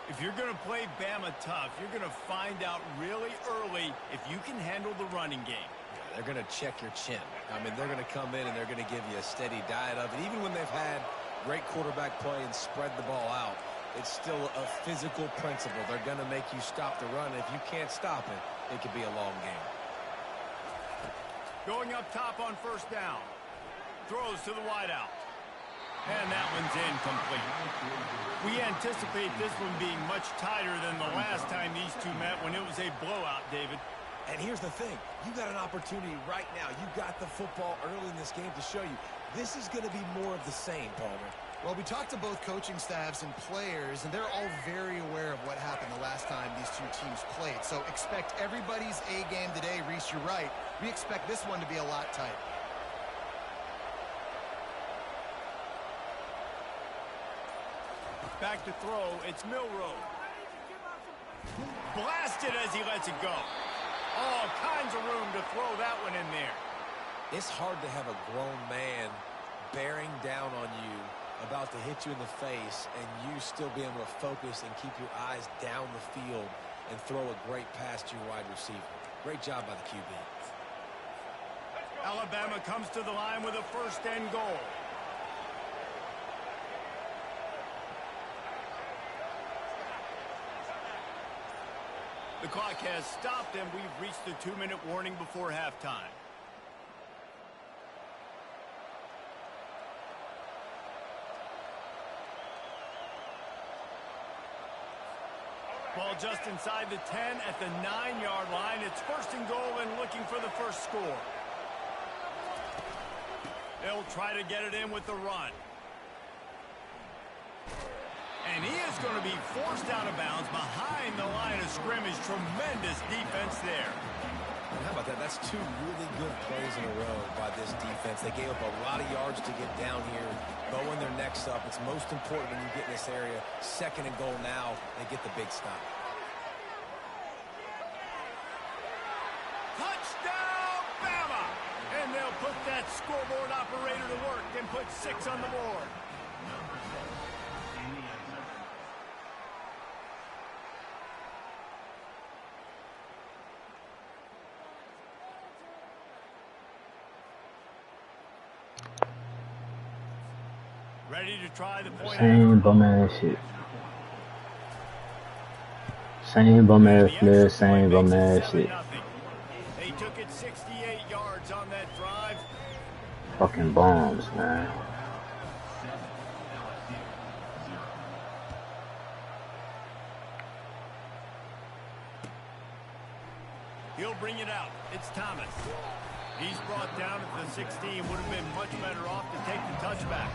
If you're going to play Bama tough, you're going to find out really early if you can handle the running game. Yeah, they're going to check your chin. I mean, they're going to come in and they're going to give you a steady diet of it. Even when they've had great quarterback play and spread the ball out, it's still a physical principle. They're going to make you stop the run. If you can't stop it, it could be a long game. Going up top on first down. Throws to the wideout. And that one's incomplete. We anticipate this one being much tighter than the last time these two met when it was a blowout, David. And here's the thing. You got an opportunity right now. You got the football early in this game to show you. This is going to be more of the same, Palmer. Well, we talked to both coaching staffs and players, and they're all very aware of what happened the last time these two teams played. So expect everybody's A game today. Reese, you're right. We expect this one to be a lot tighter. Back to throw, it's Milroe. Blasted as he lets it go. All kinds of room to throw that one in there. It's hard to have a grown man bearing down on you, about to hit you in the face, and you still be able to focus and keep your eyes down the field and throw a great pass to your wide receiver. Great job by the QB. Alabama comes to the line with a first and goal. The clock has stopped, and we've reached the 2-minute warning before halftime. Ball just inside the 10 at the 9-yard line. It's first and goal and looking for the first score. They'll try to get it in with the run. And he is going to be forced out of bounds behind the line of scrimmage. Tremendous defense there. How about that? That's two really good plays in a row by this defense. They gave up a lot of yards to get down here, bowing their necks up. It's most important when you get in this area. Second and goal now, they get the big stop. Touchdown, Bama! And they'll put that scoreboard operator to work and put 6 on the board. Ready to try the point. Same bum ass shit. Same bum ass play, same bum ass shit. They took it 68 yards on that drive. Fucking bombs, man. He'll bring it out. It's Thomas. He's brought down at the 16. Would have been much better off to take the touchback.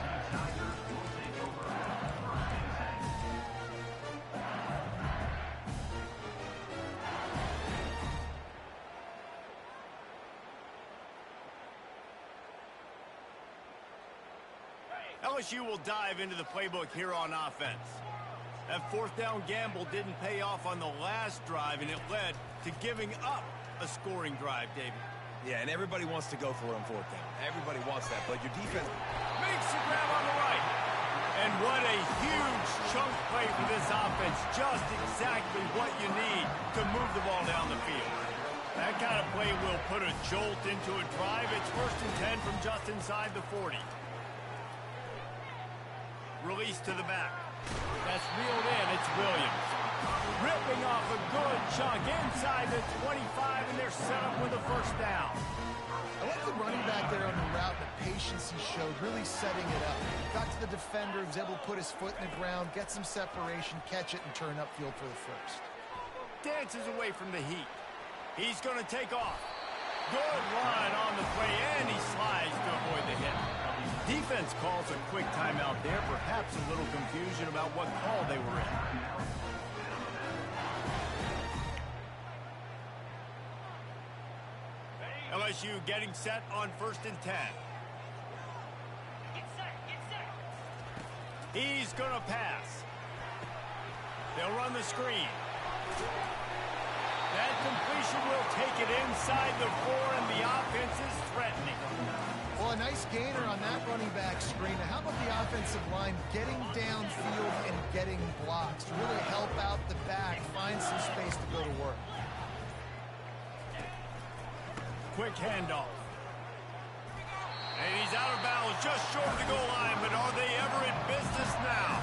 LSU will dive into the playbook here on offense. That fourth down gamble didn't pay off on the last drive, and it led to giving up a scoring drive, David. Yeah, and everybody wants to go for it on fourth down. Everybody wants that, but your defense makes the grab on the right. And what a huge chunk play for this offense. Just exactly what you need to move the ball down the field. That kind of play will put a jolt into a drive. It's first and 10 from just inside the 40. Release to the back. That's reeled in. It's Williams. Ripping off a good chunk inside the 25, and they're set up with a first down. I like the running back there on the route, the patience he showed, really setting it up. Got to the defender, was able to put his foot in the ground, get some separation, catch it, and turn upfield for the first. Dances away from the heat. He's going to take off. Good line on the play, and he slides to avoid the hit. Defense calls a quick timeout there, perhaps a little confusion about what call they were in. LSU getting set on first and 10. He's going to pass. They'll run the screen. That completion will take it inside the 4, and the offense is threatening. Well, a nice gainer on that running back screen. Now, how about the offensive line getting downfield and getting blocks to really help out the back, find some space to go to work? Quick handoff. And he's out of bounds just short of the goal line, but are they ever in business now?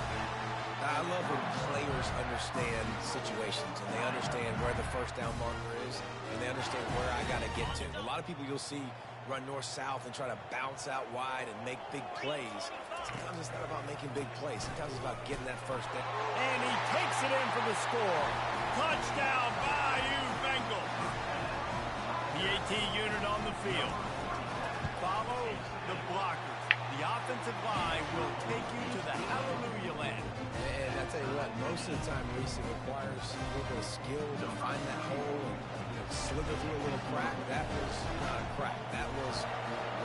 I love when players understand situations, and they understand where the first down marker is, and they understand where I got to get to. A lot of people you'll see run north-south and try to bounce out wide and make big plays. Sometimes it's not about making big plays. Sometimes it's about getting that first down. And he takes it in for the score. Touchdown, Bayou Bengals. The AT unit on the field. Follow the blockers. The offensive line will take you to the hallelujah land. And I tell you what, most of the time, Reese, it requires a little bit of skill to find that hole and slither through a little crack. That was not a crack. That was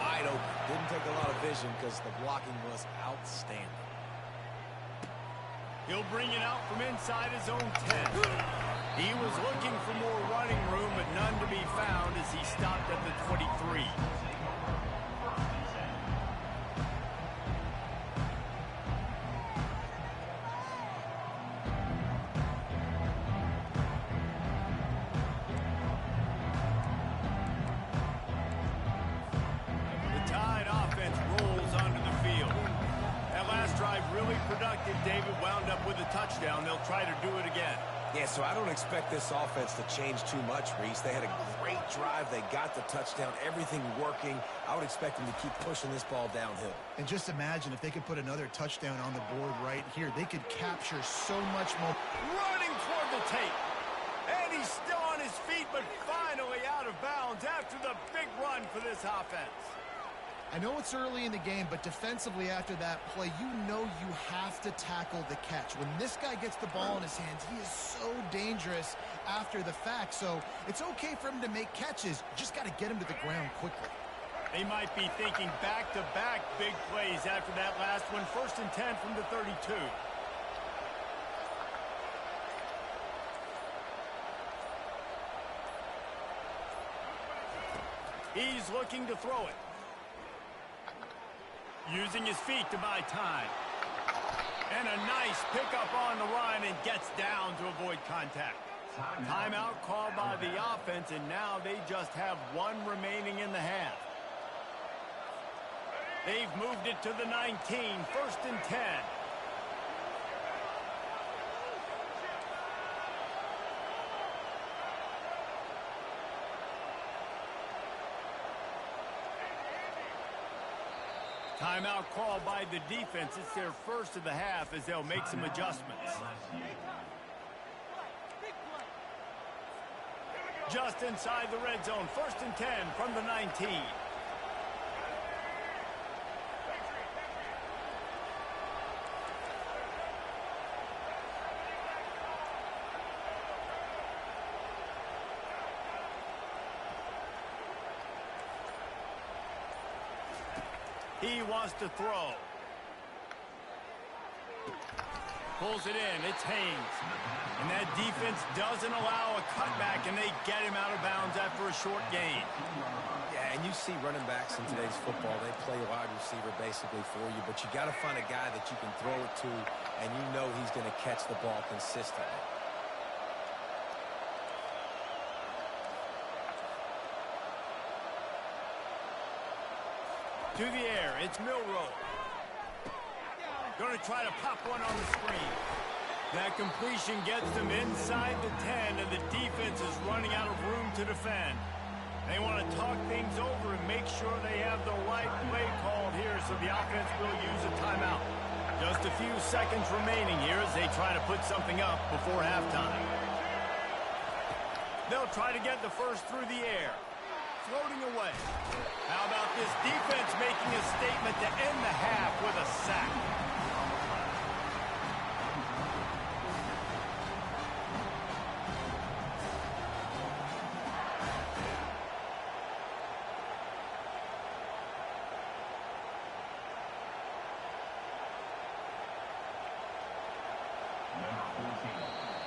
wide open. Didn't take a lot of vision because the blocking was outstanding. He'll bring it out from inside his own 10. He was looking for more running room, but none to be found as he stopped at the 23. David wound up with a touchdown. They'll try to do it again. Yeah, so I don't expect this offense to change too much, Reese. They had a great drive. They got the touchdown. Everything working. I would expect them to keep pushing this ball downhill. And just imagine if they could put another touchdown on the board right here. They could capture so much more. Running toward the tape. And he's still on his feet, but finally out of bounds after the big run for this offense. I know it's early in the game, but defensively after that play, you know you have to tackle the catch. When this guy gets the ball in his hands, he is so dangerous after the fact. So it's okay for him to make catches. Just got to get him to the ground quickly. They might be thinking back-to-back big plays after that last one. 1st and 10 from the 32. He's looking to throw it. Using his feet to buy time. And a nice pickup on the run and gets down to avoid contact. Timeout called by the offense, and now they just have one remaining in the half. They've moved it to the 19, 1st and 10. Timeout called by the defense. It's their first of the half as they'll make some adjustments. Just inside the red zone. 1st and 10 from the 19. He wants to throw. Pulls it in. It's Haynes. And that defense doesn't allow a cutback, and they get him out of bounds after a short gain. Yeah, and you see running backs in today's football, they play wide receiver basically for you, but you got to find a guy that you can throw it to, and you know he's going to catch the ball consistently. To the air, it's Milrow. Going to try to pop one on the screen. That completion gets them inside the 10, and the defense is running out of room to defend. They want to talk things over and make sure they have the right play called here, so the offense will use a timeout. Just a few seconds remaining here as they try to put something up before halftime. They'll try to get the first through the air. Floating away. How about this defense making a statement to end the half with a sack? Number 14.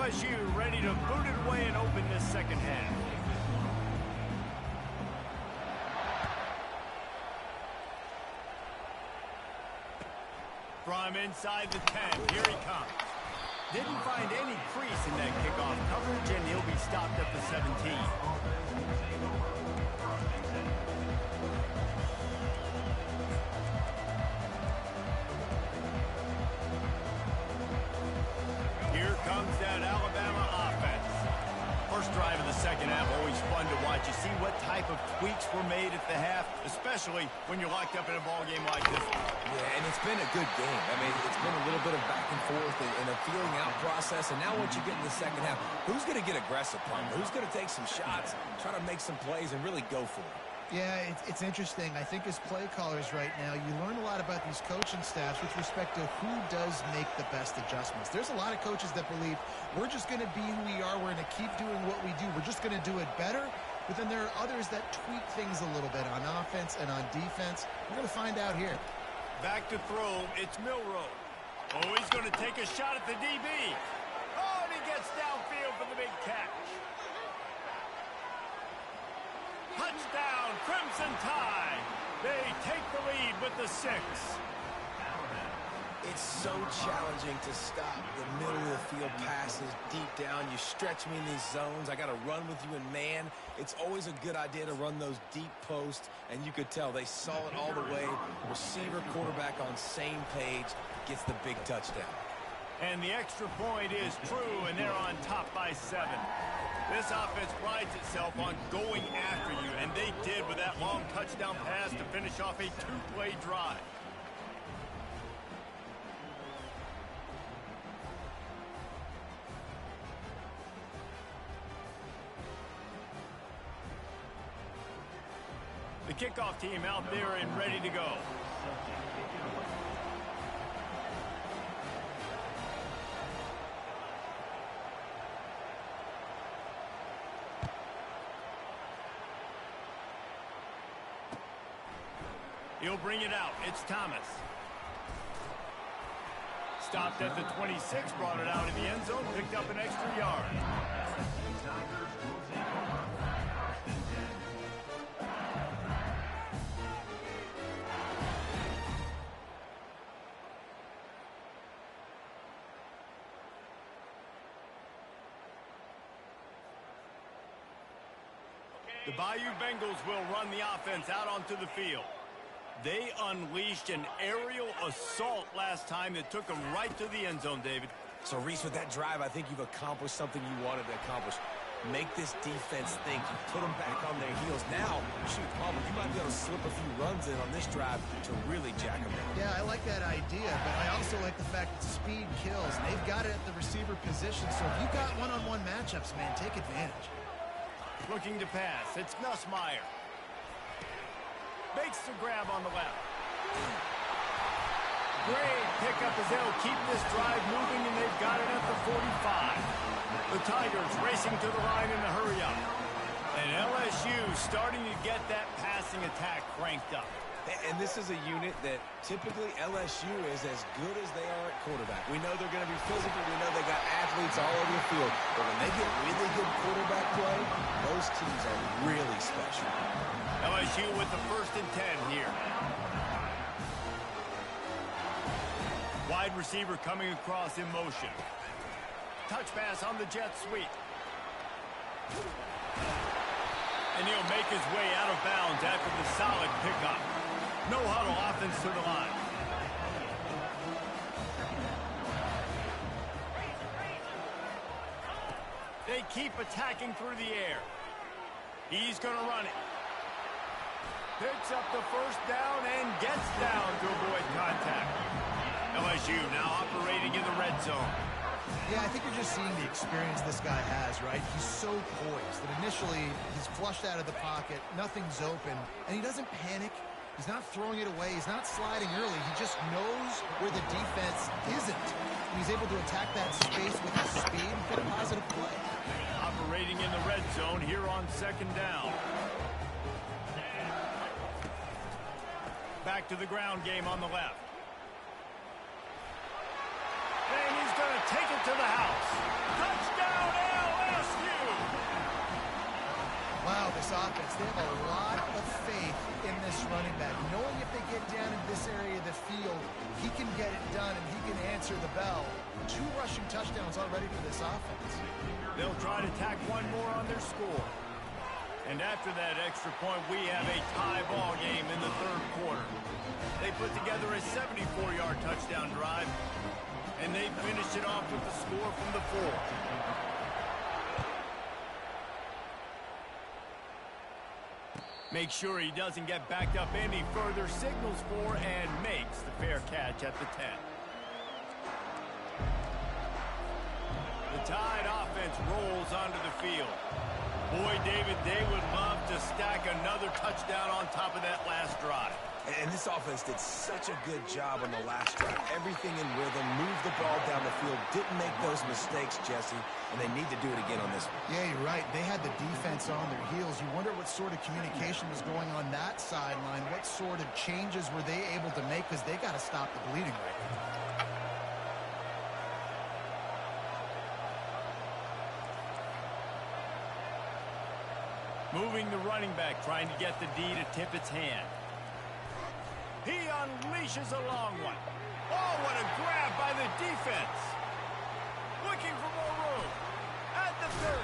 LSU ready to boot it away and open this second half. From inside the 10, here he comes. Didn't find any crease in that kickoff coverage, and he'll be stopped at the 17. Here comes that Alabama offense. First drive of the second half, always fun to watch. You see what type of tweaks were made at the half, especially when you're locked up in a ball game like this one. Yeah, and it's been a good game. I mean, it's been a little bit of back and forth and a feeling out process. And now once you get in the second half, who's going to get aggressive, Palmer? Who's going to take some shots, try to make some plays, and really go for it? Yeah, it's interesting. I think as play callers right now, you learn a lot about these coaching staffs with respect to who does make the best adjustments. There's a lot of coaches that believe we're just going to be who we are. We're going to keep doing what we do. We're just going to do it better. But then there are others that tweak things a little bit on offense and on defense. We're going to find out here. Back to throw, it's Milroe. Oh, he's going to take a shot at the DB. Oh, and he gets downfield for the big catch. Touchdown, Crimson Tide. They take the lead with the 6. It's so challenging to stop the middle of the field passes deep down. You stretch me in these zones. I got to run with you in man. It's always a good idea to run those deep posts, and you could tell they saw it all the way. Receiver, quarterback on same page, gets the big touchdown. And the extra point is true, and they're on top by 7. This offense prides itself on going after you, and they did with that long touchdown pass to finish off a 2-play drive. The kickoff team out there and ready to go. He'll bring it out. It's Thomas. Stopped at the 26, brought it out in the end zone, picked up an extra yard. The Bayou Bengals will run the offense out onto the field. They unleashed an aerial assault last time that took them right to the end zone, David. So, Reese, with that drive, I think you've accomplished something you wanted to accomplish. Make this defense think. You put them back on their heels. Now, shoot, Palmer, you might be able to slip a few runs in on this drive to really jack them down. Yeah, I like that idea, but I also like the fact that speed kills. They've got it at the receiver position, so if you've got one-on-one matchups, man, take advantage. Looking to pass. It's Nussmeier. Makes the grab on the left. Great pickup as they'll keep this drive moving, and they've got it at the 45. The Tigers racing to the line in the hurry up. And LSU starting to get that passing attack cranked up. And this is a unit that typically LSU is as good as they are at quarterback. We know they're going to be physical. We know they got athletes all over the field. But when they get really good quarterback play, those teams are really special. LSU with the 1st and 10 here. Wide receiver coming across in motion. Touch pass on the jet sweep. And he'll make his way out of bounds after the solid pickup. No huddle offense to the line. They keep attacking through the air. He's going to run it. Picks up the 1st down and gets down to avoid contact. LSU now operating in the red zone. Yeah, I think you're just seeing the experience this guy has, right? He's so poised that initially he's flushed out of the pocket, nothing's open, and he doesn't panic. He's not throwing it away. He's not sliding early. He just knows where the defense isn't. And he's able to attack that space with his speed and get a positive play. Operating in the red zone here on 2nd down. Back to the ground game on the left. And he's going to take it to the house. Touchdown! defense. They have a lot of faith in this running back, knowing if they get down in this area of the field, he can get it done and he can answer the bell. 2 rushing touchdowns already for this offense. They'll try to tack one more on their score. And after that extra point, we have a tie ball game in the third quarter. They put together a 74-yard touchdown drive, and they finished it off with the score from the 4. Make sure he doesn't get backed up any further, signals for and makes the fair catch at the 10. The Tide offense rolls onto the field. Boy, David, they would love to stack another touchdown on top of that last drive. And this offense did such a good job on the last drive. Everything in rhythm, moved the ball down the field, didn't make those mistakes, Jesse, and they need to do it again on this one. Yeah, you're right. They had the defense on their heels. You wonder what sort of communication was going on that sideline. What sort of changes were they able to make, because they got to stop the bleeding right now. Moving the running back, trying to get the D to tip its hand. He unleashes a long one. Oh, what a grab by the defense. Looking for more room. At the 30.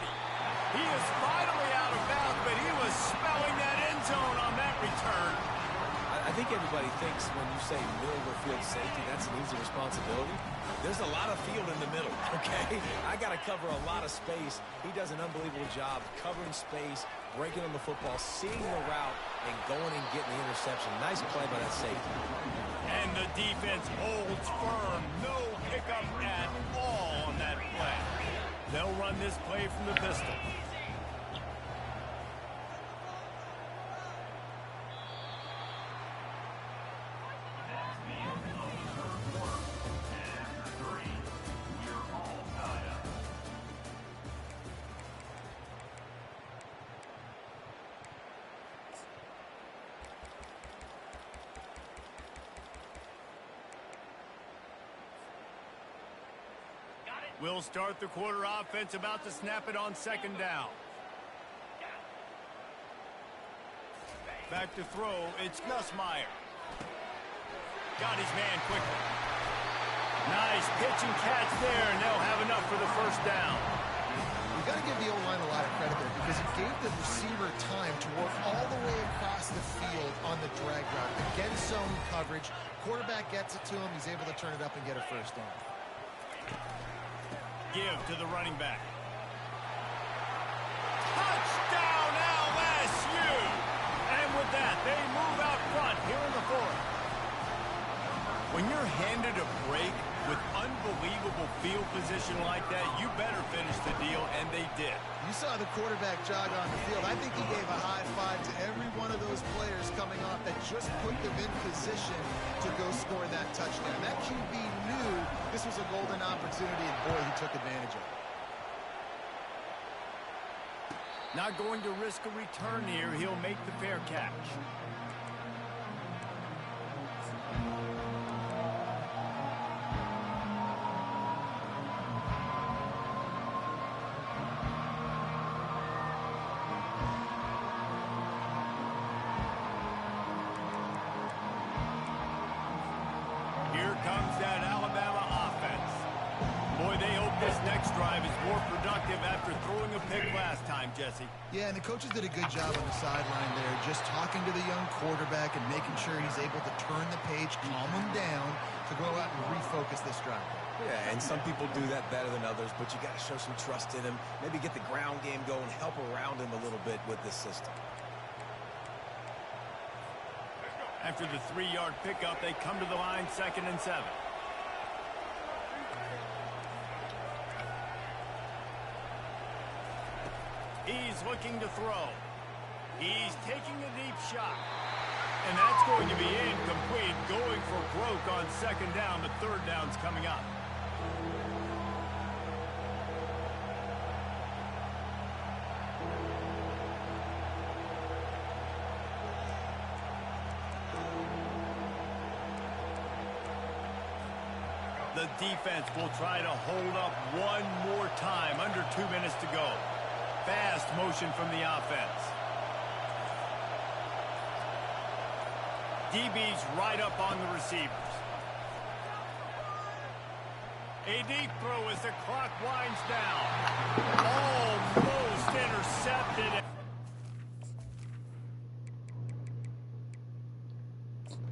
He is finally out of bounds, but he was smelling that end zone on that return. I think everybody thinks when you say middle of the field safety, that's an easy responsibility. There's a lot of field in the middle, okay? I got to cover a lot of space. He does an unbelievable job covering space, breaking on the football, seeing the route, and going and getting the interception. Nice play by that safety. And the defense holds firm. No hiccup at all on that play. They'll run this play from the pistol. We'll start the quarter offense, about to snap it on second down. Back to throw, it's Nussmeier. Got his man quickly. Nice pitch and catch there, and they'll have enough for the first down. You got to give the O-line a lot of credit there, because it gave the receiver time to work all the way across the field on the drag route. Against zone coverage, quarterback gets it to him, he's able to turn it up and get a first down. Give to the running back. Touchdown LSU! And with that, they move out front here in the fourth. When you're handed a break with unbelievable field position like that, you better finish the deal, and they did. You saw the quarterback jog on the field. I think he gave a high five to every one of those players coming off that just put them in position to go score that touchdown. That QB knew this was a golden opportunity, and boy, he took advantage of it. Not going to risk a return here. He'll make the fair catch. Here comes that Alabama offense. Boy, they hope this next drive is more productive after throwing a pick last time, Jesse. Yeah, and the coaches did a good job on the sideline there, just talking to the young quarterback and making sure he's able to turn the page, calm him down to go out and refocus this drive. Yeah, and some people do that better than others, but you got to show some trust in him. Maybe get the ground game going, help around him a little bit with this system. After the 3-yard pickup, they come to the line 2nd and 7. He's looking to throw. He's taking a deep shot. And that's going to be incomplete. Going for broke on 2nd down, but 3rd down's coming up. The defense will try to hold up one more time. Under 2 minutes to go. Fast motion from the offense. DB's right up on the receivers. A deep throw as the clock winds down. Almost intercepted.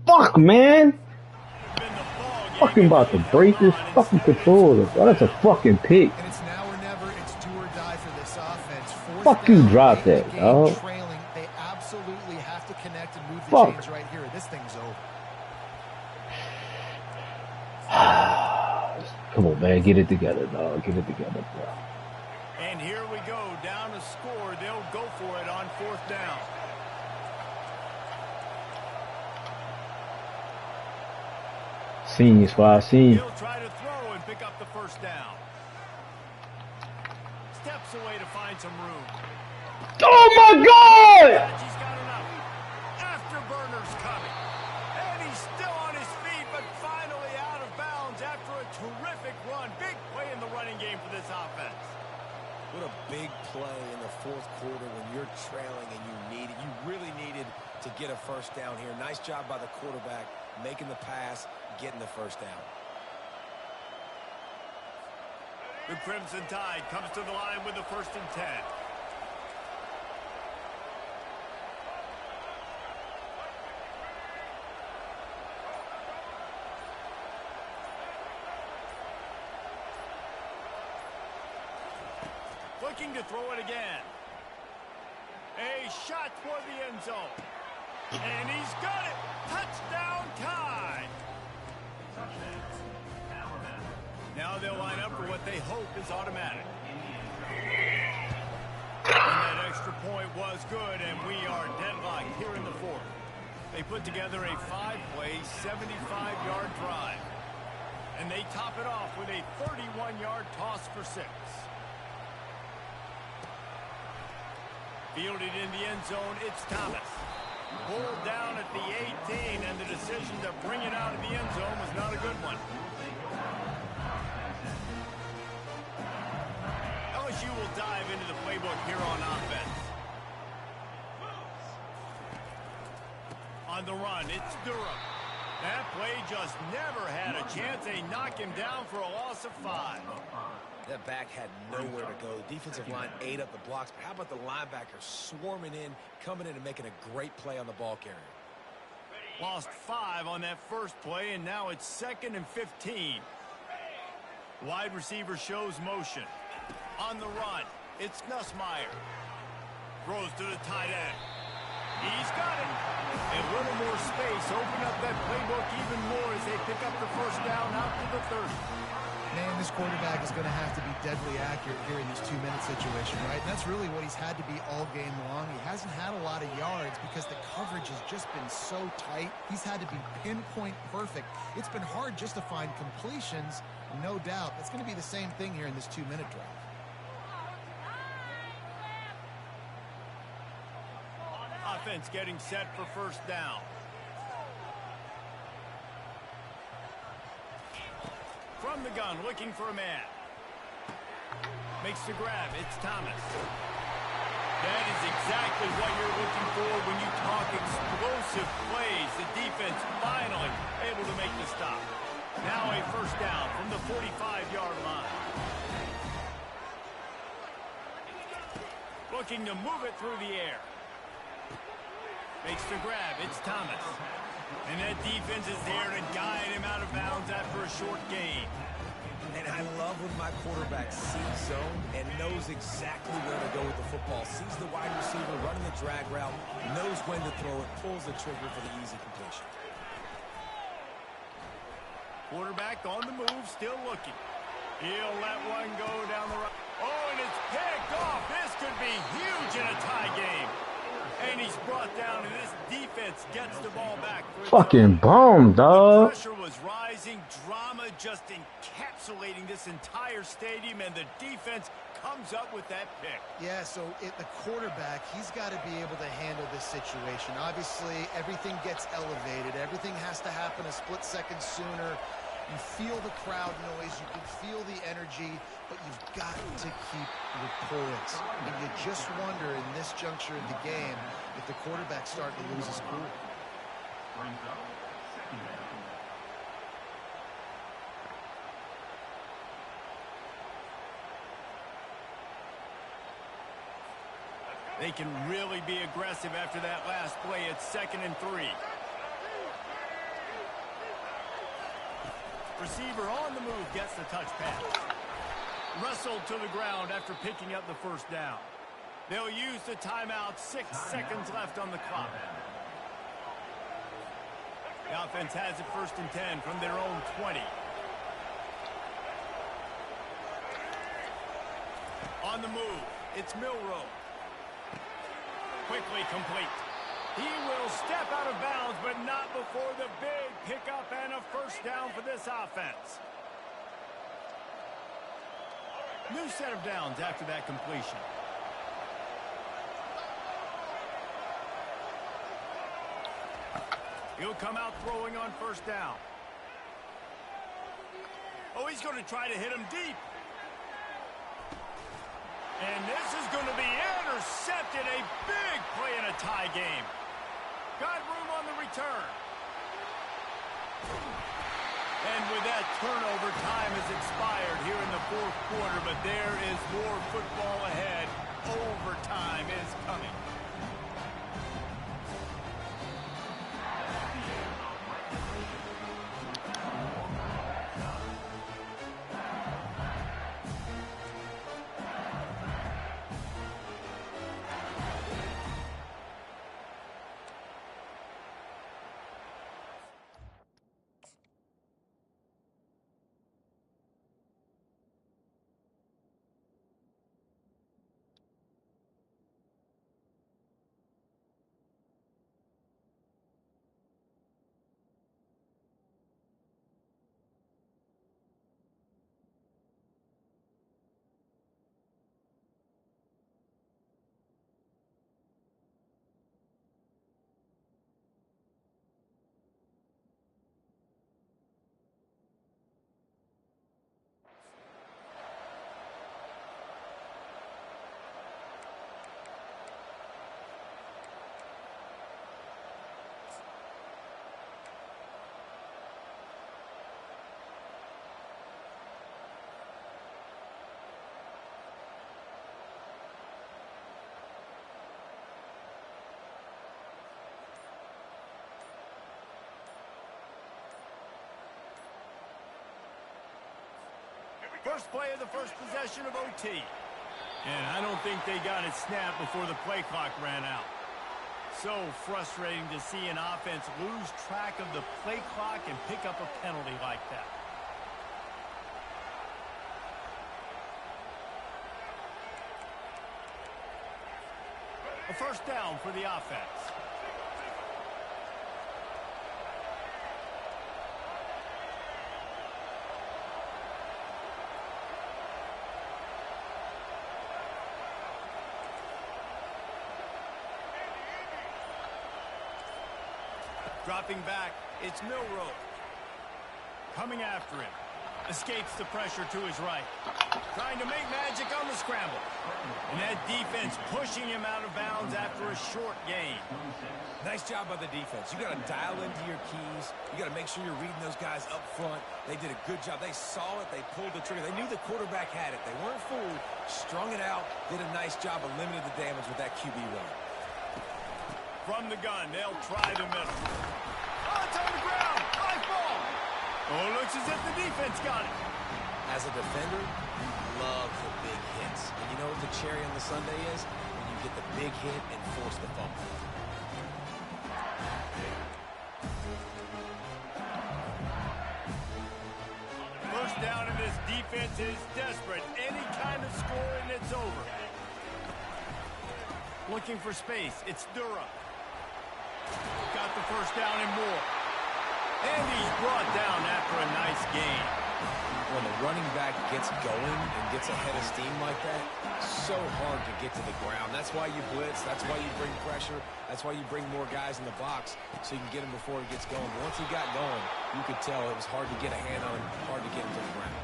Fuck, man. Fucking about to break this fucking controller. Oh, that's a fucking pick. And it's now or never. It's do or die for this offense. Fuck you, drop that, dog. Trailing, they absolutely have to connect and move the Fuck. chains right here. This thing's over. Come on, man. Get it together, dog. Get it together, bro. And here we go. Down to score. They'll go for it on 4th down. Seen you, Swag. Seen you. He'll try to throw and pick up the 1st down. Steps away to find some room. Oh, my God! He's got enough. Afterburner's coming. And he's still on his feet, but finally out of bounds after a terrific run. Big play in the running game for this offense. What a big play in the 4th quarter when you're trailing and you really needed to get a 1st down here. Nice job by the quarterback making the pass, getting the 1st down. The Crimson Tide comes to the line with the 1st and 10. Looking to throw it again. A shot for the end zone. And he's got it. Touchdown Tide. Now they'll line up for what they hope is automatic. And that extra point was good, and we are deadlocked here in the 4th. They put together a 5-play, 75-yard drive. And they top it off with a 31-yard toss for 6. Fielded in the end zone, it's Thomas. Pulled down at the 18, and the decision to bring it out of the end zone was not a good one. LSU will dive into the playbook here on offense. On the run, it's Durham. That play just never had a chance. They knock him down for a loss of 5. That back had nowhere to go. The defensive line ate up the blocks, but how about the linebacker swarming in, coming in and making a great play on the ball carrier? Lost 5 on that first play, and now it's 2nd and 15. Wide receiver shows motion. On the run, it's Nussmeier. Throws to the tight end. He's got it. And a little more space. Open up that playbook even more as they pick up the 1st down out to the 30. Man, this quarterback is going to have to be deadly accurate here in this 2-minute situation, right? And that's really what he's had to be all game long. He hasn't had a lot of yards because the coverage has just been so tight. He's had to be pinpoint perfect. It's been hard just to find completions, no doubt. It's going to be the same thing here in this 2-minute drive. Offense getting set for 1st down. From the gun, looking for a man. Makes the grab. It's Thomas. That is exactly what you're looking for when you talk explosive plays. The defense finally able to make the stop. Now a 1st down from the 45-yard line. Looking to move it through the air. Makes the grab. It's Thomas. And that defense is there to guide him out of bounds after a short gain. And I love when my quarterback sees zone and knows exactly where to go with the football. Sees the wide receiver running the drag route, knows when to throw it, pulls the trigger for the easy completion. Quarterback on the move, still looking. He'll let one go down the right. Oh, and it's picked off. This could be huge in a tie game. And he's brought down, and this defense gets the ball back. Fucking bomb, dog. The pressure was rising. Drama just encapsulating this entire stadium, and the defense comes up with that pick. Yeah, so the quarterback, he's got to be able to handle this situation. Obviously, everything gets elevated. Everything has to happen a split second sooner. You feel the crowd noise. You can feel the energy, but you've got to keep your poise. And you just wonder in this juncture of the game if the quarterback's starting to lose his cool. Brings up second down. They can really be aggressive after that last play. It's 2nd and 3. Receiver on the move gets the touch pass. Wrestled to the ground after picking up the first down. They'll use the timeout. 6 seconds left on the clock. The offense has it 1st and 10 from their own 20. On the move, it's Milroe. Quickly complete. He will step out of bounds, but not before the big pickup and a first down for this offense. New set of downs after that completion. He'll come out throwing on first down. Oh, he's going to try to hit him deep. And this is going to be intercepted. A big play in a tie game. Got room on the return. And with that turnover, time has expired here in the 4th quarter, but there is more football ahead. Overtime is coming. First play of the first possession of OT. And I don't think they got it snapped before the play clock ran out. So frustrating to see an offense lose track of the play clock and pick up a penalty like that. A first down for the offense. Dropping back, it's Milroe. Coming after him. Escapes the pressure to his right. Trying to make magic on the scramble. And that defense pushing him out of bounds after a short gain. Nice job by the defense. You got to dial into your keys. You got to make sure you're reading those guys up front. They did a good job. They saw it. They pulled the trigger. They knew the quarterback had it. They weren't fooled. Strung it out. Did a nice job of limiting the damage with that QB run. From the gun, they'll try the middle. Oh, it's on the ground. High ball. Oh, it looks as if the defense got it. As a defender, you love the big hits. And you know what the cherry on the sundae is? When you get the big hit and force the fumble. First down, and this defense is desperate. Any kind of score, and it's over. Looking for space. It's Durham. Got the first down and more. And he's brought down after a nice gain. When the running back gets going and gets ahead of steam like that, so hard to get to the ground. That's why you blitz. That's why you bring pressure. That's why you bring more guys in the box so you can get him before he gets going. Once he got going, you could tell it was hard to get a hand on him, hard to get him to the ground.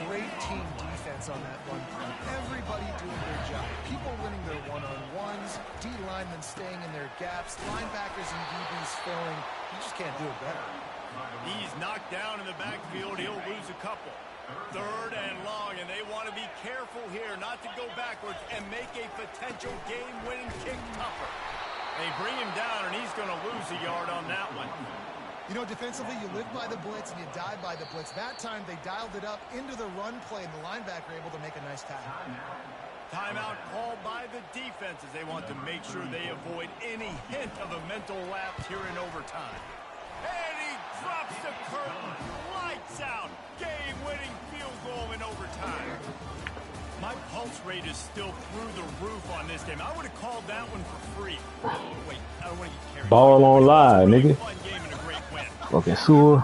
Great team defense on that run play. Everybody doing their job. People winning their one-on-ones, D linemen staying in their gaps, linebackers and DBs filling. You just can't do it better. He's knocked down in the backfield. He'll lose a couple. 3rd and long, and they want to be careful here not to go backwards and make a potential game-winning kick tougher. They bring him down, and he's going to lose a yard on that one. You know, defensively, you live by the blitz and you die by the blitz. That time, they dialed it up into the run play, and the linebacker able to make a nice tackle. Timeout called by the defense as they want to make sure they avoid any hint of a mental lapse here in overtime. And he drops the curtain. Lights out. Game-winning field goal in overtime. My pulse rate is still through the roof on this game. I would have called that one for free. Wait, I don't want to get carried. Ball on live, nigga. Fun game and a great win. Fucking sewer.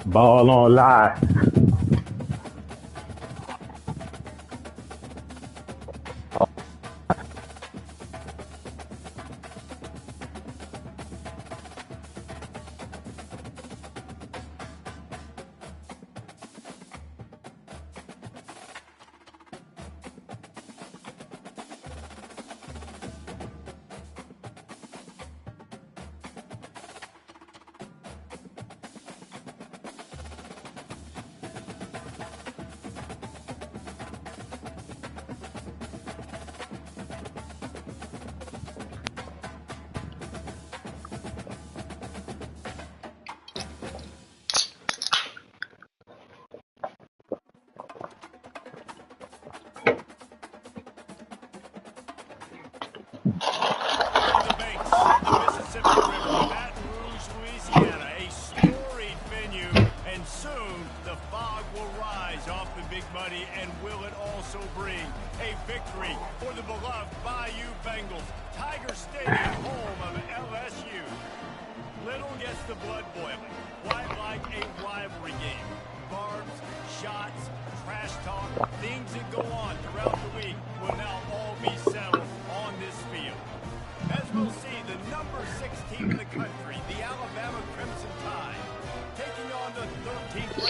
Ball on live.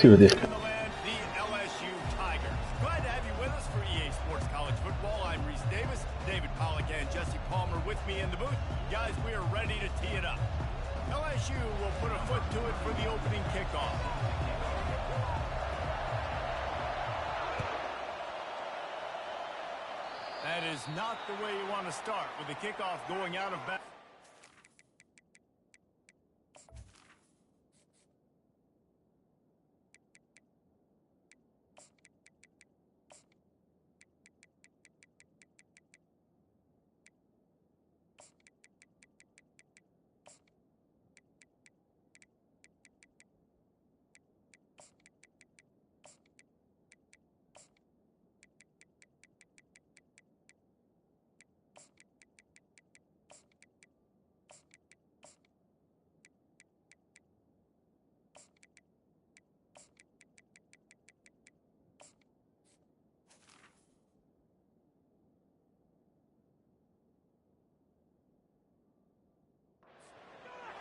See what this. The LSU Tigers. Glad to have you with us for EA Sports College Football. I'm Reese Davis, David Pollack, and Jesse Palmer with me in the booth. Guys, we are ready to tee it up. LSU will put a foot to it for the opening kickoff. That is not the way you want to start with the kickoff going out of bounds.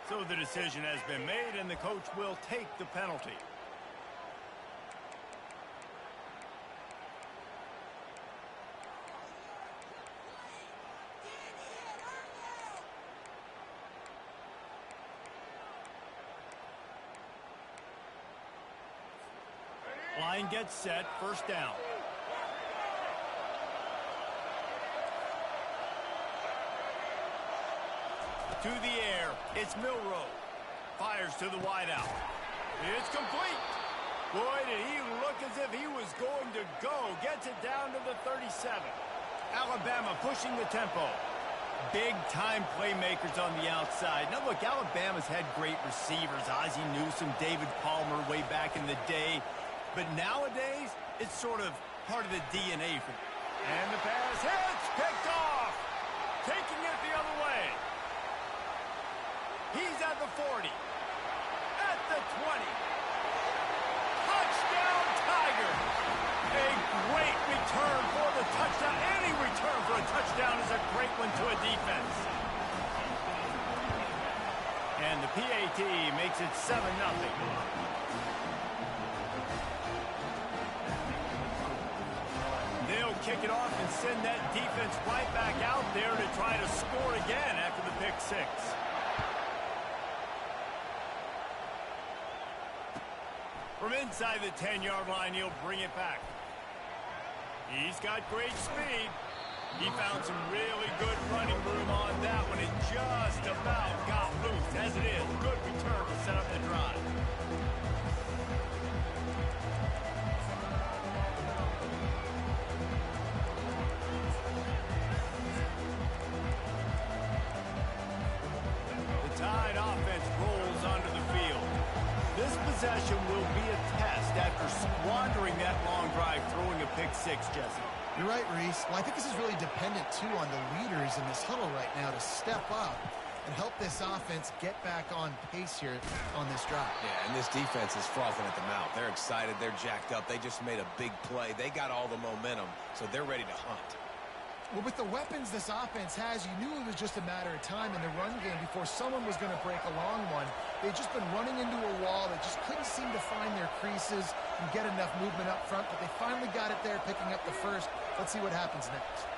So the decision has been made, and the coach will take the penalty. Line gets set, first down. To the air, it's Milroe. Fires to the wideout. It's complete. Boy, did he look as if he was going to go. Gets it down to the 37. Alabama pushing the tempo. Big-time playmakers on the outside. Now, look, Alabama's had great receivers. Ozzie Newsome, David Palmer way back in the day. But nowadays, it's sort of part of the DNA. And the pass hits, picked off. Taking it the other way. He's at the 40, at the 20. Touchdown, Tigers. A great return for the touchdown. Any return for a touchdown is a great one to a defense. And the PAT makes it 7-0. They'll kick it off and send that defense right back out there to try to score again after the pick six. From inside the 10-yard line, he'll bring it back. He's got great speed. He found some really good running room on that one. It just about got loose. As it is, good return to set up the drive. The Tide offense rolls onto the field. This possession will be a test after squandering that long drive, throwing a pick six, Jesse. You're right, Reese. Well, I think this is really dependent, too, on the leaders in this huddle right now to step up and help this offense get back on pace here on this drive. Yeah, and this defense is frothing at the mouth. They're excited. They're jacked up. They just made a big play. They got all the momentum, so they're ready to hunt. Well, with the weapons this offense has, you knew it was just a matter of time in the run game before someone was going to break a long one. They'd just been running into a wall. They just couldn't seem to find their creases and get enough movement up front, but they finally got it there, picking up the first. Let's see what happens next.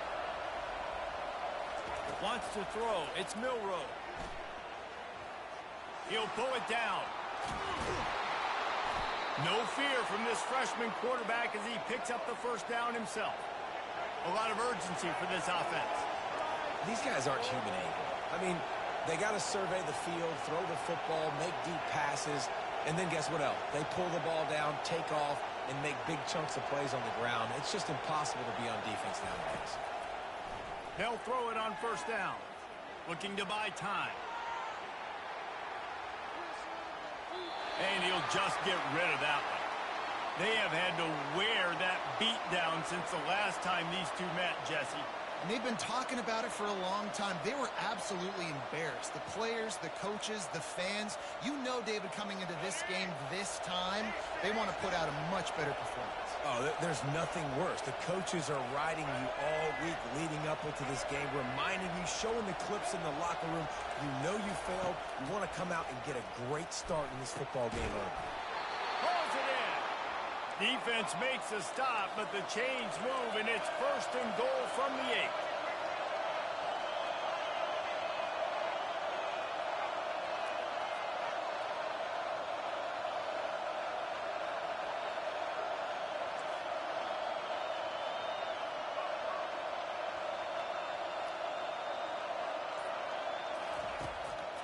Wants to throw. It's Milroe. He'll pull it down. No fear from this freshman quarterback as he picks up the first down himself. A lot of urgency for this offense. These guys aren't human equal. I mean, they got to survey the field, throw the football, make deep passes, and then guess what else? They pull the ball down, take off, and make big chunks of plays on the ground. It's just impossible to be on defense nowadays. They'll throw it on first down. Looking to buy time. And he'll just get rid of that one. They have had to wear that beat down since the last time these two met, Jesse. And they've been talking about it for a long time. They were absolutely embarrassed. The players, the coaches, the fans. You know, David, coming into this game this time, they want to put out a much better performance. Oh, there's nothing worse. The coaches are riding you all week leading up into this game, reminding you, showing the clips in the locker room. You know you failed. You want to come out and get a great start in this football game early. Pulls it in. Defense makes a stop, but the chains move, and it's first and goal from the 8.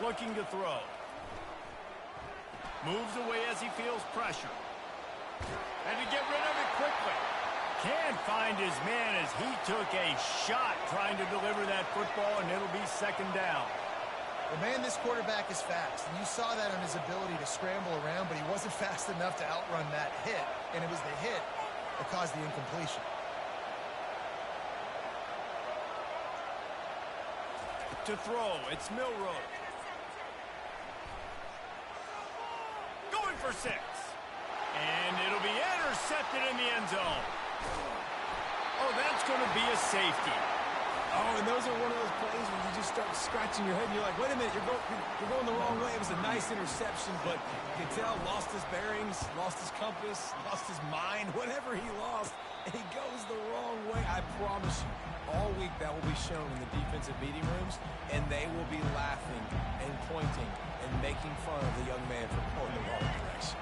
Looking to throw. Moves away as he feels pressure. And to get rid of it quickly. Can't find his man as he took a shot trying to deliver that football, and it'll be second down. Well, man, this quarterback is fast, and you saw that on his ability to scramble around, but he wasn't fast enough to outrun that hit, and it was the hit that caused the incompletion. To throw, it's Milroe. Going for 6. And it'll be intercepted in the end zone. Oh, that's going to be a safety. Oh, and those are one of those plays where you just start scratching your head and you're like, wait a minute, you're going the wrong way. It was a nice interception, but you can tell lost his bearings, lost his compass, lost his mind, whatever he lost, and he goes the wrong way. I promise you, all week that will be shown in the defensive meeting rooms, and they will be laughing and pointing and making fun of the young man for going the wrong direction.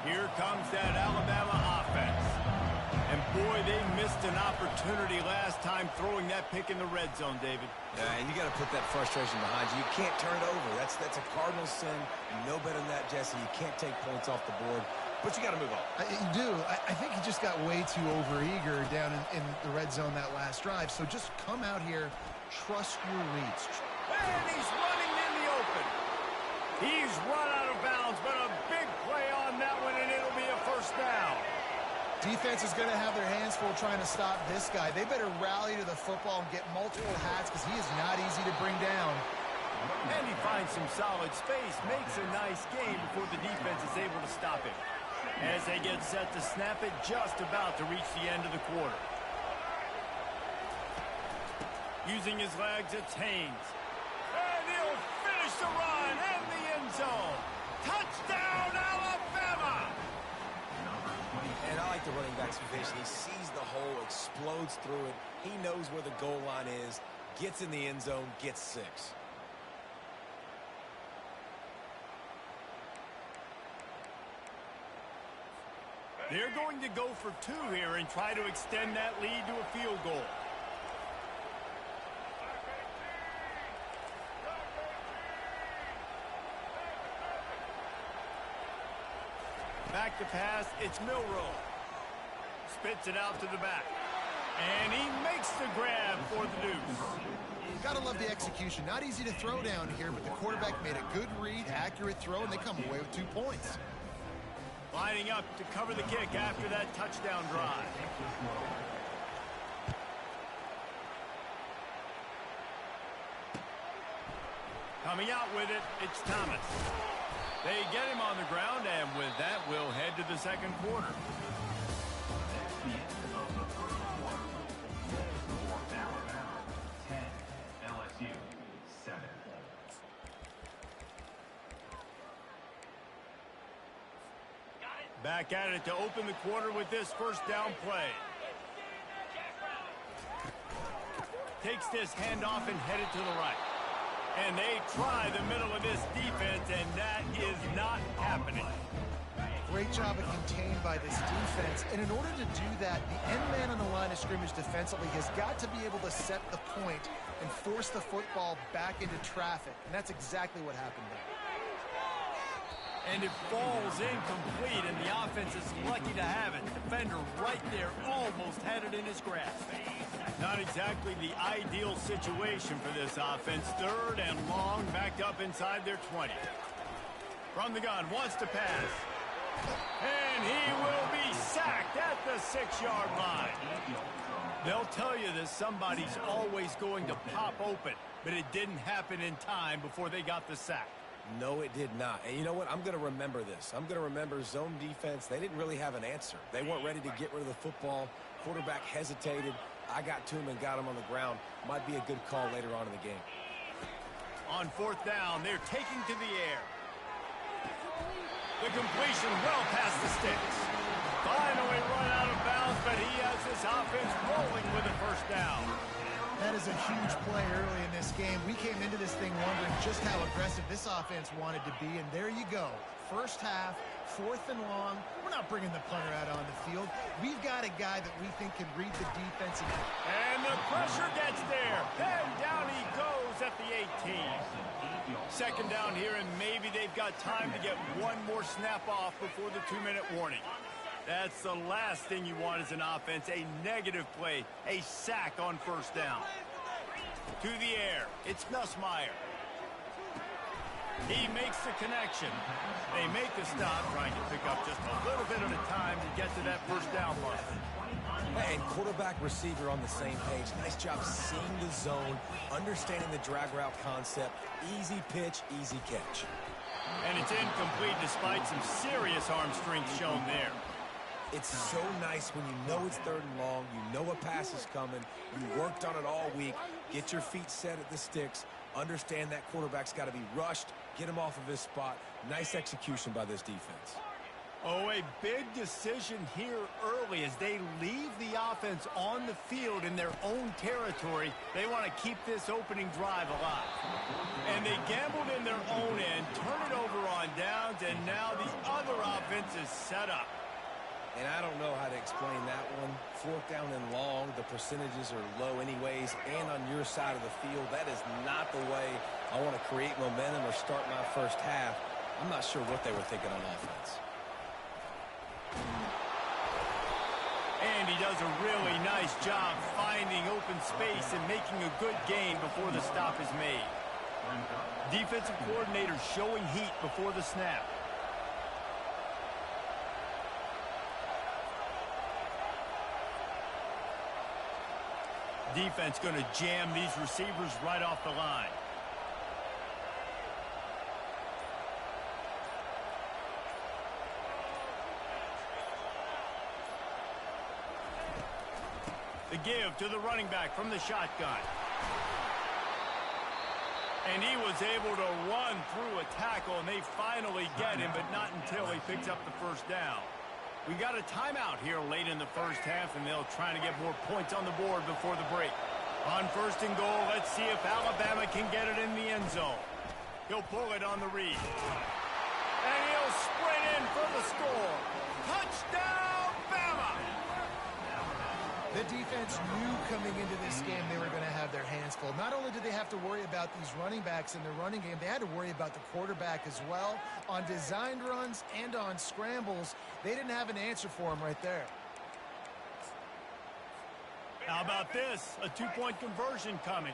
Here comes that Alabama offense. And boy, they missed an opportunity last time throwing that pick in the red zone, David. Yeah, and you got to put that frustration behind you. You can't turn it over. That's a cardinal sin. You know better than that, Jesse. You can't take points off the board, but you got to move on. You do. I think he just got way too overeager down in the red zone that last drive. So just come out here, trust your reads. And he's running in the open. He's run out of bounds, but a big play on that one, and it'll be a first down. Defense is going to have their hands full trying to stop this guy. They better rally to the football and get multiple hats because he is not easy to bring down. And he finds some solid space, makes a nice game before the defense is able to stop him. as they get set to snap it just about to reach the end of the quarter. Using his legs, it's Haynes. And he'll finish the run in the end zone. Touchdown, Alabama! And I like the running back's vision. He sees the hole, explodes through it. He knows where the goal line is, gets in the end zone, gets 6. They're going to go for 2 here and try to extend that lead to a field goal. Back to pass, it's Milroe. Spits it out to the back. And he makes the grab for the deuce. Gotta love the execution. Not easy to throw down here, but the quarterback made a good read, accurate throw, and they come away with 2 points. Lining up to cover the kick after that touchdown drive. Coming out with it, it's Thomas. They get him on the ground, and with that, we'll head to the second quarter. That's the end of the first quarter. For Alabama, 10, LSU, 7. Back at it to open the quarter with this first down play. Takes this handoff and headed to the right. And they try the middle of this defense, and that is not happening. Great job of contained by this defense. And in order to do that, the end man on the line of scrimmage defensively has got to be able to set the point and force the football back into traffic. And that's exactly what happened there. And it falls incomplete, and the offense is lucky to have it. Defender right there almost had it in his grasp. Not exactly the ideal situation for this offense. 3rd and long, backed up inside their 20. From the gun, wants to pass. And he will be sacked at the 6-yard line. They'll tell you that somebody's always going to pop open, but it didn't happen in time before they got the sack. No, it did not. And you know what? I'm going to remember this. I'm going to remember zone defense. They didn't really have an answer. They weren't ready to get rid of the football. Quarterback hesitated. I got to him and got him on the ground. Might be a good call later on in the game. On 4th down, they're taking to the air. The completion well past the sticks. Finally run out of bounds, but he has this offense rolling with a first down. That is a huge play early in this game. We came into this thing wondering just how aggressive this offense wanted to be, and there you go. First half, 4th and long. We're not bringing the punter out on the field. We've got a guy that we think can read the defense. And the pressure gets there. Then down he goes at the 18. 2nd down here, and maybe they've got time to get one more snap off before the 2-minute warning. That's the last thing you want as an offense, a negative play, a sack on 1st down. To the air, it's Nussmeier. He makes the connection. They make the stop, trying to pick up just a little bit at a time to get to that 1st down mark. And quarterback receiver on the same page. Nice job seeing the zone, understanding the drag route concept. Easy pitch, easy catch. And it's incomplete despite some serious arm strength shown there. It's so nice when you know it's 3rd and long, you know a pass is coming, you worked on it all week, get your feet set at the sticks, understand that quarterback's got to be rushed, get him off of his spot. Nice execution by this defense. Oh, a big decision here early as they leave the offense on the field in their own territory. They want to keep this opening drive alive. And they gambled in their own end, turn it over on downs, and now the other offense is set up. And I don't know how to explain that one. 4th down and long, the percentages are low anyways, and on your side of the field, that is not the way I want to create momentum or start my first half. I'm not sure what they were thinking on offense. And he does a really nice job finding open space and making a good gain before the stop is made. Defensive coordinator showing heat before the snap. Defense going to jam these receivers right off the line. The give to the running back from the shotgun. And he was able to run through a tackle, and they finally get him, but not until he picks up the first down. We got a timeout here late in the first half, and they'll try to get more points on the board before the break. On 1st and goal, let's see if Alabama can get it in the end zone. He'll pull it on the read. And he'll sprint in for the score. Touchdown, Bama! The defense knew coming into this game they were going to have their hands full. Not only did they have to worry about these running backs in their running game, they had to worry about the quarterback as well. On designed runs and on scrambles, they didn't have an answer for him right there. How about this? A 2-point conversion coming.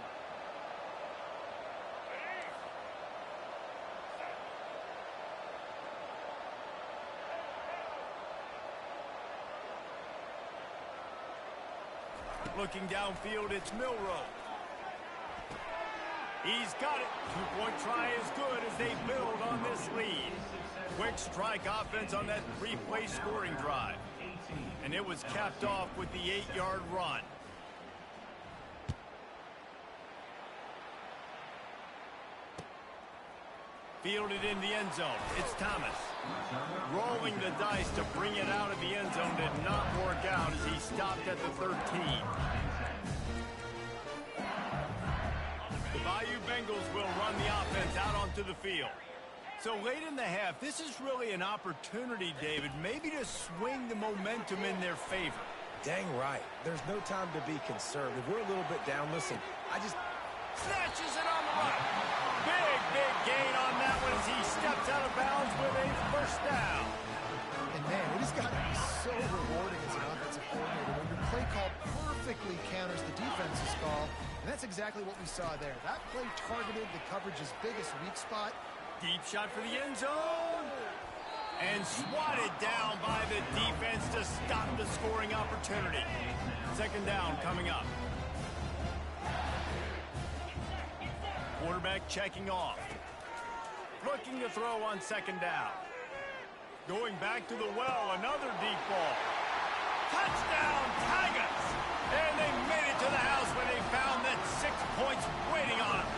Looking downfield, it's Milroe. He's got it. 2-point try is good as they build on this lead. Quick strike offense on that 3-play scoring drive. And it was capped off with the 8-yard run. Fielded in the end zone. It's Thomas. Rolling the dice to bring it out of the end zone did not work out as he stopped at the 13. The Bayou Bengals will run the offense out onto the field. So late in the half, this is really an opportunity, David, maybe to swing the momentum in their favor. Dang right. There's no time to be conservative. We're a little bit down. Listen, snatches it on the run. Big gain on that one as he steps out of bounds with a first down. And man, it has got to be so rewarding as an offensive coordinator when your play call perfectly counters the defense's call. And that's exactly what we saw there. That play targeted the coverage's biggest weak spot. Deep shot for the end zone. And swatted down by the defense to stop the scoring opportunity. 2nd down coming up. Quarterback checking off. Looking to throw on 2nd down. Going back to the well, another deep ball. Touchdown, Tigers! And they made it to the house when they found that 6 points waiting on them.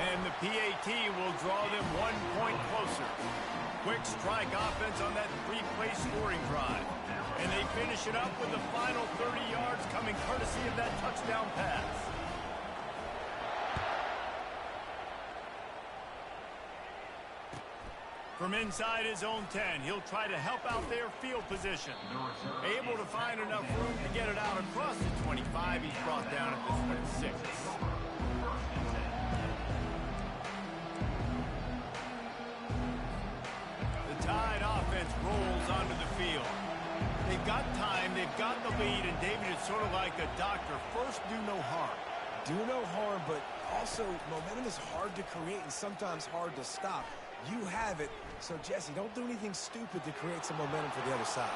And the PAT will draw them 1 point closer. Quick strike offense on that 3-play scoring drive. And they finish it up with the final 30 yards coming courtesy of that touchdown pass. From inside his own 10, he'll try to help out their field position. Able to find enough room to get it out across the 25. He's brought down at the 26. The Tide offense rolls onto the field. They've got time, they've got the lead, and David is sort of like a doctor. First, do no harm. do no harm, but also momentum is hard to create and sometimes hard to stop. You have it. So, Jesse, don't do anything stupid to create some momentum for the other side.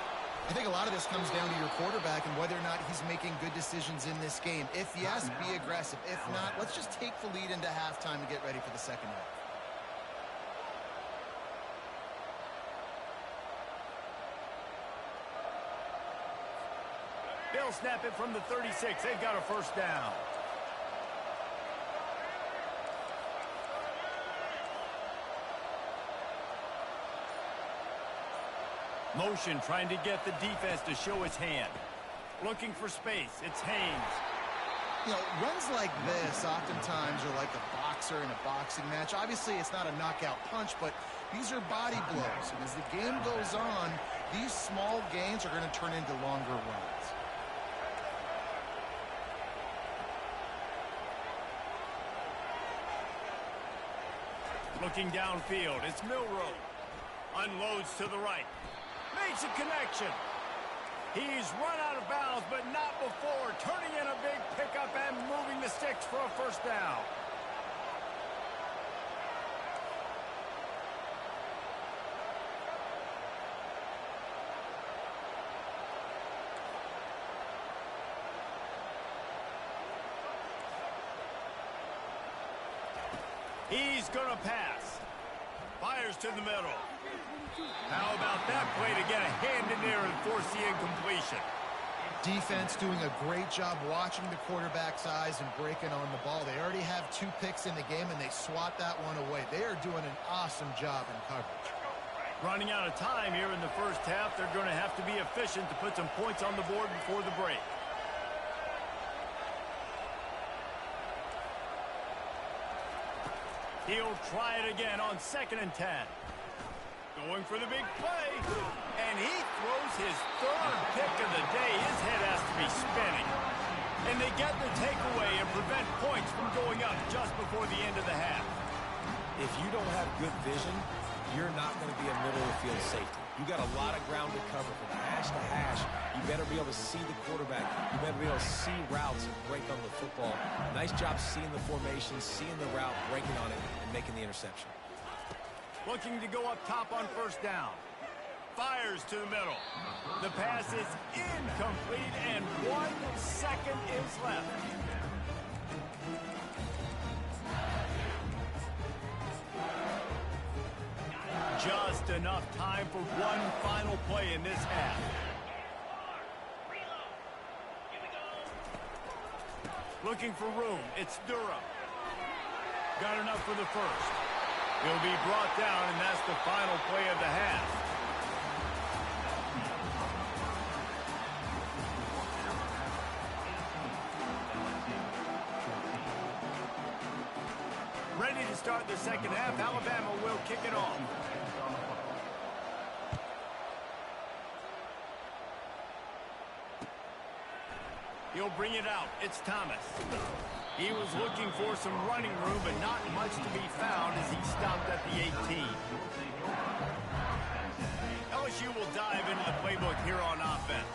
I think a lot of this comes down to your quarterback and whether or not he's making good decisions in this game. If yes, be aggressive. If not, let's just take the lead into halftime and get ready for the second half. They'll snap it from the 36. They've got a first down. Motion trying to get the defense to show his hand. Looking for space. It's Haynes. You know, runs like this oftentimes are like a boxer in a boxing match. Obviously, it's not a knockout punch, but these are body blows. And as the game goes on, these small gains are going to turn into longer runs. Looking downfield. It's Milroe. Unloads to the right. Makes a connection. He's run out of bounds, but not before. Turning in a big pickup and moving the sticks for a first down. He's going to pass. Fires to the middle. How about that play to get a hand in there and force the incompletion? Defense doing a great job watching the quarterback's eyes and breaking on the ball. They already have 2 picks in the game, and they swat that one away. They are doing an awesome job in coverage. Running out of time here in the first half. They're going to have to be efficient to put some points on the board before the break. He'll try it again on 2nd and 10. Going for the big play. And he throws his 3rd pick of the day. His head has to be spinning. And they get the takeaway and prevent points from going up just before the end of the half. If you don't have good vision, you're not going to be a middle-of-the-field safety. You got a lot of ground to cover from hash to hash. You better be able to see the quarterback. You better be able to see routes and break on the football. Nice job seeing the formation, seeing the route, breaking on it, and making the interception. Looking to go up top on 1st down. Fires to the middle. The pass is incomplete, and 1 second is left. Just enough time for one final play in this half. Looking for room. It's Durham. Got enough for the 1st. He'll be brought down, and that's the final play of the half. Ready to start the 2nd half. Alabama will kick it off. He'll bring it out. It's Thomas. He was looking for some running room, but not much to be found as he stopped at the 18. LSU will dive into the playbook here on offense.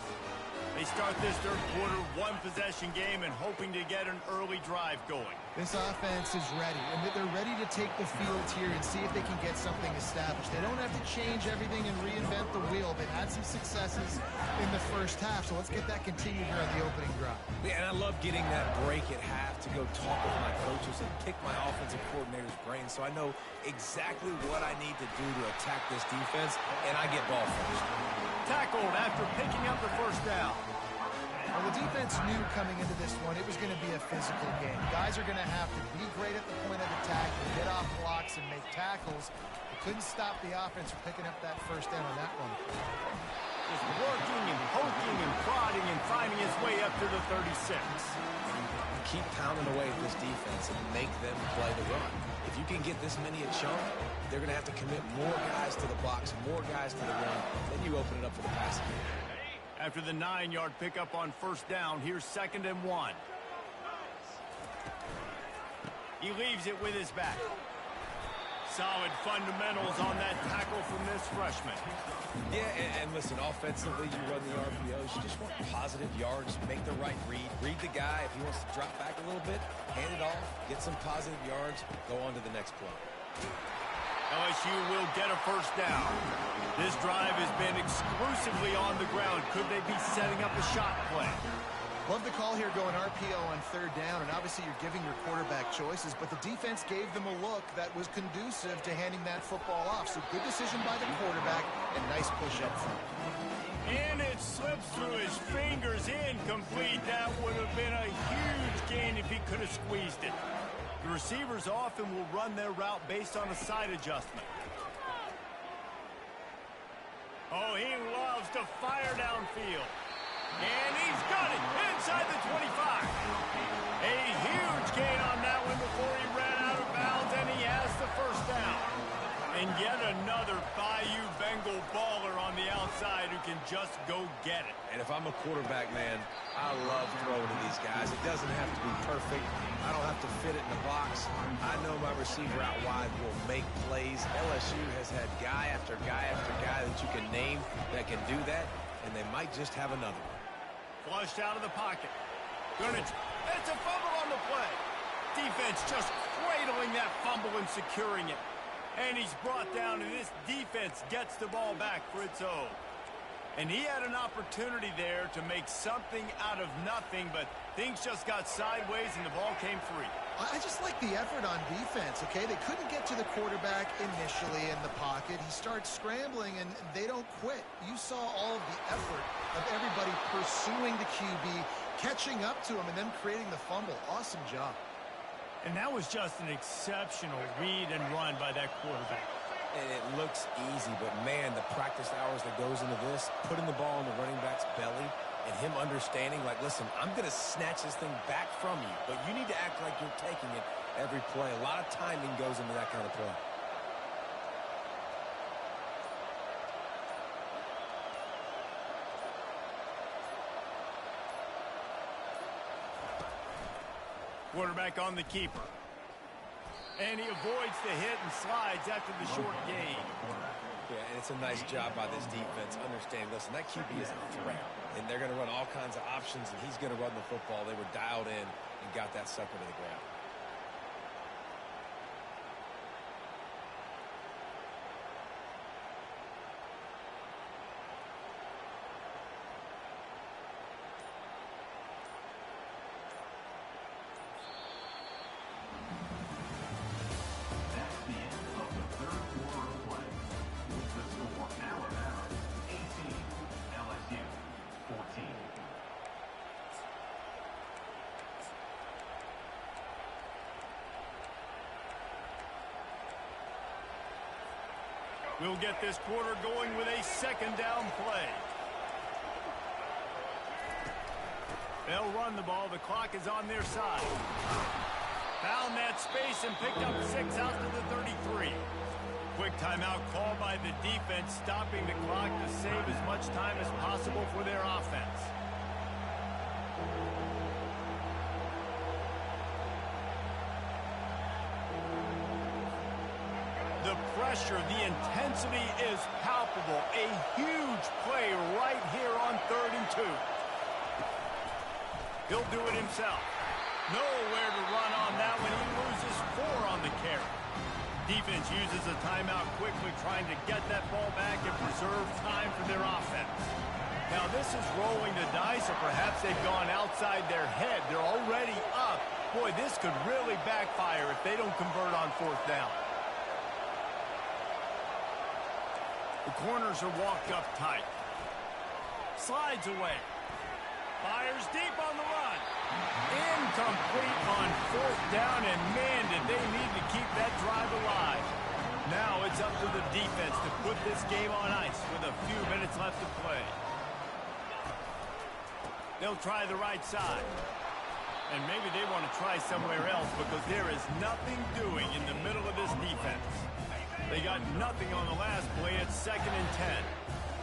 They start this 3rd quarter, 1-possession game, and hoping to get an early drive going. This offense is ready, and they're ready to take the field here and see if they can get something established. They don't have to change everything and reinvent the wheel. They've had some successes in the first half, so let's get that continued here on the opening drive. Yeah, and I love getting that break at half to go talk with my coaches and pick my offensive coordinator's brain so I know exactly what I need to do to attack this defense, and I get ball first. Tackled after picking up the 1st down. Well, the defense knew coming into this one it was going to be a physical game. Guys are going to have to be great at the point of attack and get off blocks and make tackles. They couldn't stop the offense from picking up that 1st down on that one. Just working and poking and prodding and finding his way up to the 36. Keep pounding away at this defense and make them play the run. If you can get this many a chunk, they're going to have to commit more guys to the box, more guys to the run. Then you open it up for the passing game. After the 9-yard pickup on 1st down, here's 2nd and 1. He leaves it with his back. Solid fundamentals on that tackle from this freshman. Yeah, and listen, offensively, you run the RPOs. You just want positive yards, make the right read. Read the guy. If he wants to drop back a little bit, hand it off, get some positive yards, go on to the next play. LSU will get a 1st down. This drive has been exclusively on the ground. Could they be setting up a shot play? Love the call here going RPO on 3rd down, and obviously you're giving your quarterback choices, but the defense gave them a look that was conducive to handing that football off. So good decision by the quarterback and nice push up front. And it slips through his fingers, incomplete. That would have been a huge gain if he could have squeezed it. The receivers often will run their route based on a side adjustment. Oh, he loves to fire downfield. And he's got it inside the 25. A huge gain on that one before he ran out of bounds, and he has the 1st down. And yet another Bayou Bengal baller on the outside who can just go get it. And if I'm a quarterback, man, I love throwing to these guys. It doesn't have to be perfect. I don't have to fit it in the box. I know my receiver out wide will make plays. LSU has had guy after guy after guy that you can name that can do that, and they might just have another one. Flushed out of the pocket. It's a fumble on the play. Defense just cradling that fumble and securing it. And he's brought down, and this defense gets the ball back for its own. And he had an opportunity there to make something out of nothing, but things just got sideways and the ball came free. I just like the effort on defense, okay? They couldn't get to the quarterback initially in the pocket. He starts scrambling, and they don't quit. You saw all of the effort of everybody pursuing the QB, catching up to him, and then creating the fumble. Awesome job. And that was just an exceptional read and run by that quarterback. And it looks easy, but man, the practice hours that goes into this, putting the ball in the running back's belly, and him understanding, like, listen, I'm going to snatch this thing back from you, but you need to act like you're taking it every play. A lot of timing goes into that kind of play. Quarterback on the keeper. And he avoids the hit and slides after the short gain. Yeah, and it's a nice job by this defense. Understand, listen, that QB is a threat. And they're going to run all kinds of options, and he's going to run the football. They were dialed in and got that sucker to the ground. That's the end of the third quarter of play. With the score, Alabama 18, LSU 14. We'll get this quarter going with a second down play. They'll run the ball. The clock is on their side. Found that space and picked up 6 out to the 33. Quick timeout called by the defense, stopping the clock to save as much time as possible for their offense. The pressure, the intensity is palpable. A huge play right here on 3rd and 2. He'll do it himself. Nowhere to run on that one. He loses 4 on the carry. Defense uses a timeout quickly, trying to get that ball back and preserve time for their offense. Now this is rolling the dice, or perhaps they've gone outside their head. They're already up. Boy, this could really backfire if they don't convert on 4th down. The corners are walked up tight. Slides away. Fires deep on the run. Incomplete on 4th down, and man, did they need to keep that drive alive. Now it's up to the defense to put this game on ice with a few minutes left to play. They'll try the right side. And maybe they want to try somewhere else because there is nothing doing in the middle of this defense. They got nothing on the last play. It's 2nd and 10.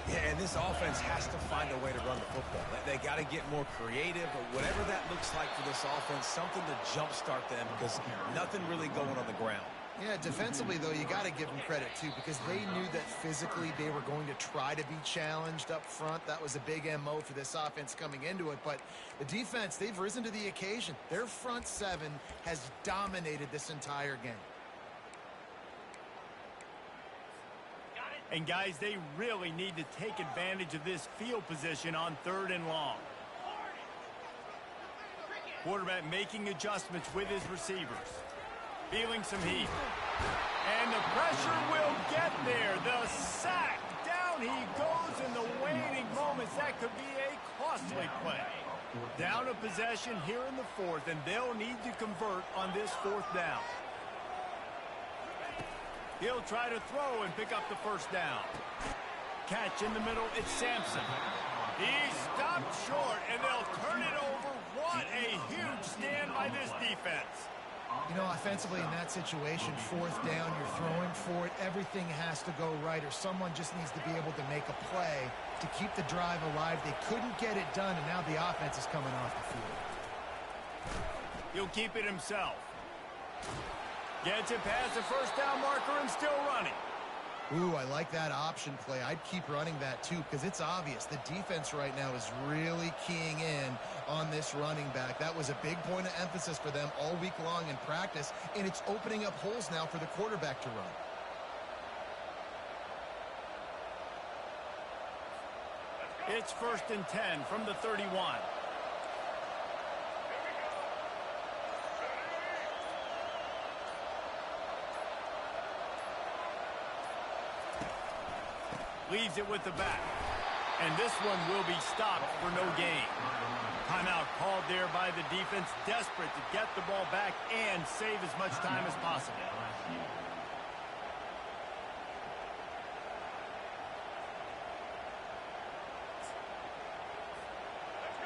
Yeah, and this offense has to find a way to run the football. They got to get more creative, or whatever that looks like for this offense, something to jumpstart them, because nothing really going on the ground. Yeah, defensively, though, you got to give them credit, too, because they knew that physically they were going to try to be challenged up front. That was a big MO for this offense coming into it. But the defense, they've risen to the occasion. Their front 7 has dominated this entire game. And, guys, they really need to take advantage of this field position on 3rd and long. Quarterback making adjustments with his receivers. Feeling some heat. And the pressure will get there. The sack. Down he goes in the waning moments. That could be a costly play. Down a possession here in the 4th, and they'll need to convert on this 4th down. He'll try to throw and pick up the 1st down. Catch in the middle, it's Sampson. He's stopped short, and they'll turn it over. What a huge stand by this defense. You know, offensively in that situation, 4th down, you're throwing for it. Everything has to go right, or someone just needs to be able to make a play to keep the drive alive. They couldn't get it done, and now the offense is coming off the field. He'll keep it himself. Gets it past the 1st down marker and still running. Ooh, I like that option play. I'd keep running that, too, because it's obvious. The defense right now is really keying in on this running back. That was a big point of emphasis for them all week long in practice, and it's opening up holes now for the quarterback to run. It's 1st and 10 from the 31. Leaves it with the back. And this one will be stopped for no gain. Timeout called there by the defense, desperate to get the ball back and save as much time as possible.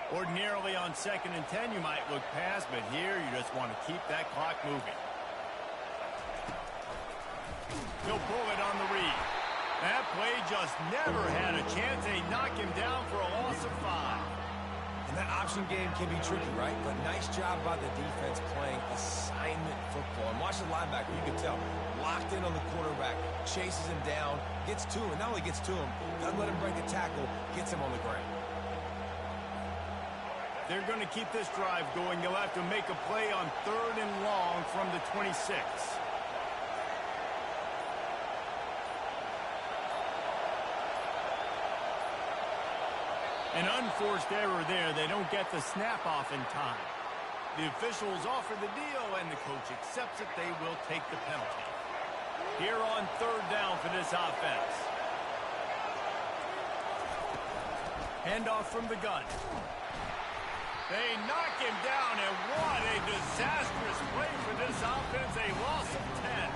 Ordinarily on 2nd and 10, you might look past, but here you just want to keep that clock moving. He'll pull it on the read. That play just never had a chance. They knock him down for a loss of 5. And that option game can be tricky, right? But nice job by the defense playing assignment football. And watch the linebacker, you can tell, locked in on the quarterback, chases him down, gets to him. Not only gets to him, doesn't let him break a tackle, gets him on the ground. They're going to keep this drive going. They'll have to make a play on 3rd and long from the 26. An unforced error there. They don't get the snap off in time. The officials offer the deal, and the coach accepts it. They will take the penalty. Here on 3rd down for this offense. Handoff from the gun. They knock him down, and what a disastrous play for this offense. A loss of 10.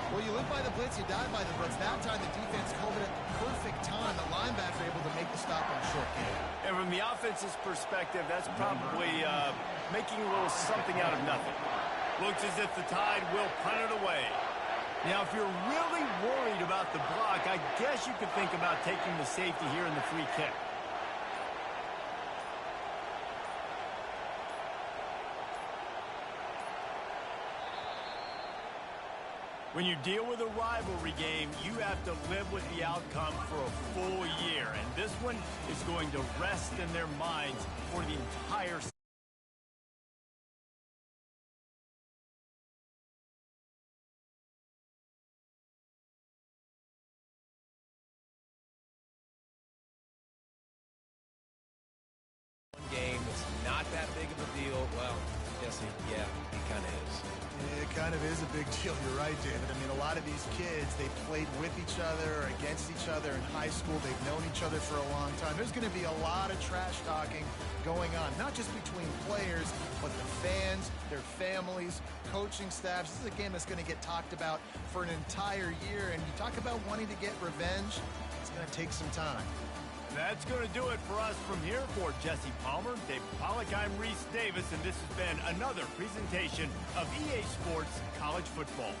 Well, you live by the blitz, you die by the blitz. That time the defense called it at the perfect time. The linebacker able to make the stop on a short game. And from the offense's perspective, that's probably making a little something out of nothing. Looks as if the Tide will punt it away. Now, if you're really worried about the block, I guess you could think about taking the safety here in the free kick. When you deal with a rivalry game, you have to live with the outcome for a full year. And this one is going to rest in their minds for the entire season. Game is not that big of a deal. Well, Jesse, yeah, it kind of is. It kind of is a big deal. You're right, David. I mean, a lot of these kids, they played with each other or against each other in high school. They've known each other for a long time. There's going to be a lot of trash talking going on, not just between players, but the fans, their families, coaching staffs. This is a game that's going to get talked about for an entire year. And you talk about wanting to get revenge, it's going to take some time. That's going to do it for us from here. For Jesse Palmer, Dave Pollack, I'm Reese Davis, and this has been another presentation of EA Sports College Football.